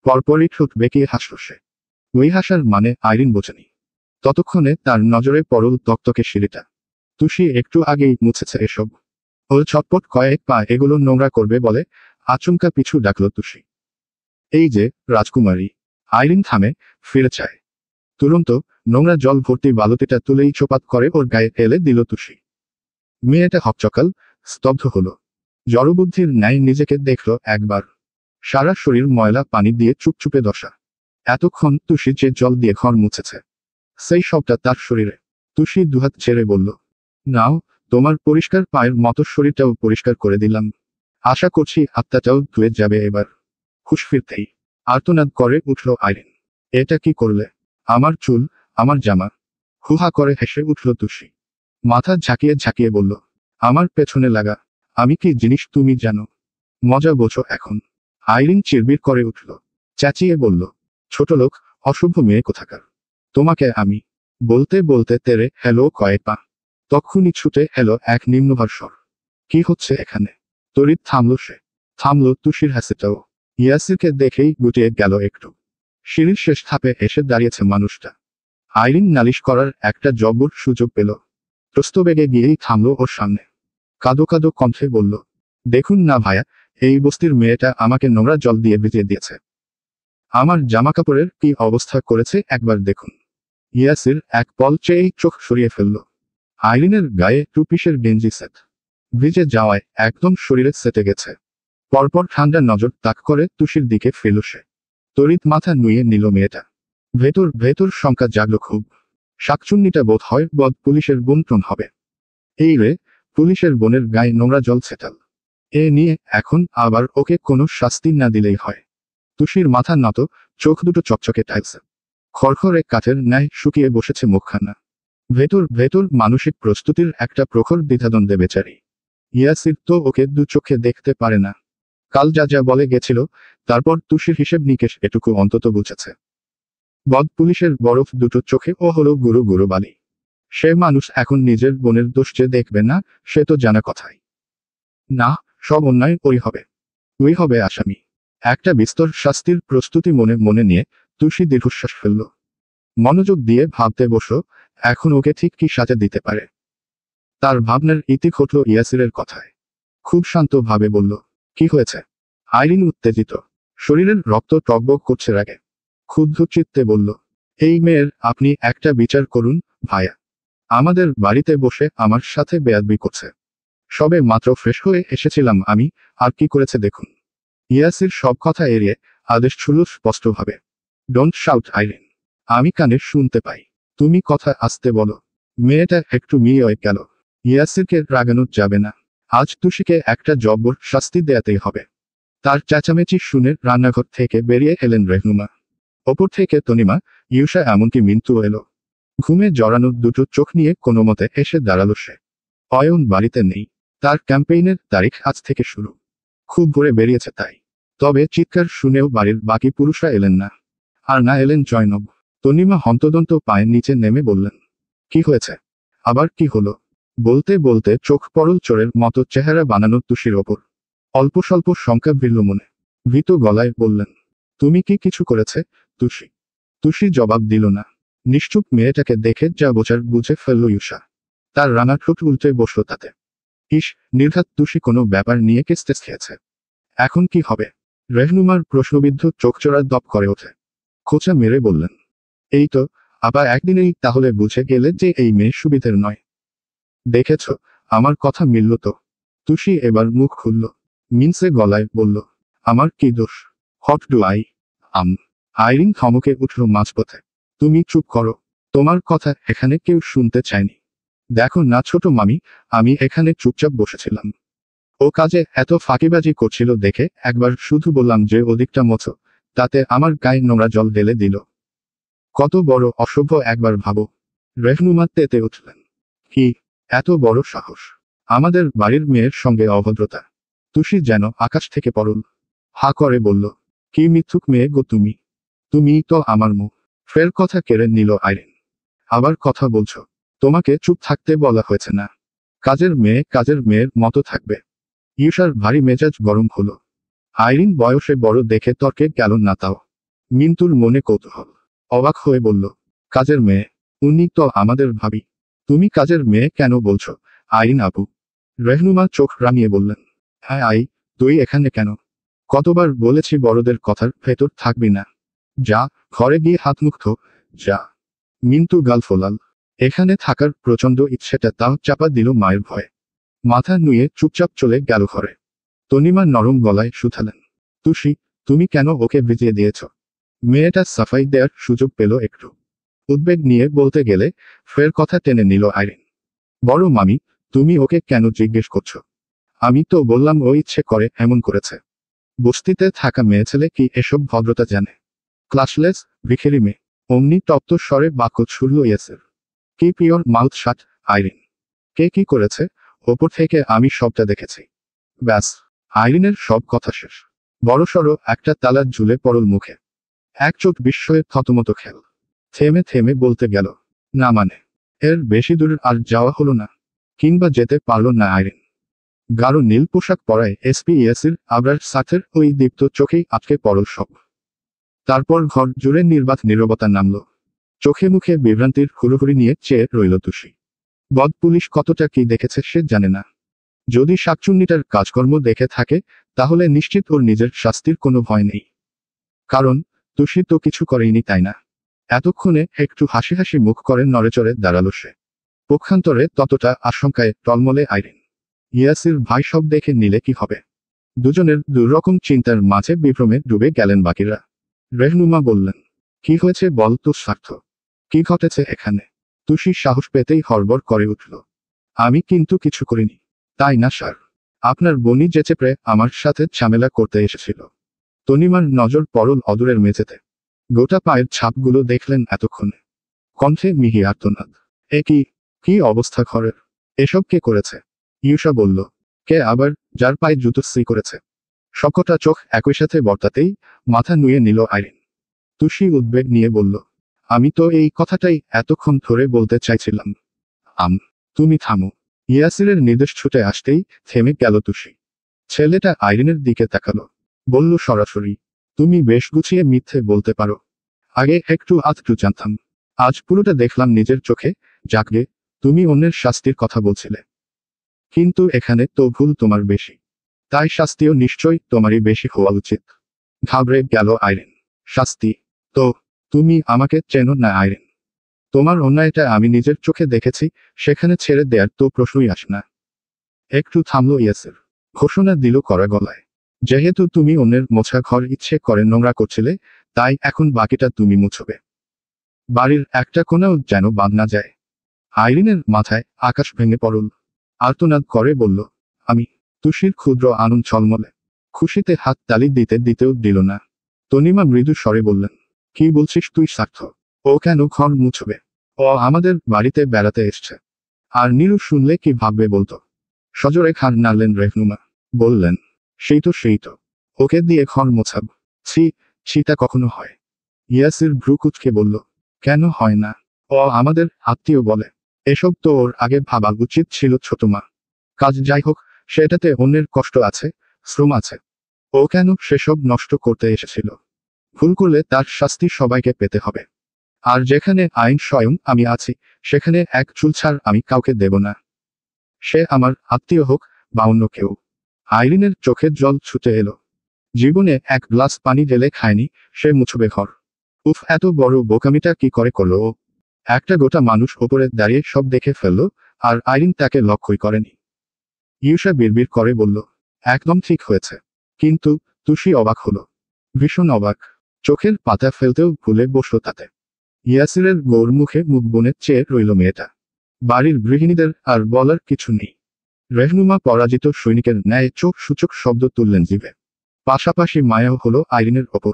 Speaker 1: পরপরই ঠোঁট বেঁকিয়ে হাসল সে। ওই হাসার মানে আইরিন বোঝেনি। ততক্ষণে তার নজরে পড়ল তক্তকে সিঁড়িটা। তুষি একটু আগেই মুছেছে এসব। ও ছটপট কয়েক পা এগুলো নোংরা করবে বলে আচমকা পিছু ডাকল তুষি। এই যে, রাজকুমারী। আইরিন থামে, ফিরে চায়। তুরন্ত নোংরা জল ভর্তি বালতিটা তুলেই চোপাত করে ওর গায়ে এলে দিল তুষি। মেয়েটা হকচকাল, স্তব্ধ হলো। জড়বুদ্ধির ন্যায় নিজেকে দেখল একবার। সারা শরীর ময়লা পানি দিয়ে চুপচুপে দশা। এতক্ষণ তুষি যে জল দিয়ে ঘর মুছেছে, সেই সবটা তার শরীরে। তুষি দুহাত ছেড়ে বলল, নাও, তোমার পরিষ্কার পায়ের মতো শরীরটাও পরিষ্কার করে দিলাম। আশা করছি আত্মাটাও ধুয়ে যাবে এবার। হুঁশ ফিরতেই আর্তনাদ করে উঠল আইরিন। এটা কি করলে? আমার চুল, আমার জামা। হুহা করে হেসে উঠল তুষি। মাথা ঝাঁকিয়ে ঝাঁকিয়ে বলল, আমার পেছনে লাগা। আমি কি জিনিস তুমি জানো? মজা বোঝো এখন। আইরিন চিরবির করে উঠল। চেঁচিয়ে বলল, ছোট লোক, অসভ্য মেয়ে কোথাকার। তোমাকে আমি। বলতে বলতে তেরে হেলো কয়েক পা। তক্ষুনি ছুটে এলো এক নিম্নভার স্বর। কি হচ্ছে এখানে? তড়িৎ থামল সে। থামল তুষির হাসিটাও। ইয়াসিরকে দেখেই গুটিয়ে গেল একটু। সিঁড়ির শেষ ধাপে এসে দাঁড়িয়েছে মানুষটা। আইরিন নালিশ করার একটা জব্বর সুযোগ পেল। প্রস্তবেগে গিয়েই থামল ওর সামনে। কাদো কাদো কণ্ঠে বলল, দেখুন না ভাইয়া, এই বস্তির মেয়েটা আমাকে নোংরা জল দিয়ে ভিজিয়ে দিয়েছে। আমার জামাকাপড়ের কি অবস্থা করেছে একবার দেখুন। ইয়াসির এক পল চেয়েই চোখ সরিয়ে ফেলল। আইরিনের গায়ে টুপিসের গেঞ্জি সেট। ভিজে যাওয়ায় একদম শরীরে সেটে গেছে। পরপর ঠান্ডা নজর তাক করে তুষির দিকে ফেলল সে। তড়িৎ মাথা নুয়ে নিল মেয়েটা। ভেতর ভেতর শঙ্কা জাগল খুব। শাকচুন্নিটা বোধ হয় বদ পুলিশের বোন হবে। এই রে, পুলিশের বোনের গায়ে নোংরা জল ছেটাল। এ নিয়ে এখন আবার ওকে কোনো শাস্তি না দিলেই হয়। তুষির মাথা নত, চোখ দুটো চকচকে টাইলসে। খড়খড়ে কাঠের ন্যায় শুকিয়ে বসেছে মুখখানা। ভেতর ভেতর মানসিক প্রস্তুতির একটা প্রখর দ্বিধাদ্বন্দ্বে বেচারি। ইয়াসির তো ওকে দু চোখে দেখতে পারে না। কাল যা যা বলে গেছিল, তারপর তুষির হিসেব নিকেশ এটুকু অন্তত বুঝেছে। বদ পুলিশের বরফ দুটো চোখে ও হলো গুরু গুরু বালি। সে মানুষ এখন নিজের বোনের দোষ যে দেখবে না, সে তো জানা কথাই। না, সব অন্যায় ওই হবে। ওই হবে আসামি। একটা বিস্তর শাস্তির প্রস্তুতি মনে মনে নিয়ে তুষি দীর্ঘশ্বাস ফেলল। মনোযোগ দিয়ে ভাবতে বসো, এখন ওকে ঠিক কি সাজা দিতে পারে। তার ভাবনার ইতি ঘটল ইয়াসিরের কথায়। খুব শান্তভাবে বলল, কি হয়েছে? আইরিন উত্তেজিত। শরীরের রক্ত টকবক করছে রাগে। ক্ষুব্ধ চিত্তে বলল, এই মেয়ের আপনি একটা বিচার করুন, ভাইয়া। আমাদের বাড়িতে বসে আমার সাথে বেয়াদবি করছে। সবে মাত্র ফ্রেশ হয়ে এসেছিলাম আমি, আর কি করেছে দেখুন। ইয়াসির সব কথা এড়িয়ে আদেশ ছুড়ল স্পষ্টভাবে, ডোন্ট শাউট আইরিন। আমি কানে শুনতে পাই। তুমি কথা আসতে বলো। মেয়েটা একটু মিয়ে গেল। ইয়াসিরকে রাগানো যাবে না। আজ তুষিকে একটা জব্বর শাস্তি দেয়াতেই হবে। তার চেঁচামেচি শুনে রান্নাঘর থেকে বেরিয়ে এলেন রেহনুমা। ওপর থেকে তনিমা, ইউষা এমনকি মিন্টু এলো। ঘুমে জড়ানো দুটো চোখ নিয়ে কোনো মতে এসে দাঁড়ালো সে। অয়ন বাড়িতে নেই। তার ক্যাম্পেইনের তারিখ আজ থেকে শুরু। খুব ভোরে বেরিয়েছে তাই। তবে চিৎকার শুনেও বাড়ির বাকি পুরুষরা এলেন না। আর না এলেন জয়নব। তনিমা হন্তদন্ত পায়ের নিচে নেমে বললেন, কি হয়েছে? আবার কি হলো? বলতে বলতে চোখ পড়ল চোরের মতো চেহারা বানানো তুষির ওপর। অল্প স্বল্প শঙ্কা ভিড়ল মনে। ভীত গলায় বললেন, তুমি কি কিছু করেছে তুষি? তুষি জবাব দিল না। নিশ্চুপ মেয়েটাকে দেখে যা বোঝার বুঝে ফেলল ইউষা। তার রাঙা ঠোঁট উল্টে বসল তাতে। ইস, নির্ঘাত তুষি কোনো ব্যাপার নিয়ে কেস্টেস খেয়েছে। এখন কি হবে? রেহনুমার প্রশ্নবিদ্ধ চোখচোরা দপ করে ওঠে। খোঁচা মেরে বললেন, এই তো, আপা একদিনেই তাহলে বুঝে গেলে যে এই মেয়ে সুবিধের নয়। দেখেছ, আমার কথা মিলল তো। তুষি এবার মুখ খুলল। মিনসে গলায় বলল, আমার কি দোষ? Hot do I am Irene থমকে উঠল মাঝপথে। তুমি চুপ করো। তোমার কথা এখানে কেউ শুনতে চায়নি। দেখো না ছোট মামি, আমি এখানে চুপচাপ বসেছিলাম। ও কাজে এত ফাঁকিবাজি করছিল দেখে একবার শুধু বললাম যে ওদিকটা মোছো, তাতে আমার গায়ে নোংরা জল ঢেলে দিল। কত বড় অসভ্য একবার ভাবো। রেহনুমা তেতে উঠলেন। কি, এত বড় সাহস? আমাদের বাড়ির মেয়ের সঙ্গে অভদ্রতা! তুষি যেন আকাশ থেকে পড়ল। হা করে বলল, কি মিথ্যুক মেয়ে গো তুমি! তুমিই তো আমার মুখ। ফের কথা কেড়ে নিল আইরিন। আবার কথা বলছো? তোমাকে চুপ থাকতে বলা হয়েছে না? কাজের মেয়ের মতো থাকবে। ইউষার ভারী মেজাজ গরম হলো। আইরিন বয়সে বড় দেখে তর্কে গেল না তাও। মিন্টুর মনে কৌতূহল। অবাক হয়ে বলল, কাজের মেয়ে? উনি তো আমাদের ভাবি। তুমি কাজের মেয়ে কেন বলছো আইরিন আপু? রেহনুমা চোখ রাঙিয়ে বললেন, হ্যাঁ আই, তুই এখানে কেন? কতবার বলেছি বড়দের কথার ভেতর থাকবি না। যা, ঘরে গিয়ে হাত মুখ ধো, যা। মিন্টু গাল ফোলাল। এখানে থাকার প্রচণ্ড ইচ্ছেটা তাও চাপা দিল মায়ের ভয়ে। মাথা নুয়ে চুপচাপ চলে গেল ঘরে। তনিমা নরম গলায় শুধালেন, তুষি, তুমি কেন ওকে ভিজিয়ে দিয়েছ? মেয়েটা সাফাই দেওয়ার সুযোগ পেল একটু। উদ্বেগ নিয়ে বলতে গেলে ফের কথা টেনে নিল আইরিন। বড় মামি, তুমি ওকে কেন জিজ্ঞেস করছো? আমি তো বললাম ও ইচ্ছে করে এমন করেছে। বস্তিতে থাকা মেয়েছেলে কি এসব ভদ্রতা জানে? ক্লাসলেস, ভিখেরি মেয়ে। অমনি তপ্ত স্বরে বাক্য ছুড়ল Yaser. Keep your mouth shut, Irene. কে কি করেছে? ওপর থেকে আমি সবটা দেখেছি। ব্যাস। আইরিনের সব কথা শেষ। বড়সড় একটা তালা ঝুলে পড়ল মুখে। এক চোখ বিস্ময়ে থতমত খেল। থেমে থেমে বলতে গেল, না মানে, এর বেশি দূর আর যাওয়া হলো না। কিংবা যেতে পারল না আইরিন। গাঢ় নীল পোশাক পরায় এসপি ইয়াসির আবরার সাথের ওই দীপ্ত চোখেই আটকে পড়ল সব। তারপর ঘর জুড়ে নির্বাক নীরবতা নামল। চোখে মুখে বিভ্রান্তির হুড়োহুড়ি নিয়ে চেয়ে রইল তুষি। বদ পুলিশ কতটা কি দেখেছে সে জানে না। যদি শাকচুন্নিটার কাজকর্ম দেখে থাকে, তাহলে নিশ্চিত ওর নিজের শাস্তির কোনো ভয় নেই। কারণ তুষি তো কিছু করেনি, তাই না? এতক্ষণে একটু হাসি হাসি মুখ করে নড়েচড়ে দাঁড়ালো সে। পক্ষান্তরে ততটা আশঙ্কায় টলমলে আইরিন। ইয়াসির ভাই সব দেখে নিলে কি হবে? দুজনের দুরকম চিন্তার মাঝে বিভ্রমে ডুবে গেলেন বাকিরা। রেহনুমা বললেন, কি হয়েছে বল তো স্বার্থ? কি ঘটেছে এখানে? তুষি সাহস পেতেই হড়বড় করে উঠল। আমি কিন্তু কিছু করিনি। তাই না স্যার? আপনার বনি যে চেপড়ে আমার সাথে ঝামেলা করতে এসেছিল। তনিমার নজর পড়ল অদূরের মেঝেতে। গোটা পায়ের ছাপগুলো দেখলেন এতক্ষণে। কণ্ঠে মিহি আর্তনাদ। এ কি, কি অবস্থা ঘরের? এসব কে করেছে? ইউষা বলল, কে আবার? যার পায়ে জুতো সি করেছে। সবকটা চোখ একই সাথে বর্তাতেই মাথা নুয়ে নিল আইরিন। তুষি উদ্বেগ নিয়ে বলল, আমি তো এই কথাটাই এতক্ষণ ধরে বলতে চাইছিলাম। তুমি থামো। ইয়াসিরের নির্দেশ ছুটে আসতেই থেমে গেল তুষি। ছেলেটা আইরিনের দিকে তাকালো। বলল সরাসরি, তুমি বেশ গুছিয়ে মিথ্যে বলতে পারো। আগে একটু আধটু জানতাম, আজ পুরোটা দেখলাম নিজের চোখে। যাকগে, তুমি অন্যের শাস্তির কথা বলছিলে। কিন্তু এখানে তো ভুল তোমার বেশি। তাই শাস্তিও নিশ্চয়ই তোমারই বেশি হওয়া উচিত। ঘাবড়ে গেল আইরিন। শাস্তি? তো তুমি আমাকে চেনো না আইরিন? তোমার অন্যায়টা আমি নিজের চোখে দেখেছি, সেখানে ছেড়ে দেয়ার তো প্রশ্নই আসে না। একটু থামলো ইয়াসির। ঘোষণা দিল কড়া গলায়, যেহেতু তুমি অন্যের মোছা ঘর ইচ্ছে করে নোংরা করছিলে, তাই এখন বাকিটা তুমি মুছবে। বাড়ির একটা কোণাও যেন বাদ না যায়। আইরিনের মাথায় আকাশ ভেঙে পড়ল। আর্তনাদ করে বলল, আমি? তুষির ক্ষুদ্র আনন্দ ছলমলে। খুশিতে হাত তালি দিতে দিতেও দিল না। তনিমা মৃদু স্বরে বললেন, কি বলছিস তুই স্বার্থ? ও কেন ঘর মুছবে? ও আমাদের বাড়িতে বেড়াতে এসছে। আর নীলু শুনলে কি ভাববে বলতো? সজোরে খান নাড়লেন রেহনুমা। বললেন, সেই তো। ওকে দিয়ে ঘর মোছাব? ছি, ছিটা কখনো হয়? ইয়াসির ভ্রু কুঁচকে বলল, কেন হয় না? ও আমাদের আত্মীয় বলে। এসব তো ওর আগে ভাবা উচিত ছিল ছোট মা। কাজ যাই হোক, সেটাতে অন্যের কষ্ট আছে, শ্রম আছে। ও কেন সেসব নষ্ট করতে এসেছিল? ভুল করলে তার শাস্তি সবাইকে পেতে হবে। আর যেখানে আইন স্বয়ং আমি আছি, সেখানে এক চুল ছাড় আমি কাউকে দেব না। সে আমার আত্মীয় হোক বা অন্য কেউ। আইরিনের চোখের জল ছুটে এলো। জীবনে এক গ্লাস পানি ঢেলে খায়নি, সে মুছবে ঘর। উফ, এত বড় বোকামিটা কি করে করলো ও? একটা গোটা মানুষ ওপরে দাঁড়িয়ে সব দেখে ফেলল, আর আইরিন তাকে লক্ষ্যই করেনি। ইউষা বিড়বিড় করে বলল, একদম ঠিক হয়েছে। কিন্তু তুষি অবাক হলো। ভীষণ অবাক। চোখের পাতা ফেলতেও ভুলে বসল তাতে। ইয়াসিরের গৌর মুখে মুখ বনে চেয়ে রইল মেয়েটা। বাড়ির গৃহিণীদের আর বলার কিছু নেই। রেহনুমা পরাজিত সৈনিকের ন্যায় চোখ সূচক শব্দ তুললেন জিভে। পাশাপাশি মায়াও হলো আইরিনের ওপর।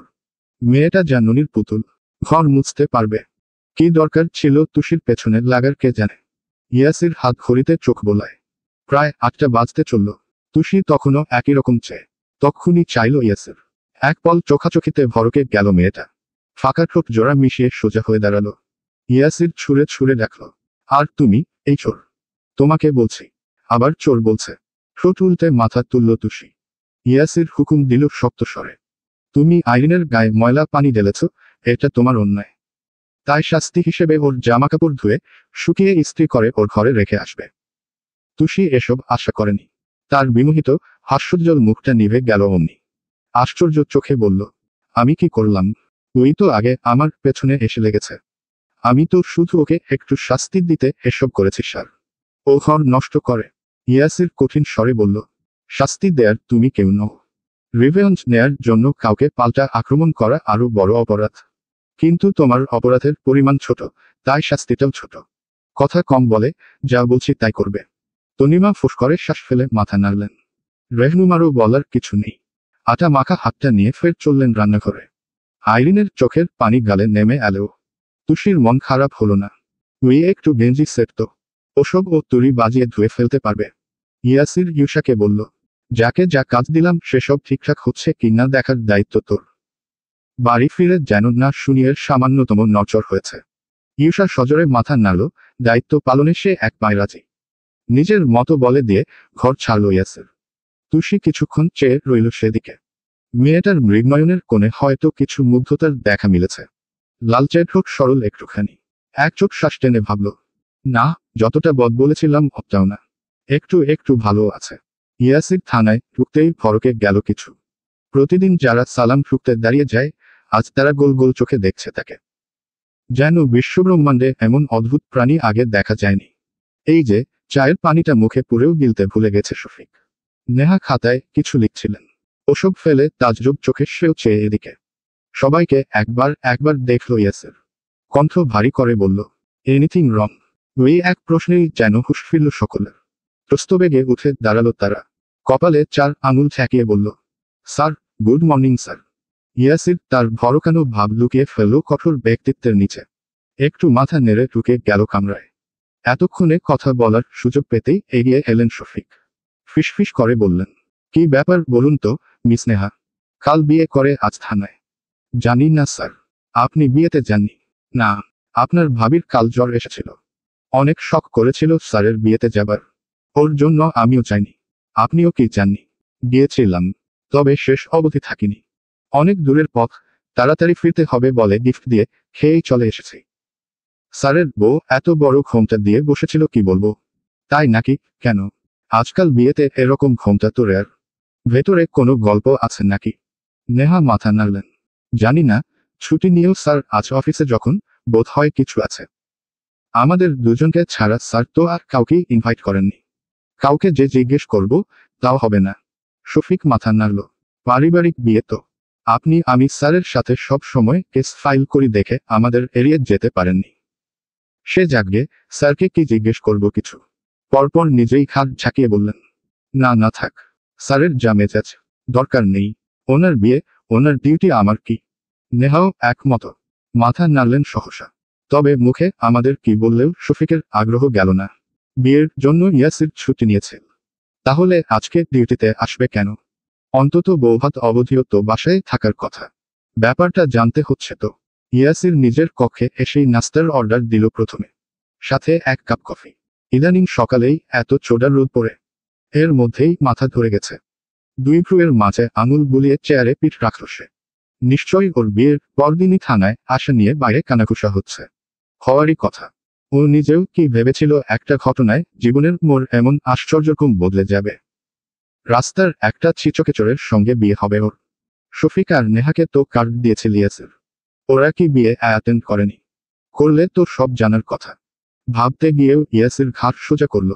Speaker 1: মেয়েটা জানুনির পুতুল, ঘর মুছতে পারবে। কি দরকার ছিল তুষির পেছনে লাগার কে জানে। ইয়াসির হাত ঘড়িতে চোখ বোলায়। প্রায় 8টা বাজতে চলল। তুষি তখনও একই রকম চেয়ে। তক্ষুনি চাইল ইয়াসির। এক পল চোখাচোখিতে ভরকে গেল মেয়েটা। ফাঁকা ঠোঁট জোড়া মিশিয়ে সোজা হয়ে দাঁড়ালো। ইয়াসির ছুঁড়ে ছুঁড়ে ডাকল, আর তুমি, এই চোর। তোমাকে বলছি। আবার চোর বলছে। ঠোঁট উল্টে মাথা তুলল তুষি। ইয়াসির হুকুম দিল শক্ত স্বরে, তুমি আইরিনের গায়ে ময়লা পানি ঢেলেছ, এটা তোমার অন্যায়। তাই শাস্তি হিসেবে ওর জামাকাপড় ধুয়ে শুকিয়ে ইস্ত্রি করে ওর ঘরে রেখে আসবে। তুষি এসব আশা করেনি। তার বিমোহিত হাস্যোজ্জ্বল মুখটা নিভে গেল অমনি। আশ্চর্য চোখে বলল, আমি কি করলাম? তুই তো আগে আমার পেছনে এসে লেগেছে। আমি তো শুধু ওকে একটু শাস্তি দিতে এসব করেছি স্যার। ও ঘর নষ্ট করে। ইয়াসির কঠিন স্বরে বলল, শাস্তি দেয়ার তুমি কেউ নও। রিভেঞ্জ নেয়ার জন্য কাউকে পাল্টা আক্রমণ করা আরো বড় অপরাধ। কিন্তু তোমার অপরাধের পরিমাণ ছোট, তাই শাস্তিটাও ছোট। কথা কম বলে, যা বলছি তাই করবে। তনিমা ফুস করে শ্বাস ফেলে মাথা নাড়লেন। রেহনুমারও বলার কিছু নেই। আটা মাখা হাতটা নিয়ে ফের চললেন রান্নাঘরে। আইরিনের চোখের পানি গালে নেমে এলেও তুষির মন খারাপ হলো না। তুই একটু গেঞ্জি সেট তো, ওসব ও তুড়ি বাজিয়ে ধুয়ে ফেলতে পারবে। ইয়াসির ইউসাকে বলল, যাকে যা কাজ দিলাম সেসব ঠিকঠাক হচ্ছে কিনা দেখার দায়িত্ব তোর। বাড়ি ফিরে যেন না শুনিয়ের সামান্যতম নড়চড় হয়েছে। ইউসা সজোরে মাথা নাড়ল, দায়িত্ব পালনে সে এক পায়ে রাজি। নিজের মতো বলে দিয়ে ঘর ছাড়ল ইয়াসির। তুষি কিছুক্ষণ চেয়ে রইল সেদিকে। মেয়েটার মৃগনয়নের কোণে হয়তো কিছু মুগ্ধতার দেখা মিলেছে। লালচে ঠোঁট সরল একটুখানি। এক চোখ শ্বাস টেনে ভাবল, না, যতটা বদ বলেছিলাম অতটাও না। একটু একটু ভালো আছে। ইয়াসির থানায় ঢুকতেই ফরকে গেল কিছু। প্রতিদিন যারা সালাম ঠুকতে দাঁড়িয়ে যায়, আজ তারা গোল গোল চোখে দেখছে তাকে। যেন বিশ্বব্রহ্মাণ্ডে এমন অদ্ভুত প্রাণী আগে দেখা যায়নি। এই যে, চায়ের পানিটা মুখে পুরেও গিলতে ভুলে গেছে শফিক। নেহা খাতায় কিছু লিখছিলেন। ওসব ফেলে তাজ্জব চোখে সেও চেয়ে এদিকে। সবাইকে একবার একবার দেখল ইয়াসির। কণ্ঠ ভারী করে বলল, এনিথিং রং? ওই এক প্রশ্নেই যেন হুঁশ ফিরল সকলের। প্রস্তবেগে উঠে দাঁড়ালো তারা। কপালে 4 আঙুল ঠেকিয়ে বলল, sir, good morning sir. Yasir তার ভরকানো ভাব লুকিয়ে ফেলল কঠোর ব্যক্তিত্বের নিচে। একটু মাথা নেড়ে ঢুকে গেল কামরায়। এতক্ষণে কথা বলার সুযোগ পেতেই এগিয়ে এলেন শফিক। ফিসফিস করে বললেন, কি ব্যাপার বলুন তো, মিস নেহা? কাল বিয়ে করে আজ থানায়? জানি না স্যার। আপনি বিয়েতে যাননি? না, আপনার ভাবির কাল জ্বর এসেছিল। অনেক শখ করেছিল স্যারের বিয়েতে যাবার। ওর জন্য আমিও চাইনি। আপনিও কি জাননি? গিয়েছিলাম, তবে শেষ অবধি থাকিনি। অনেক দূরের পথ, তাড়াতাড়ি ফিরতে হবে বলে গিফট দিয়ে খেয়েই চলে এসেছি। স্যারের বউ এত বড় ঘোমটা দিয়ে বসেছিল কি বলবো। তাই নাকি? কেন? আজকাল বিয়েতে এরকম ঘোমটা তো রেয়ার। ভেতরে কোনো গল্প আছে নাকি? নেহা মাথা নাড়লেন। জানি না, ছুটি নিয়েও স্যার আজ অফিসে যখন, বোধ হয় কিছু আছে। আমাদের দুজনকে ছাড়া স্যার তো আর কাউকেই ইনভাইট করেননি। কাউকে যে জিজ্ঞেস করব, তাও হবে না। শফিক মাথা নাড়ল। পারিবারিক বিয়ে তো। আমি স্যারের সাথে সব সময় কেস ফাইল করি দেখে আমাদের এড়িয়ে যেতে পারেননি। সে জাগে, স্যারকে কি জিজ্ঞেস করব কিছু? পরপর নিজেই খাট ঝাঁকিয়ে বললেন, না না থাক। স্যারের যা মেজাজ, দরকার নেই। ওনার বিয়ে, ওনার ডিউটি, আমার কি? নেহাও একমত। মাথা নাড়লেন সহসা। তবে মুখে আমাদের কি বললেও শফিকের আগ্রহ গেল না। বিয়ের জন্য ইয়াসির ছুটি নিয়েছে। তাহলে আজকে ডিউটিতে আসবে কেন? অন্তত বৌভাত অবধিও তো বাসায় থাকার কথা। ব্যাপারটা জানতে হচ্ছে তো। ইয়াসির নিজের কক্ষে এসেই নাস্তার অর্ডার দিল প্রথমে। সাথে 1 কাপ কফি। ইদানিং সকালেই এত চোডার রোদ পড়ে। এর মধ্যেই মাথা ধরে গেছে। 2 ভ্রুয়ের মাঝে আঙুল বুলিয়ে চেয়ারে পিঠ রাখল সে। নিশ্চয়ই ওর বিয়ের পরদিনই থানায় আসা নিয়ে বাইরে কানাঘুষা হচ্ছে। হওয়ারই কথা। ও নিজেও কি ভেবেছিল একটা ঘটনায় জীবনের মোড় এমন আশ্চর্যরকম বদলে যাবে। রাস্তার একটা ছিচকেচরের সঙ্গে বিয়ে হবে ওর। শফিক আর নেহাকে তো কার্ড দিয়েছে ইয়াসির। ওরা কি বিয়ে অ্যাটেন্ড করেনি? করলে তো সব জানার কথা। ভাবতে গিয়েও ইয়াসির ঘাট সোজা করল।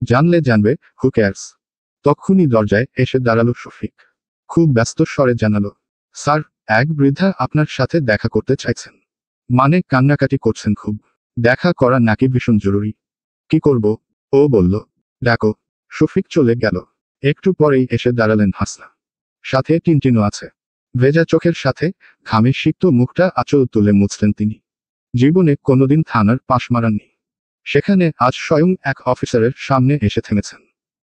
Speaker 1: জানলে জানবে, হু কেয়ার্স। তক্ষুনি দরজায় এসে দাঁড়ালো শফিক। খুব ব্যস্ত স্বরে জানালো, স্যার, এক বৃদ্ধা আপনার সাথে দেখা করতে চাইছেন। মানে কান্নাকাটি করছেন খুব। দেখা করা নাকি ভীষণ জরুরি? কি করব? ও বলল, ডাকো। শফিক চলে গেল। একটু পরেই এসে দাঁড়ালেন হাসনা। সাথে টিনটিনও আছে। ভেজা চোখের সাথে ঘামে সিক্ত মুখটা আঁচল তুলে মুছলেন তিনি। জীবনে কোনোদিন থানার পাশ মারাননি। সেখানে আজ স্বয়ং এক অফিসারের সামনে এসে থেমেছেন।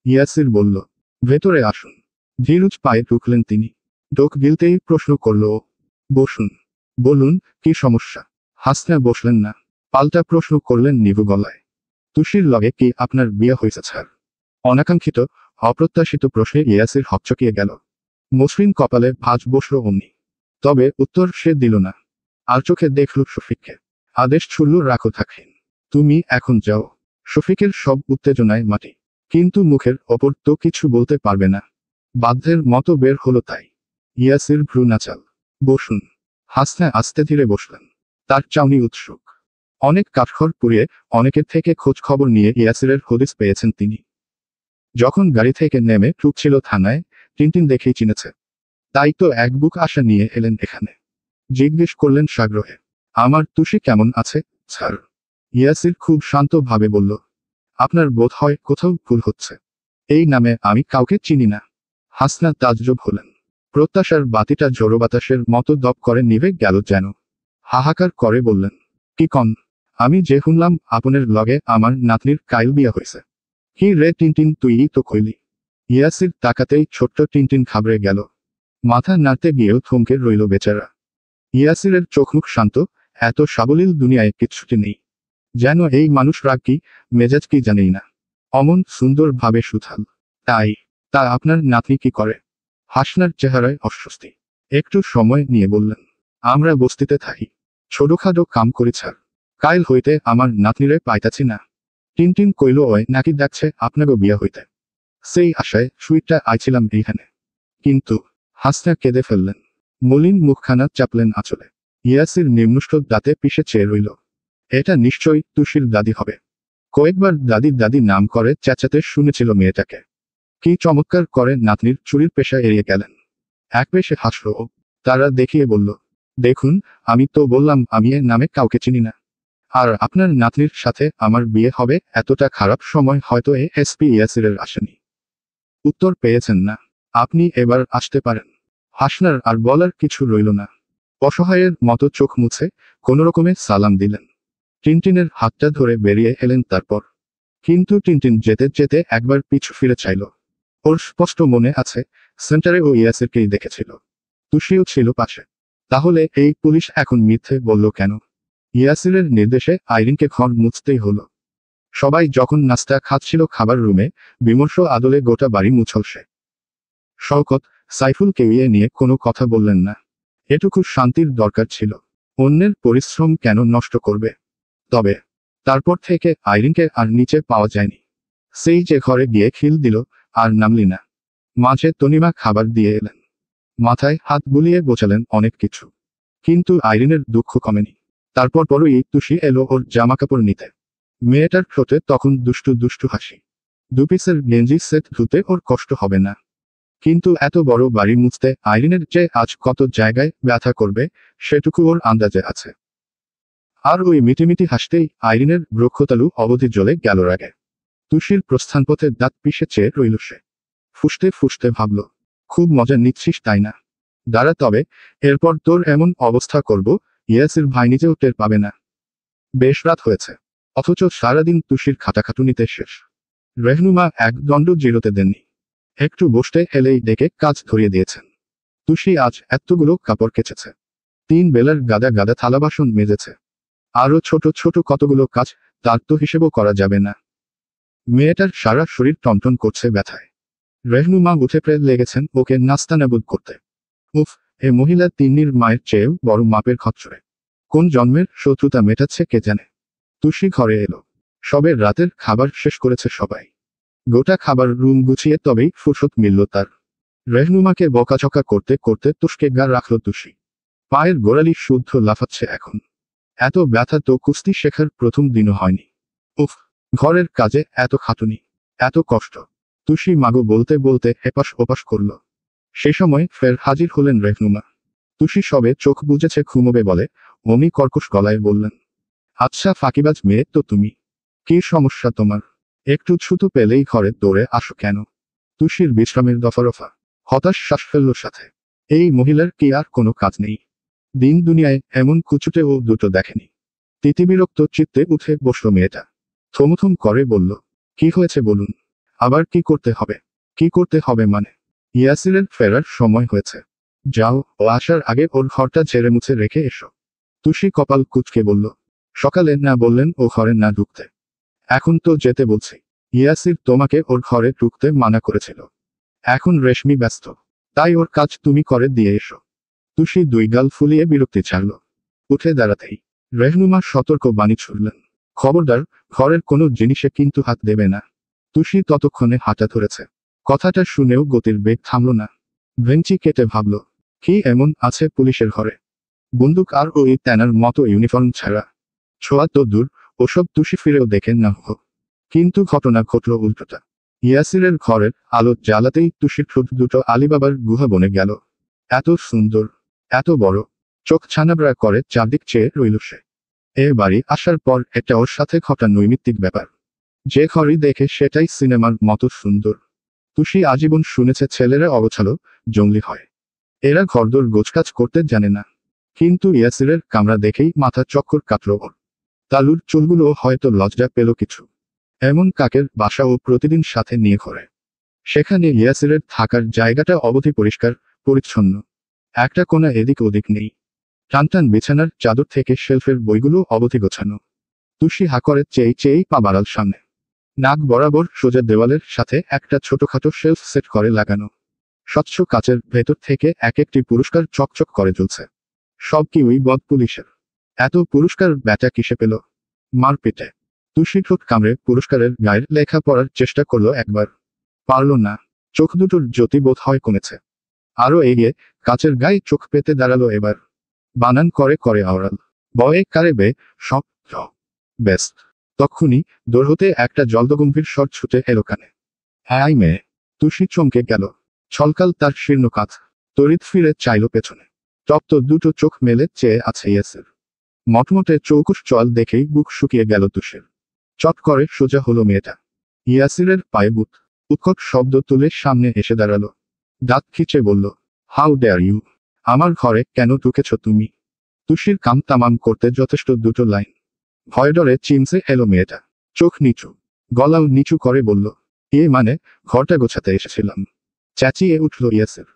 Speaker 1: ইয়াসির বলল, ভেতরে আসুন। ধীরুজ পায়ে ঢুকলেন তিনি। ঢোক গিলতেই প্রশ্ন করল ও, বসুন। বলুন, কি সমস্যা? হাসনা বসলেন না। পাল্টা প্রশ্ন করলেন নিভু গলায়, তুষির লগে কি আপনার বিয়ে হয়েছে স্যার? অনাকাঙ্ক্ষিত অপ্রত্যাশিত প্রশ্নে ইয়াসির হকচকিয়ে গেল। মসৃণ কপালে ভাঁজ বসল অমনি। তবে উত্তর সে দিল না। আর চোখে দেখল শফিককে। আদেশ ছুড়ল, রাখো থাকহীন। তুমি এখন যাও। শফিকের সব উত্তেজনায় মাটি। কিন্তু মুখের ওপর তো কিছু বলতে পারবে না। বাধ্যের মতো বের হলো তাই। ইয়াসির ভ্রু নাচাল। বসুন। হাসনা আস্তে ধীরে বসলেন। তার চাউনি উৎসুক। অনেক কাঠখড় পুড়িয়ে অনেকের থেকে খোঁজ খবর নিয়ে ইয়াসিরের হদিস পেয়েছেন তিনি। যখন গাড়ি থেকে নেমে ঢুকছিল থানায়, টিনটিন দেখেই চিনেছে। তাই তো এক বুক আশা নিয়ে এলেন এখানে। জিজ্ঞেস করলেন সাগ্রহে, আমার তুষি কেমন আছে স্যার? ইয়াসির খুব শান্তভাবে বলল, আপনার বোধ হয় কোথাও ভুল হচ্ছে। এই নামে আমি কাউকে চিনি না। হাসনা তাজ্জব হলেন। প্রত্যাশার বাতিটা ঝোড়ো বাতাসের মতো দপ করে নিভে গেল যেন। হাহাকার করে বললেন, কি কন? আমি যে শুনলাম আপনের লগে আমার নাতনির কাইল বিয়া হয়েছে। কি রে টিনটিন, তুই তো কইলি। ইয়াসির তাকাতেই ছোট্ট টিনটিন ঘাবড়ে গেল। মাথা নাড়তে গিয়েও থমকে রইল বেচারা। ইয়াসিরের চোখমুখ শান্ত, এত সাবলীল দুনিয়ায় কিচ্ছুটি নেই। যেন এই মানুষ রাগ কি মেজাজ কি জানেই না। অমন সুন্দরভাবে সুথাল। তা আপনার নাতনি কি করে? হাসনার চেহারায় অস্বস্তি। একটু সময় নিয়ে বললেন, আমরা বস্তিতে থাকি। ছোটখাটো কাম করি স্যার। কাইল হইতে আমার নাতনিরে পাইতাছি না। টিনটিন কইল, ওই নাকি দেখছে আপনাগো বিয়া হইতে। সেই আশায় সুইটটা আইছিলাম এইখানে। কিন্তু হাসনা কেঁদে ফেললেন। মলিন মুখখানা চাপলেন আঁচলে। ইয়াসির নিম্নুষ্ট দাঁতে পিষে চেয়ে রইল। এটা নিশ্চয়ই তুষির দাদি হবে। কয়েকবার দাদি দাদি নাম করে চেঁচাতে শুনেছিল মেয়েটাকে। কি চমৎকার করে নাতনির চুরির পেশা এড়িয়ে গেলেন। এক পেশে হাসল ও। তারা দেখিয়ে বলল, দেখুন, আমি তো বললাম আমি এ নামে কাউকে চিনি না। আর আপনার নাতনির সাথে আমার বিয়ে হবে এতটা খারাপ সময় হয়তো এসপি ইয়াসিরের আসেনি। উত্তর পেয়েছেন না? আপনি এবার আসতে পারেন। হাসনার আর বলার কিছু রইল না। অসহায়ের মতো চোখ মুছে কোনোরকমে সালাম দিলেন। টিনটিনের হাতটা ধরে বেরিয়ে এলেন তারপর। কিন্তু টিনটিন যেতে যেতে একবার পিছু ফিরে চাইল। ওর স্পষ্ট মনে আছে, সেন্টারে ও ইয়াসিরকেই দেখেছিল। তুষিও ছিল পাশে। তাহলে এই পুলিশ এখন মিথ্যে বলল কেন? ইয়াসিরের নির্দেশে আইরিনকে ঘর মুছতেই হলো। সবাই যখন নাস্তা খাচ্ছিল খাবার রুমে, বিমর্ষ আদলে গোটা বাড়ি মুছল সে। শওকত, সাইফুল কেউয়ে নিয়ে কোনো কথা বললেন না। এটুকু শান্তির দরকার ছিল। অন্যের পরিশ্রম কেন নষ্ট করবে? তবে তারপর থেকে আইরিনকে আর নিচে পাওয়া যায়নি। সেই যে ঘরে গিয়ে খিল দিল, আর নামলি না। মাঝে তনিমা খাবার দিয়ে এলেন। মাথায় হাত বুলিয়ে বোঝালেন অনেক কিছু। কিন্তু আইরিনের দুঃখ কমেনি। তারপর পরই তুষি এলো ওর জামাকাপড় নিতে। মেয়েটার ঠোঁটে তখন দুষ্টু দুষ্টু হাসি। দুপিসের গেঞ্জি সেট ধুতে ওর কষ্ট হবে না। কিন্তু এত বড় বাড়ি মুছতে আইরিনের যে আজ কত জায়গায় ব্যথা করবে, সেটুকু ওর আন্দাজে আছে। আর ওই মিটিমিটি হাসতেই আইরিনের বৃক্ষতালু অবধি জ্বলে গেল রাগে। তুষির প্রস্থানপথে দাঁত পিষে চেয়ে রইল সে। ফুসতে ফুসতে ভাবল, খুব মজা নিচ্ছিস তাই না? দাঁড়া তবে, এরপর তোর এমন অবস্থা করব, ইয়াসির ভাই নিজেও টের পাবে না। বেশ রাত হয়েছে। অথচ সারাদিন তুষির খাটাখাটুনিতে শেষ। রেহনুমা এক দণ্ড জিরোতে দেননি। একটু বসতে এলেই ডেকে কাজ ধরিয়ে দিয়েছেন। তুষি আজ এতগুলো কাপড় কেচেছে। 3 বেলার গাদা গাদা থালাবাসন মেজেছে। আরও ছোট ছোট কতগুলো কাজ, তার তো হিসেবও করা যাবে না। মেয়েটার সারা শরীর টনটন করছে ব্যথায়। রেহনুমা উঠে প্রেদ লেগেছেন ওকে নাস্তানাবুদ করতে। উফ, এ মহিলা তিন্নির মায়ের চেয়েও বড় মাপের খচ্চরে। কোন জন্মের শত্রুতা মেটাচ্ছে কে জানে। তুষি ঘরে এলো। সবে রাতের খাবার শেষ করেছে সবাই। গোটা খাবার রুম গুছিয়ে তবেই ফুরসত মিলল তার। রেহনুমাকে বকাঝকা করতে করতে তুষকে গা রাখল তুষি। পায়ের গোড়ালি শুদ্ধ লাফাচ্ছে এখন। এত ব্যথা তো কুস্তি শেখার প্রথম দিনও হয়নি। উফ, ঘরের কাজে এত খাটুনি, এত কষ্ট। তুষি মাগো বলতে বলতে এপাশ ওপাশ করল। সে সময় ফের হাজির হলেন রেহনুমা। তুষি সবে চোখ বুজেছে ঘুমোবে বলে অমনি কর্কশ গলায় বললেন, আচ্ছা ফাঁকিবাজ মেয়ে তো তুমি। কি সমস্যা তোমার? একটু ছুতো পেলেই ঘরে দৌড়ে আসো কেন? তুষির বিশ্রামের দফা হতাশ শ্বাস ফেলল সাথে। এই মহিলার কি আর কোনো কাজ নেই? দিন দুনিয়ায় এমন কুচুটে ও দুটো দেখেনি। তিতিবিরক্ত চিত্তে উঠে বসল মেয়েটা। থমথম করে বলল, কি হয়েছে বলুন। আবার কি করতে হবে? কি করতে হবে মানে? ইয়াসিরের ফেরার সময় হয়েছে। যাও, ও আসার আগে ওর ঘরটা ঝেড়ে মুছে রেখে এসো। তুষি কপাল কুঁচকে বলল, সকালে না বললেন ও ঘরে না ঢুকতে? এখন তো যেতে বলছি। ইয়াসির তোমাকে ওর ঘরে ঢুকতে মানা করেছিল। এখন রেশমি ব্যস্ত, তাই ওর কাজ তুমি করে দিয়ে এসো। তুষি দুই গাল ফুলিয়ে বিরক্তি ছাড়ল। উঠে দাঁড়াতেই রেহনুমা সতর্ক বাণী ছুড়লেন, খবরদার, ঘরের কোনো জিনিসে কিন্তু হাত দেবে না। তুষি ততক্ষণে হাঁটা ধরেছে। কথাটা শুনেও গতির বেগ থামল না। ভেঞ্চি কেটে ভাবল, কি এমন আছে পুলিশের ঘরে? বন্দুক আর ওই ট্যানার মতো ইউনিফর্ম ছাড়া? ছোঁয়া তো দূর, ওসব তুষি ফিরেও দেখেন না হোক। কিন্তু ঘটনা ঘটল উল্টোটা। ইয়াসিরের ঘরের আলো জ্বালাতেই তুষির ঠোঁট দুটো আলিবাবার গুহা বনে গেল। এত সুন্দর, এত বড়। চোখ ছানাবড়া করে চারদিক চেয়ে রইল সে। এ বাড়ি আসার পর এটা ওর সাথে ঘটা নৈমিত্তিক ব্যাপার। যে ঘরই দেখে সেটাই সিনেমার মতো সুন্দর। তুষি আজীবন শুনেছে ছেলেরা অগোছালো, জঙ্গলি হয়। এরা ঘরদোর গোছকাজ করতে জানে না। কিন্তু ইয়াসিরের কামরা দেখেই মাথা চক্কর কাটল ওর। তালুর চুলগুলো হয়তো লজ্জা পেল কিছু। এমন কাকের বাসা ও প্রতিদিন সাথে নিয়ে ঘোরে। সেখানে ইয়াসিরের থাকার জায়গাটা অবধি পরিষ্কার পরিচ্ছন্ন। একটা কোণা এদিক ওদিক নেই। টানটান বিছানার চাদর থেকে শেলফের বইগুলো অবধি গোছানো। তুষি হা করে চেয়েই পা বাড়াল সামনে। নাক বরাবর সোজা দেওয়ালের সাথে একটা ছোটখাটো শেলফ সেট করে লাগানো। স্বচ্ছ কাচের ভেতর থেকে এক একটি পুরস্কার চকচক করে জ্বলছে। সব কি ওই বদ পুলিশের? এত পুরস্কার ব্যাটা কিসে পেল? মারপিটে। তুষি ঠোঁট কামড়ে পুরস্কারের গায়ের লেখা পড়ার চেষ্টা করলো একবার। পারল না। চোখ দুটোর জ্যোতি বোধ হয় কমেছে। আরো এগিয়ে কাচের গায়ে চোখ পেতে দাঁড়ালো এবার। বানান করে আওড়াল, বয়ে কারে বে, সব বেস্ট। তক্ষুনি দৌড় হতে একটা জলদগম্ভীর স্বর ছুটে এলো কানে। হ্যাঁ মেয়ে। তুষি চমকে গেল। ছলকাল তার শীর্ণ কাঁধ। তড়িৎ ফিরে চাইল পেছনে। তপ্ত দুটো চোখ মেলে চেয়ে আছে ইয়াসির। মটমটে চৌকুশ চল দেখেই বুক শুকিয়ে গেল তুষির। চট করে সোজা হলো মেয়েটা। ইয়াসিরের পায়ে বুট। উৎকট শব্দ তুলে সামনে এসে দাঁড়ালো। দাঁত খিচে বলল, হাউ ডেয়ার ইউ! আমার ঘরে কেন ঢুকেছ তুমি? তুষির কাম তামাম করতে যথেষ্ট দুটো লাইন। ভয় ডরে চিমসে এলো মেয়েটা। চোখ নিচু, গলাও নিচু করে বলল, মানে ঘরটা গোছাতে এসেছিলাম। চেঁচিয়ে উঠল ইয়াসির।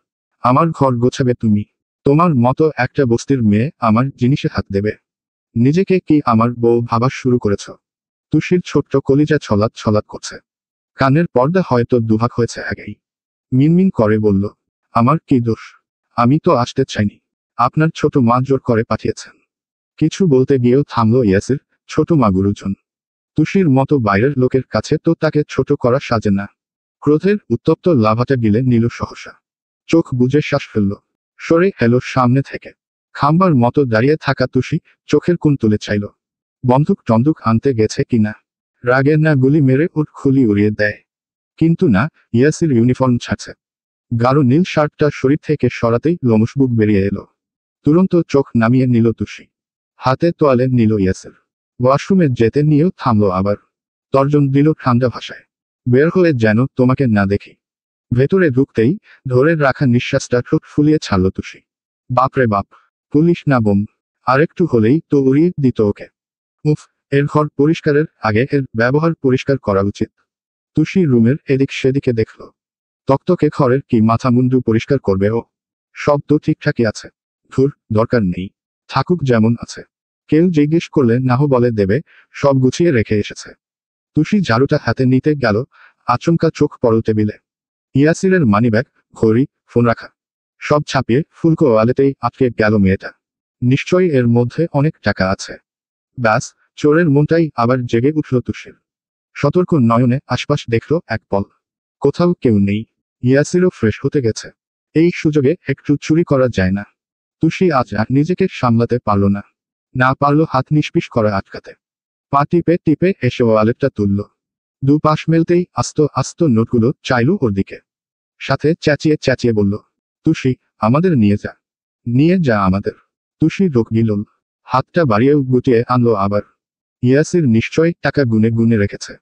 Speaker 1: আমার ঘর গোছাবে তুমি? তোমার মতো একটা বস্তির মেয়ে আমার জিনিসে হাত দেবে? নিজেকে কি আমার বউ ভাবা শুরু করেছ? তুষির ছোট্ট কলিজা ছলাৎ করছে। কানের পর্দা হয়তো দুভাগ হয়েছে আগেই। মিনমিন করে বলল, আমার কি দোষ? আমি তো আসতে চাইনি। আপনার ছোট মা জোর করে পাঠিয়েছেন। কিছু বলতে গিয়েও থামল ইয়াসির। ছোট মা গুরুজন। তুষির মতো বাইরের লোকের কাছে তো তাকে ছোট করা সাজে না। ক্রোধের উত্তপ্ত লাভাটা গিলে নিল সহসা। চোখ বুজে শ্বাস ফেলল। সরে এলো সামনে থেকে। খাম্বার মতো দাঁড়িয়ে থাকা তুষি চোখের কোণ তুলে চাইল। বন্দুক টন্দুক আনতে গেছে কিনা। রাগে না গুলি মেরে ওর খুলি উড়িয়ে দেয়। কিন্তু না, ইয়াসির ইউনিফর্ম ছাড়ছে। গাঢ় নীল শার্টটা শরীর থেকে সরাতেই লোমশ বুক বেরিয়ে এলো। তুরন্ত চোখ নামিয়ে নিল তুষি। হাতে তোয়ালে নিল ইয়াসির। ওয়াশরুমে যেতে নিয়েও থামল আবার। তর্জন দিল ঠান্ডা ভাষায়, বের হয়ে যেন তোমাকে না দেখি। ভেতরে ঢুকতেই ধরে রাখা নিঃশ্বাসটা ঠোঁট ফুলিয়ে ছাড়ল তুষি। বাপরে বাপ, পুলিশ না বোম! আরেকটু হলেই তো উড়িয়ে দিত ওকে। উফ, এর ঘর পরিষ্কারের আগে এর ব্যবহার পরিষ্কার করা উচিত। তুষি রুমের এদিক সেদিকে দেখল। তক্তকে ঘরের কি মাথা মুন্ডু পরিষ্কার করবে ও? সব তো ঠিকঠাকই আছে। ধুর, দরকার নেই। থাকুক যেমন আছে। কেউ জিজ্ঞেস করলে নাহ বলে দেবে, সব গুছিয়ে রেখে এসেছে। তুষি ঝাড়ুটা হাতে নিতে গেল, আচমকা চোখ পড়ল টেবিলে। ইয়াসিরের মানিব্যাগ, ঘড়ি, ফোন রাখা সব ছাপিয়ে ফুলকো ওয়ালেতেই আটকে গেল মেয়েটা। নিশ্চয়ই এর মধ্যে অনেক টাকা আছে। ব্যাস, চোরের মনটাই আবার জেগে উঠল তুষির। সতর্ক নয়নে আশপাশ দেখল এক পল। কোথাও কেউ নেই। ইয়াসিরও ফ্রেশ হতে গেছে। এই সুযোগে একটু চুরি করা যায় না? তুষি আজ আর নিজেকে সামলাতে পারল না। না পারল হাত নিষ্পিস করা আটকাতে। পা টিপে টিপে এসে ওয়ালেটটা তুলল। দুপাশ মেলতেই আস্ত আস্ত নোটগুলো চাইল ওর দিকে। সাথে চেঁচিয়ে বলল, তুষি, আমাদের নিয়ে যা। নিয়ে যা আমাদের। তুষি রোক গিলল। হাতটা বাড়িয়েও গুটিয়ে আনলো আবার। ইয়াসির নিশ্চয়ই টাকা গুনে গুনে রেখেছে।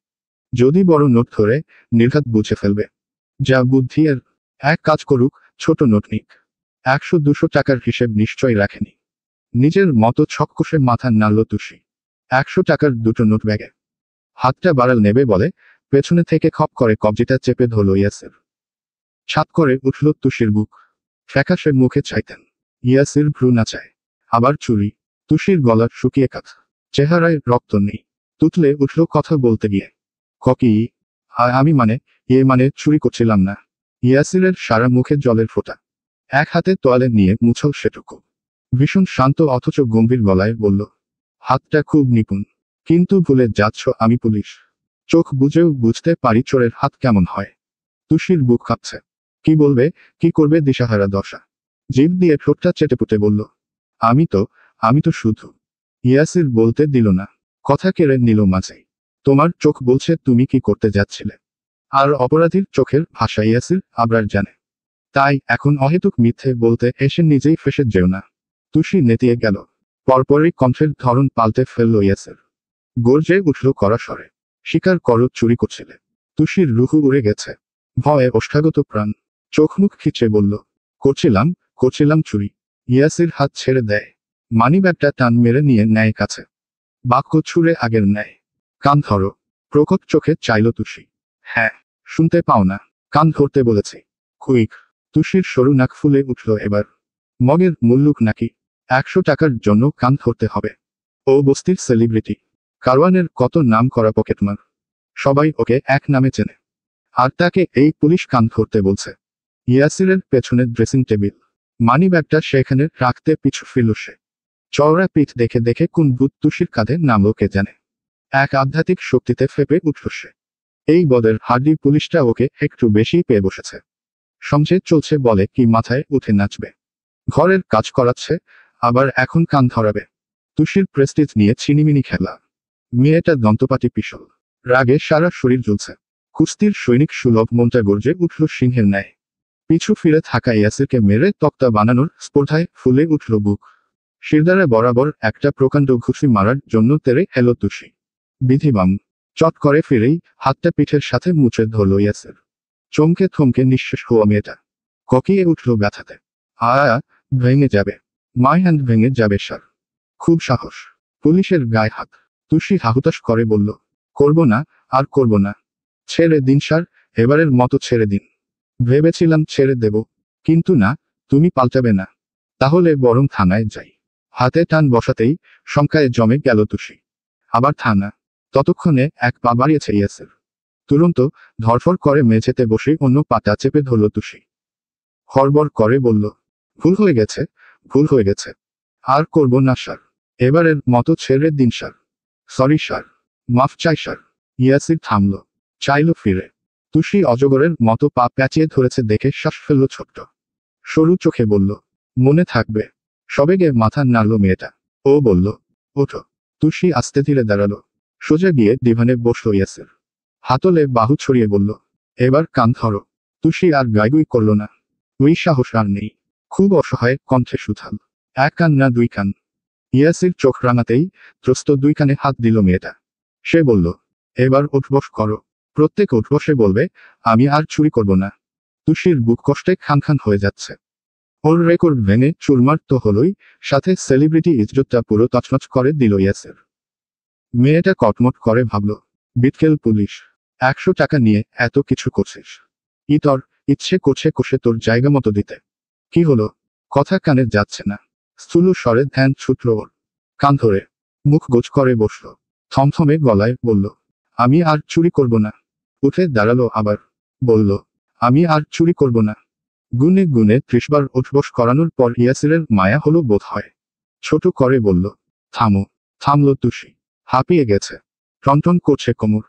Speaker 1: যদি বড় নোট ধরে নির্ঘাত বুঝে ফেলবে। যা বুদ্ধি এর। এক কাজ করুক, ছোট নোট নিক। 100-200 টাকার হিসেব নিশ্চয় রাখেনি। নিজের মতো ছককষে মাথা নাড়ল তুষি। 100 টাকার দুটো নোট ব্যাগে। হাতটা বাড়াল নেবে বলে পেছনে থেকে খপ করে কবজিটা চেপে ধরল ইয়াসির। ছাপ করে উঠল তুষির বুক। ফ্যাকাশে মুখে চাইতেন। ইয়াসির ভ্রু নাচায়। আবার চুরি। তুষির গলা শুকিয়ে কাঠ। চেহারায় রক্ত নেই। তুতলে উঠল কথা বলতে গিয়ে। ককি? আমি মানে চুরি করছিলাম না। ইয়াসিরের সারা মুখে জলের ফোঁটা। এক হাতে তোয়ালে নিয়ে মুছল সেটুকু। ভীষণ শান্ত অথচ গম্ভীর গলায় বলল, হাতটা খুব নিপুণ। কিন্তু ভুলে যাচ্ছ আমি পুলিশ। চোখ বুঝেও বুঝতে পারি চোরের হাত কেমন হয়। তুষির বুক কাঁপছে। কি বলবে, কি করবে দিশাহারা দশা। জিভ দিয়ে ঠোঁটটা চেটেপুটে বলল, আমি তো শুধু। ইয়াসির বলতে দিল না। কথা কেড়ে নিল মাঝেই। তোমার চোখ বলছে তুমি কি করতে যাচ্ছিলে। আর অপরাধীর চোখের ভাষা ইয়াসির আবরার জানে। তাই এখন অহেতুক মিথ্যে বলতে এসে নিজেই ফেঁসে যেও না। তুষি নেতিয়ে গেল। পরপরই কণ্ঠের ধরন পাল্টে ফেলল ইয়াসির। গর্জে উঠল কড়া স্বরে। স্বীকার করো চুরি করছিলে। তুষির রুহু উড়ে গেছে। ভয়ে ওষ্ঠাগত প্রাণ। চোখ মুখ খিচে বলল, করছিলাম চুরি। ইয়াসির হাত ছেড়ে দেয়। মানিব্যাগটা টান মেরে নিয়ে নেয় কাছে। বাক্য ছুঁড়ে আগের নেয়। কান ধরো। প্রকট চোখে চাইল তুষি। হ্যাঁ, শুনতে পাও না? কান ধরতে বলেছি। কুইক। তুষির সরু নাক ফুলে উঠল এবার। মগের মুল্লুক নাকি? 100 টাকার জন্য কান ধরতে হবে? ও বস্তির সেলিব্রিটি। কারওয়ানের কত নাম করা পকেটমার। সবাই ওকে এক নামে চেনে। আর তাকে এই পুলিশ কান ধরতে বলছে। ইয়াসিরের পেছনে ড্রেসিং টেবিল। মানিব্যাগটা সেখানে রাখতে পিছু ফিরল সে। চওড়া পিঠ দেখে দেখে কোন ভূত তুষির কাঁধে নামলো কে জানে। এক আধ্যাত্মিক শক্তিতে ফেপে উঠল সে। এই বদের হাড্ডি পুলিশটা ওকে একটু বেশি পেয়ে বসেছে। সমঝে চলছে বলে কি মাথায় উঠে নাচবে। ঘরের কাজ করাচ্ছে, আবার এখন কান ধরাবে। তুষির প্রেস্টিজ নিয়ে ছিনিমিনি খেলা। মেয়েটা দন্তপাটি পিশল। রাগে সারা শরীর জ্বলছে। কুস্তির সৈনিক সুলভ মনটা গর্জে উঠল সিংহের ন্যায়। পিছু ফিরে থাকা ইয়াসিরকে মেরে তক্তা বানানোর স্পর্ধায় ফুলে উঠল বুক। শিরদাঁড়া বরাবর একটা প্রকাণ্ড ঘুষি মারার জন্য তেরে এলো তুষি। বিধিবাম। চট করে ফিরেই হাতটা পিঠের সাথে মুছে ধরল ইয়াসির। চমকে থমকে নিঃশেষ হওয়া মেয়েটা ককিয়ে উঠল ব্যথাতে। ভেঙে যাবে। মাই হ্যান্ড ভেঙে যাবে স্যার। খুব সাহস। পুলিশের গায়ে হাত। তুষি হাহুতাশ করে বলল, করব না, আর করব না। ছেড়ে দিন স্যার, এবারের মতো ছেড়ে দিন। ভেবেছিলাম ছেড়ে দেব, কিন্তু না, তুমি পাল্টাবে না। তাহলে বরং থানায় যাই। হাতে টান বসাতেই শঙ্কায় জমে গেল তুষি। আবার থানা। ততক্ষণে এক পা বাড়িয়েছে ইয়াসির। তুরন্ত ধরফর করে মেঝেতে বসে অন্য পাটা চেপে ধরল তুষি। হড়বড় করে বলল, ভুল হয়ে গেছে। আর করব না স্যার। এবারের মতো ছেড়ে দিন স্যার। Sorry sir. মাফ চাই স্যার। ইয়াসির থামল। চাইল ফিরে। তুষি অজগরের মতো পা প্যাঁচিয়ে ধরেছে দেখে শ্বাস ফেলল ছোট্ট। সরু চোখে বলল, মনে থাকবে। সবেগে মাথা নাড়ল মেয়েটা। ও বলল, ওঠো। তুষি আস্তে ধীরে দাঁড়ালো। সোজা গিয়ে ডিভানে বসল ইয়াসির। হাতলে বাহু ছড়িয়ে বলল, এবার কান ধরো। তুষি আর গাইগুই করল না। ওই সাহস আর নেই। খুব অসহায় কণ্ঠে সুথাল। এক কান না দুই কান। ইয়াসির চোখ রাঙাতেই ত্রস্ত দুই কানে হাত দিল মেয়েটা। সে বলল, এবার উঠবস করো। প্রত্যেক উঠবসে বলবে, আমি আর চুরি করব না। তুষির বুক কষ্টে খান হয়ে যাচ্ছে। ওর রেকর্ড ভেঙে চুরমার তো হলোই, সাথে সেলিব্রিটি ইজ্জতটা পুরো তছনছ করে দিল ইয়াসির। মেয়েটা কটমট করে ভাবল, বিটকেল পুলিশ। 100 টাকা নিয়ে এত কিছু করছিস। তোর ইচ্ছে করছে কষে তোর জায়গা মতো দিতে। কি হলো? কথা কানে যাচ্ছে না। স্থূল স্বরে ধ্যান ছুটল ওর। কান ধরে মুখ গোছ করে বসল। থমথমে গলায় বলল, আমি আর চুরি করব না। উঠে দাঁড়ালো আবার। বলল, আমি আর চুরি করব না। গুনে গুনে 30 বার উঠবস করানোর পর ইয়াসিরের মায়া হলো বোধ হয়। ছোট করে বলল, থামো। থামল তুষি। হাঁপিয়ে গেছে। টনটন করছে কোমর।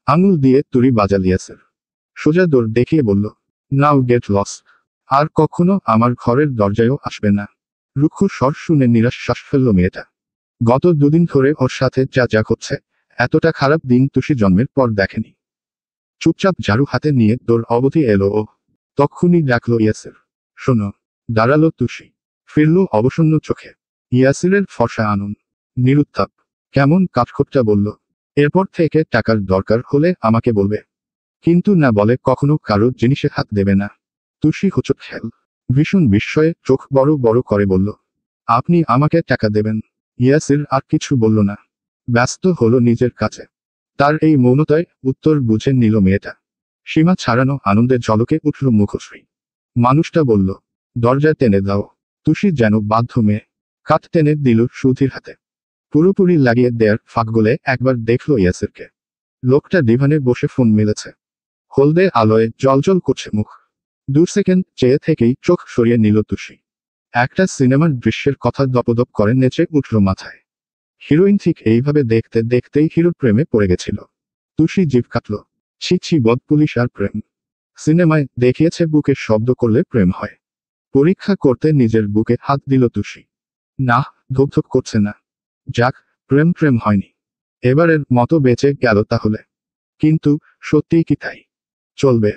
Speaker 1: আঙুল দিয়ে তুড়ি বাজাল ইয়াসির। সোজা দৌড় দেখিয়ে বলল, নাও গেট লস্ট। আর কখনো আমার ঘরের দরজায়ও আসবে না। রুক্ষ স্বর শুনে নিরাশ শ্বাস ফেলল মেয়েটা। গত দুদিন ধরে ওর সাথে যা হচ্ছে, এতটা খারাপ দিন তুষি জন্মের পর দেখেনি। চুপচাপ ঝাড়ু হাতে নিয়ে দৌড় অবধি এলো ও। তক্ষুনি ডাকলো ইয়াসির। শোনো। দাঁড়ালো তুষি। ফিরল অবসন্ন চোখে। ইয়াসিরের ফর্সা আনন। নিরুত্তাপ। কেমন কাঠখোট্টা বলল, এরপর থেকে টাকার দরকার হলে আমাকে বলবে, কিন্তু না বলে কখনো কারো জিনিসে হাত দেবে না। তুষি হোঁচট খেল, ভীষণ বিস্ময়ে চোখ বড় বড় করে বলল, আপনি আমাকে টাকা দেবেন? ইয়াসির আর কিছু বলল না, ব্যস্ত হলো নিজের কাছে। তার এই মৌনতায় উত্তর বুঝে নিল মেয়েটা। সীমা ছাড়ানো আনন্দে ঝলকে উঠল মুখশ্রী। মানুষটা বলল, দরজা টেনে দাও। তুষি যেন বাধ্য মেয়ে, কাঠ টেনে দিল সুধীর হাতে। পুরোপুরি লাগিয়ে দেয়ার ফাঁক গলে একবার দেখল ইয়াসিরকে। লোকটা ডিভানে বসে ফোন মেলেছে, হলদে আলোয় জলজল করছে মুখ। 2 সেকেন্ড চেয়ে থেকেই চোখ সরিয়ে নিল তুষি। একটা সিনেমার দৃশ্যের কথা দপদপ করে নেচে উঠল মাথায়। হিরোইন ঠিক এইভাবে দেখতে দেখতেই হিরোর প্রেমে পড়ে গেছিল। তুষি জিভ কাটল, ছি ছি, বদ পুলিশ আর প্রেম। সিনেমায় দেখিয়েছে বুকে শব্দ করলে প্রেম হয়। পরীক্ষা করতে নিজের বুকে হাত দিল তুষি। না, ধুকধুক করছে না। যাক, প্রেম প্রেম হয়নি, এবারের মতো বেঁচে গেল তাহলে। কিন্তু সত্যিই কি তাই? চলবে।